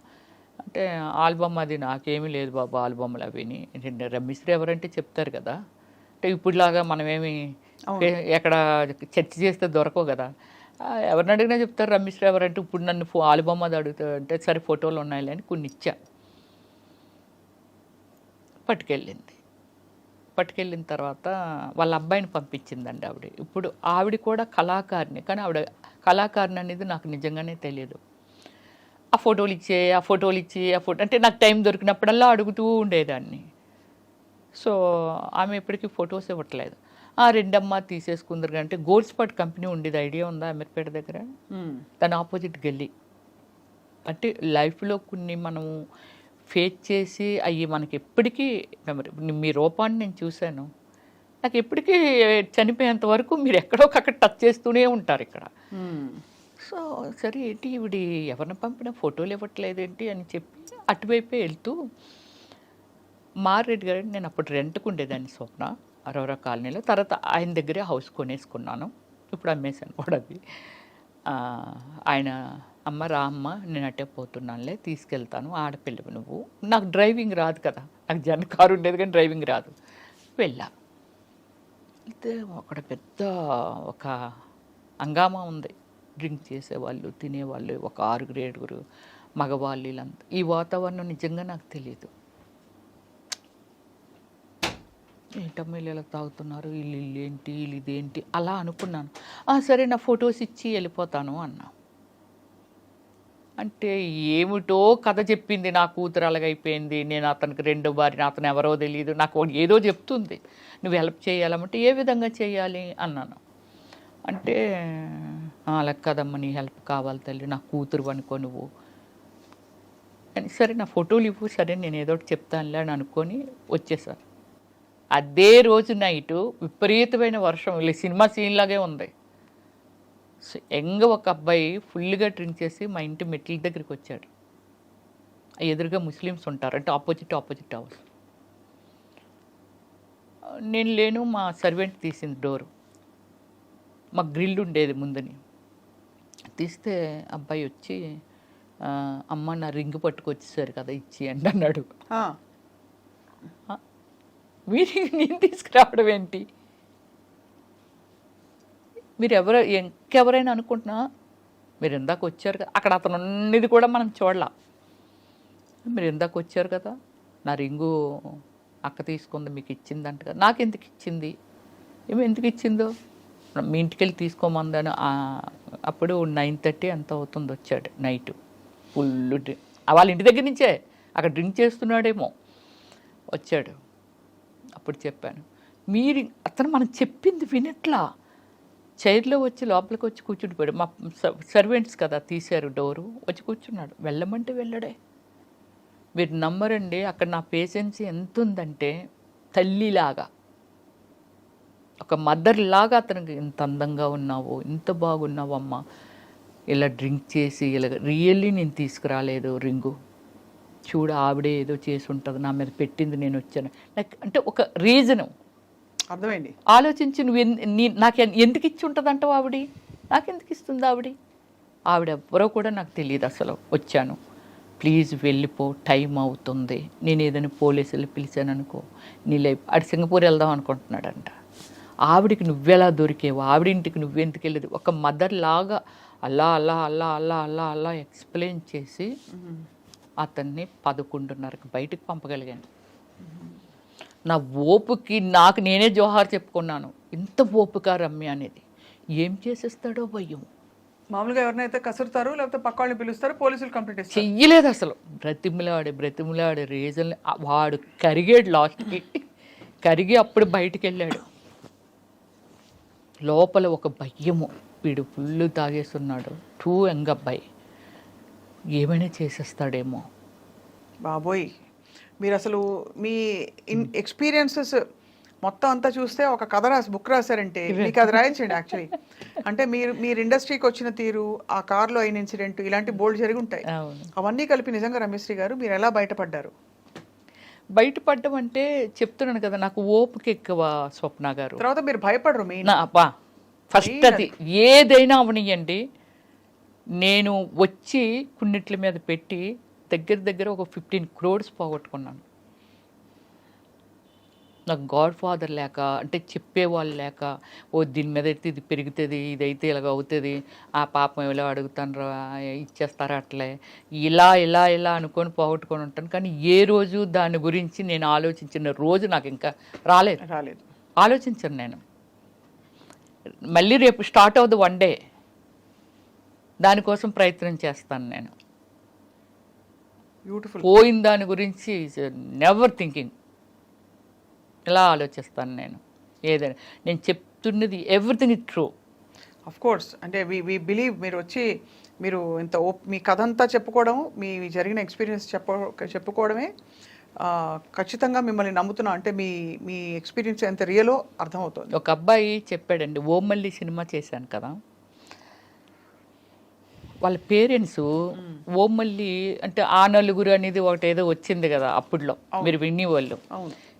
అంటే, ఆల్బమ్ అది నాకేమీ లేదు బాబు ఆల్బమ్లు అవిని. రమ్మిశ్రీ ఎవరంటే చెప్తారు కదా, అంటే ఇప్పుడులాగా మనమేమి ఎక్కడ చర్చ చేస్తే దొరకవు కదా, ఎవరిని అడిగినా చెప్తారు రమ్మిశ్రీ ఎవరంటే. ఇప్పుడు నన్ను ఆల్బమ్ అది అడుగుతా అంటే, సరే ఫోటోలు ఉన్నాయిలే అని కొన్ని ఇచ్చా. పట్టుకెళ్ళిన తర్వాత వాళ్ళ అబ్బాయిని పంపించిందండి ఆవిడ. ఇప్పుడు ఆవిడ కూడా కళాకారిణి, కానీ ఆవిడ కళాకారిణి అనేది నాకు నిజంగానే తెలియదు. ఆ ఫోటోలు ఇచ్చి అంటే నాకు టైం దొరికినప్పుడల్లా అడుగుతూ ఉండేదాన్ని. సో ఆమె ఎప్పటికీ ఫొటోస్ ఇవ్వట్లేదు. రెండమ్మ తీసేసుకుందరు అంటే, గోల్డ్ స్పాట్ కంపెనీ ఉండేది, ఐడియా ఉందా అమీర్పేట దగ్గర? దాని ఆపోజిట్ గల్లీ. అంటే లైఫ్లో కొన్ని మనము ఫేస్ చేసి అవి మనకి ఎప్పటికీ మెమరీ. మీ రూపాన్ని నేను చూశాను, నాకు ఎప్పటికీ చనిపోయేంత వరకు మీరు ఎక్కడో అక్కడ టచ్ చేస్తూనే ఉంటారు ఇక్కడ. సో సరే ఏంటి ఇవిడి ఎవరిని పంపినా ఫోటోలు ఇవ్వట్లేదేంటి అని చెప్పి అటువైపే వెళ్తూ, మారెడ్డి గారు, నేను అప్పుడు రెంట్కు ఉండేదాన్ని స్వప్న అరోరా కాలనీలో. తర్వాత ఆయన దగ్గరే హౌస్ కొనేసుకున్నాను, ఇప్పుడు అమ్మేశాను కూడా అది. ఆయన, అమ్మ రా అమ్మ నేను అట్టే పోతున్నానులే, తీసుకెళ్తాను, ఆడపిల్లవి నువ్వు, నాకు డ్రైవింగ్ రాదు కదా, నాకు జన కారు ఉండేది కానీ డ్రైవింగ్ రాదు. వెళ్ళా, అయితే అక్కడ పెద్ద ఒక హంగామా ఉంది, డ్రింక్ చేసేవాళ్ళు తినేవాళ్ళు ఒక 6-7 మగవాళ్ళు వీళ్ళంతా. ఈ వాతావరణం నిజంగా నాకు తెలియదు. ఏంటమ్మా వీళ్ళు ఎలా తాగుతున్నారు, వీళ్ళు ఏంటి వీళ్ళు ఇదేంటి అలా అనుకున్నాను. సరే నా ఫొటోస్ ఇచ్చి వెళ్ళిపోతాను అన్నా. అంటే ఏమిటో కథ చెప్పింది, నా కూతురు అలాగైపోయింది, నేను అతనికి 2వ భార్య, అతను ఎవరో తెలియదు, నాకు ఏదో చెప్తుంది, నువ్వు హెల్ప్ చేయాలంటే ఏ విధంగా చేయాలి అన్నాను. అంటే అలా కదమ్మా నీ హెల్ప్ కావాలి తల్లి, నా కూతురు అనుకో నువ్వు అని. సరే నా ఫోటోలు ఇవ్వు, సరే నేను ఏదో ఒకటి చెప్తానులే అని అనుకొని వచ్చేసారు. అదే రోజు నైటు విపరీతమైన వర్షం, సినిమా సీన్ లాగే ఉంది. ఒక అబ్బాయి ఫుల్గా డ్రింక్ చేసి మా ఇంటి మెట్ల దగ్గరికి వచ్చాడు. ఎదురుగా ముస్లిమ్స్ ఉంటారు, అంటే ఆపోజిట్ హౌస్. నేను లేను, మా సర్వెంట్ తీసింది డోరు, మాకు గ్రిల్ ఉండేది ముందని. తీస్తే అబ్బాయి వచ్చి, అమ్మ నా రింగ్ పట్టుకొచ్చేసారు కదా ఇచ్చి అండి అన్నాడు. మీరు నేను తీసుకురావడం ఏంటి, మీరు ఇంకెవరైనా అనుకుంటున్నా, మీరు ఇందాక వచ్చారు కదా, అక్కడ అతను ఉన్నది కూడా మనం చూడలా, మీరు ఇందాక వచ్చారు కదా, నా రింగు అక్క తీసుకుంది మీకు ఇచ్చిందంట కదా, నాకెందుకు ఇచ్చింది, ఎందుకు ఇచ్చిందో, మీ ఇంటికి వెళ్ళి తీసుకోమందని. అప్పుడు 9:30 ఎంత అవుతుంది వచ్చాడు నైట్, ఫుల్ డ్రింక్, వాళ్ళ ఇంటి దగ్గర నుంచే అక్కడ డ్రింక్ చేస్తున్నాడేమో వచ్చాడు. అప్పుడు చెప్పాను, మీరు అతను మనం చెప్పింది వినట్లా, చైర్లో వచ్చి లోపలికి వచ్చి కూర్చుండిపోయాడు. మా సర్వెంట్స్ కదా తీశారు డోరు, వచ్చి కూర్చున్నాడు. వెళ్ళమంటే వెళ్ళడే. మీరు నమ్మరండి, అక్కడ నా పేషెన్స్ ఎంత ఉందంటే, తల్లిలాగా ఒక మదర్ లాగా అతనికి, ఇంత అందంగా ఉన్నావు, ఇంత బాగున్నావు అమ్మ, ఇలా డ్రింక్ చేసి ఇలా రియల్లీ నేను తీసుకురాలేదు రింగు, చూడ ఆవిడే ఏదో చేసి ఉంటుంది, నా మీద పెట్టింది, నేను వచ్చాను. నాకు అంటే ఒక రీజను అర్థమైంది. ఆలోచించి నాకు ఎందుకు ఇచ్చి ఉంటుంది అంటావు, నాకెందుకు ఇస్తుంది ఆవిడ ఎవరో కూడా నాకు తెలియదు అసలు. వచ్చాను, ప్లీజ్ వెళ్ళిపో, టైం అవుతుంది, నేను ఏదైనా పోలీసులు పిలిచాను అనుకో నీ లైఫ్. అటు సింగపూర్ వెళ్దాం అనుకుంటున్నాడంట. ఆవిడికి నువ్వెలా దొరికేవు, ఆవిడింటికి నువ్వెందుకు వెళ్ళేది, ఒక మదర్ లాగా అలా అలా అలా అలా అలా అలా ఎక్స్ప్లెయిన్ చేసి అతన్ని 11:30కి బయటకు పంపగలిగాను. నా ఓపుకి నాకు నేనే జోహార్ చెప్పుకున్నాను, ఇంత ఓపుక రమ్య అనేది. ఏం చేసేస్తాడో భయం. మామూలుగా ఎవరినైతే కసురుతారు, లేకపోతే పక్క వాళ్ళని పిలుస్తారు, పోలీసులు కంప్లీట్ చేస్తారు. చెయ్యలేదు అసలు, బ్రతిమిలాడే రీజన్. వాడు కరిగాడు, లాస్ట్కి కరిగి అప్పుడు బయటికి వెళ్ళాడు. లోపల ఒక భయము, వీడు ఫుల్ తాగేస్తున్నాడు, టూ యంగ్ అబ్బాయి, ఏమైనా చేసేస్తాడేమో. బాబోయ్, మీరు అసలు మీ ఎక్స్పీరియన్సెస్ మొత్తం అంతా చూస్తే ఒక కథ బుక్ రాశారంటే మీకు అది రాయించండి యాక్చువల్లీ. అంటే మీరు ఇండస్ట్రీకి వచ్చిన తీరు, ఆ కార్లో అయిన ఇన్సిడెంట్, ఇలాంటి బోల్డ్ జరిగి ఉంటాయి. అవన్నీ కలిపి నిజంగా రమ్యశ్రీ గారు మీరు ఎలా బయటపడ్డారు? బయటపడడం అంటే చెప్తున్నాను కదా, నాకు ఓపిక ఎక్కువ స్వప్న గారు. తర్వాత మీరు భయపడరు మెయిన్. ఫస్ట్ అది ఏదైనా అవనియండి, నేను వచ్చి కొన్నిట్ల మీద పెట్టి దగ్గర ఒక 15 crores పోగొట్టుకున్నాను. నాకు గాడ్ ఫాదర్ లేక, అంటే చెప్పేవాళ్ళు లేక, ఓ దీని మీద అయితే ఇది పెరుగుతుంది, ఇదైతే ఇలాగ అవుతుంది, ఆ పాపం ఇలా అడుగుతాను ఇచ్చేస్తారా అట్లే, ఇలా అనుకొని పోగొట్టుకొని ఉంటాను. కానీ ఏ రోజు దాని గురించి నేను ఆలోచించిన రోజు నాకు ఇంకా రాలేదు. ఆలోచించను నేను. మళ్ళీ రేపు స్టార్ట్ అవుతుంది వన్ డే, దానికోసం ప్రయత్నం చేస్తాను నేను. బ్యూటిఫుల్. పోయిన దాని గురించి నెవర్ థింకింగ్, ఇలా ఆలోచిస్తాను నేను. ఏదైనా నేను చెప్తున్నది everything is true. Of course. అంటే వి బిలీవ్ మీరు వచ్చి మీరు ఇంత మీ కథ అంతా చెప్పుకోవడం, మీ జరిగిన ఎక్స్పీరియన్స్ చెప్పుకోవడమే ఖచ్చితంగా మిమ్మల్ని నమ్ముతున్నా. అంటే మీ ఎక్స్పీరియన్స్ ఎంత రియలో అర్థమవుతుంది. ఒక అబ్బాయి చెప్పాడండి, ఓమల్లి సినిమా చేశాను కదా, వాళ్ళ పేరెంట్స్ ఓమల్లి అంటే ఆ నలుగురు అనేది ఒకటి ఏదో వచ్చింది కదా అప్పుడులో, మీరు వినేవాళ్ళు.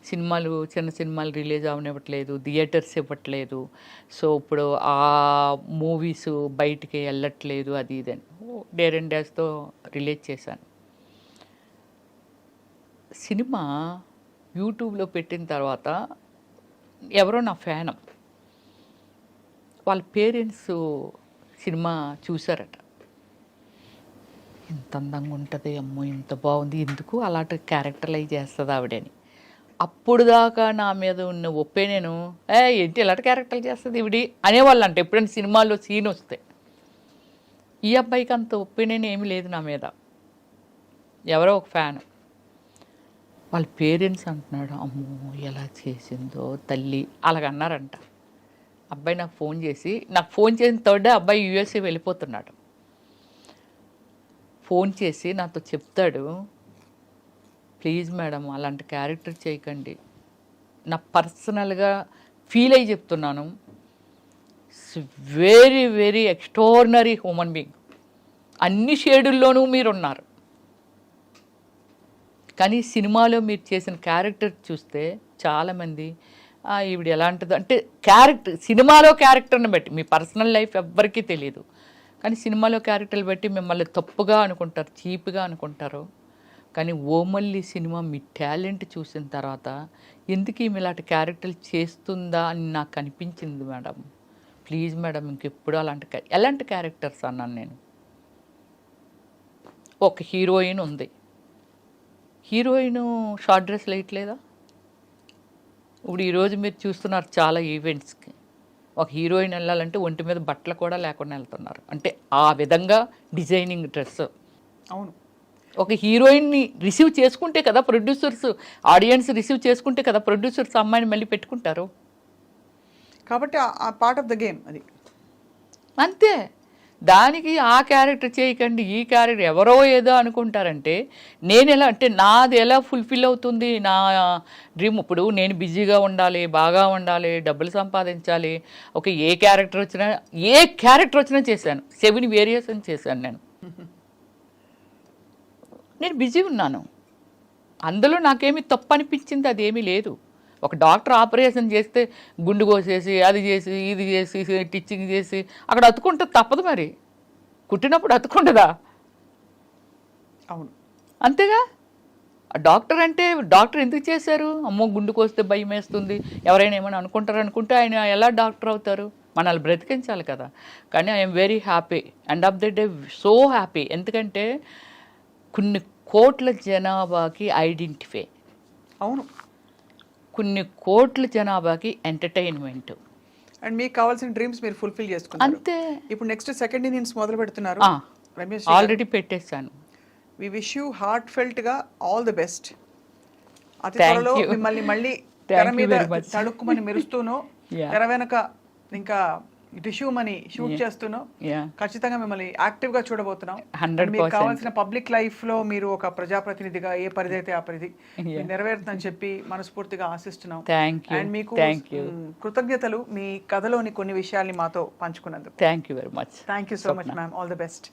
సినిమాలు, చిన్న సినిమాలు రిలీజ్ అవనివ్వట్లేదు, థియేటర్స్ ఇవ్వట్లేదు, సో ఇప్పుడు ఆ మూవీస్ బయటికి వెళ్ళట్లేదు, అది ఇదని డేర్ అండ్ డాష్తో రిలీజ్ చేశాను. సినిమా యూట్యూబ్లో పెట్టిన తర్వాత ఎవరో నా ఫ్యాన్, వాళ్ళ పేరెంట్స్ సినిమా చూసారట. ఇంత అందంగా ఉంటుంది, అమ్మో ఇంత బాగుంది, ఎందుకు అలాంటి క్యారెక్టర్లైజ్ చేస్తుంది ఆవిడని. అప్పుడు దాకా నా మీద ఉన్న ఒపీనియన్, ఏంటి ఇలాంటి క్యారెక్టర్లు చేస్తుంది ఇవిడి అనేవాళ్ళు. అంటే ఎప్పుడైనా సినిమాల్లో సీన్ వస్తే, ఈ అబ్బాయికి అంత ఒపీనియన్ ఏమీ లేదు నా మీద. ఎవరో ఒక ఫ్యాన్, వాళ్ళ పేరెంట్స్ అంటున్నాడు, అమ్మో ఎలా చేసిందో తల్లి అలాగన్నారంట. అబ్బాయి నాకు ఫోన్ చేసిన థర్డ్ డే అబ్బాయి యూఎస్ఏ వెళ్ళిపోతున్నాడు. ఫోన్ చేసి నాతో చెప్తాడు, ప్లీజ్ మేడం అలాంటి క్యారెక్టర్ చేయకండి, నా పర్సనల్గా ఫీల్ అయ్యి చెప్తున్నాను, very very extraordinary human being, అన్ని షేడుల్లోనూ మీరున్నారు, కానీ సినిమాలో మీరు చేసిన క్యారెక్టర్ చూస్తే చాలామంది ఈవిడ ఎలాంటిదో అంటే సినిమాలో క్యారెక్టర్ని బట్టి, మీ పర్సనల్ లైఫ్ ఎవ్వరికీ తెలియదు, కానీ సినిమాలో క్యారెక్టర్లు బట్టి మిమ్మల్ని తప్పుగా అనుకుంటారు, చీప్గా అనుకుంటారు. కానీ ఓమల్లి సినిమా మీ టాలెంట్ చూసిన తర్వాత ఎందుకు ఈమె ఇలాంటి క్యారెక్టర్లు చేస్తుందా అని నాకు అనిపించింది మేడం. ప్లీజ్ మేడం ఇంకెప్పుడు ఎలాంటి క్యారెక్టర్స్ అన్నాను నేను. ఒక హీరోయిన్ ఉంది, హీరోయిన్ షార్ట్ డ్రెస్ వేయట్లేదా? ఇప్పుడు ఈరోజు మీరు చూస్తున్నారు చాలా ఈవెంట్స్కి, ఒక హీరోయిన్ వెళ్ళాలంటే ఒంటి మీద బట్టలు కూడా లేకుండా వెళ్తున్నారు, అంటే ఆ విధంగా డిజైనింగ్ డ్రెస్. అవును. ఒక హీరోయిన్ని రిసీవ్ చేసుకుంటే కదా ప్రొడ్యూసర్స్, ఆడియన్స్ రిసీవ్ చేసుకుంటే కదా ప్రొడ్యూసర్స్ అమ్మాయిని మళ్ళీ పెట్టుకుంటారు. కాబట్టి ఆ పార్ట్ ఆఫ్ ద గేమ్ అది అంతే. దానికి ఆ క్యారెక్టర్ చేయకండి, ఈ క్యారెక్టర్ ఎవరో ఏదో అనుకుంటారంటే నేను ఎలా, అంటే నాది ఎలా ఫుల్ఫిల్ అవుతుంది నా డ్రీమ్. ఇప్పుడు నేను బిజీగా ఉండాలి, బాగా ఉండాలి, డబ్బులు సంపాదించాలి, ఓకే, ఏ క్యారెక్టర్ వచ్చినా చేశాను. 7 వేరియేషన్ చేశాను నేను బిజీగా ఉన్నాను, అందులో నాకేమీ తప్పు అనిపించింది అదేమీ లేదు. ఒక డాక్టర్ ఆపరేషన్ చేస్తే గుండు కోసేసి అది చేసి ఇది చేసి టిచ్చింగ్ చేసి అక్కడ అతుకుంటే తప్పదు, మరి కుట్టినప్పుడు అతుకుండదా? అవును, అంతేగా. డాక్టర్ అంటే డాక్టర్ ఎందుకు చేశారు? అమ్మో గుండు కోస్తే భయం వేస్తుంది, ఎవరైనా ఏమైనా అనుకుంటారు అనుకుంటే ఆయన ఎలా డాక్టర్ అవుతారు? మనల్ని బ్రతికించాలి కదా. కానీ I'm very happy, end of the day so happy. ఎందుకంటే కొన్ని కోట్ల జనాభాకి ఐడెంటిఫై, అవును, కొన్ని కోట్ల జనాభాకి ఎంటర్టైన్మెంట్, అండ్ మీకు కావాల్సిన డ్రీమ్స్ మీరు ఫుల్ఫిల్ చేసుకున్నారు. అంతే. ఇప్పుడు నెక్స్ట్ సెకండ్ ఇన్నింగ్స్ మొదలు పెడుతున్నారు. రమేష్ ఆల్రెడీ పెట్టేశాను. We wish you heartfelt గా ఆల్ ది బెస్ట్. అతి త్వరలో మిమ్మల్ని మళ్ళీ తెర మీద తడుక్కుమని మెరుస్తూనో, తెర వెనక ఇంకా టిష్యూ మనీ షూట్ చేస్తూనో ఖచ్చితంగా మిమ్మల్ని యాక్టివ్ గా చూడబోతున్నాం. మీకు కావాల్సిన పబ్లిక్ లైఫ్ లో మీరు ఒక ప్రజాప్రతినిధిగా ఏ పరిధి అయితే ఆ పరిధి నెరవేరుతుందని చెప్పి మనస్ఫూర్తిగా ఆశిస్తున్నాం. అండ్ మీకు కృతజ్ఞతలు మీ కథలోని కొన్ని విషయాల్ని మాతో పంచుకున్నందుకు. Thank you very much. Thank you so much ma'am. All the best.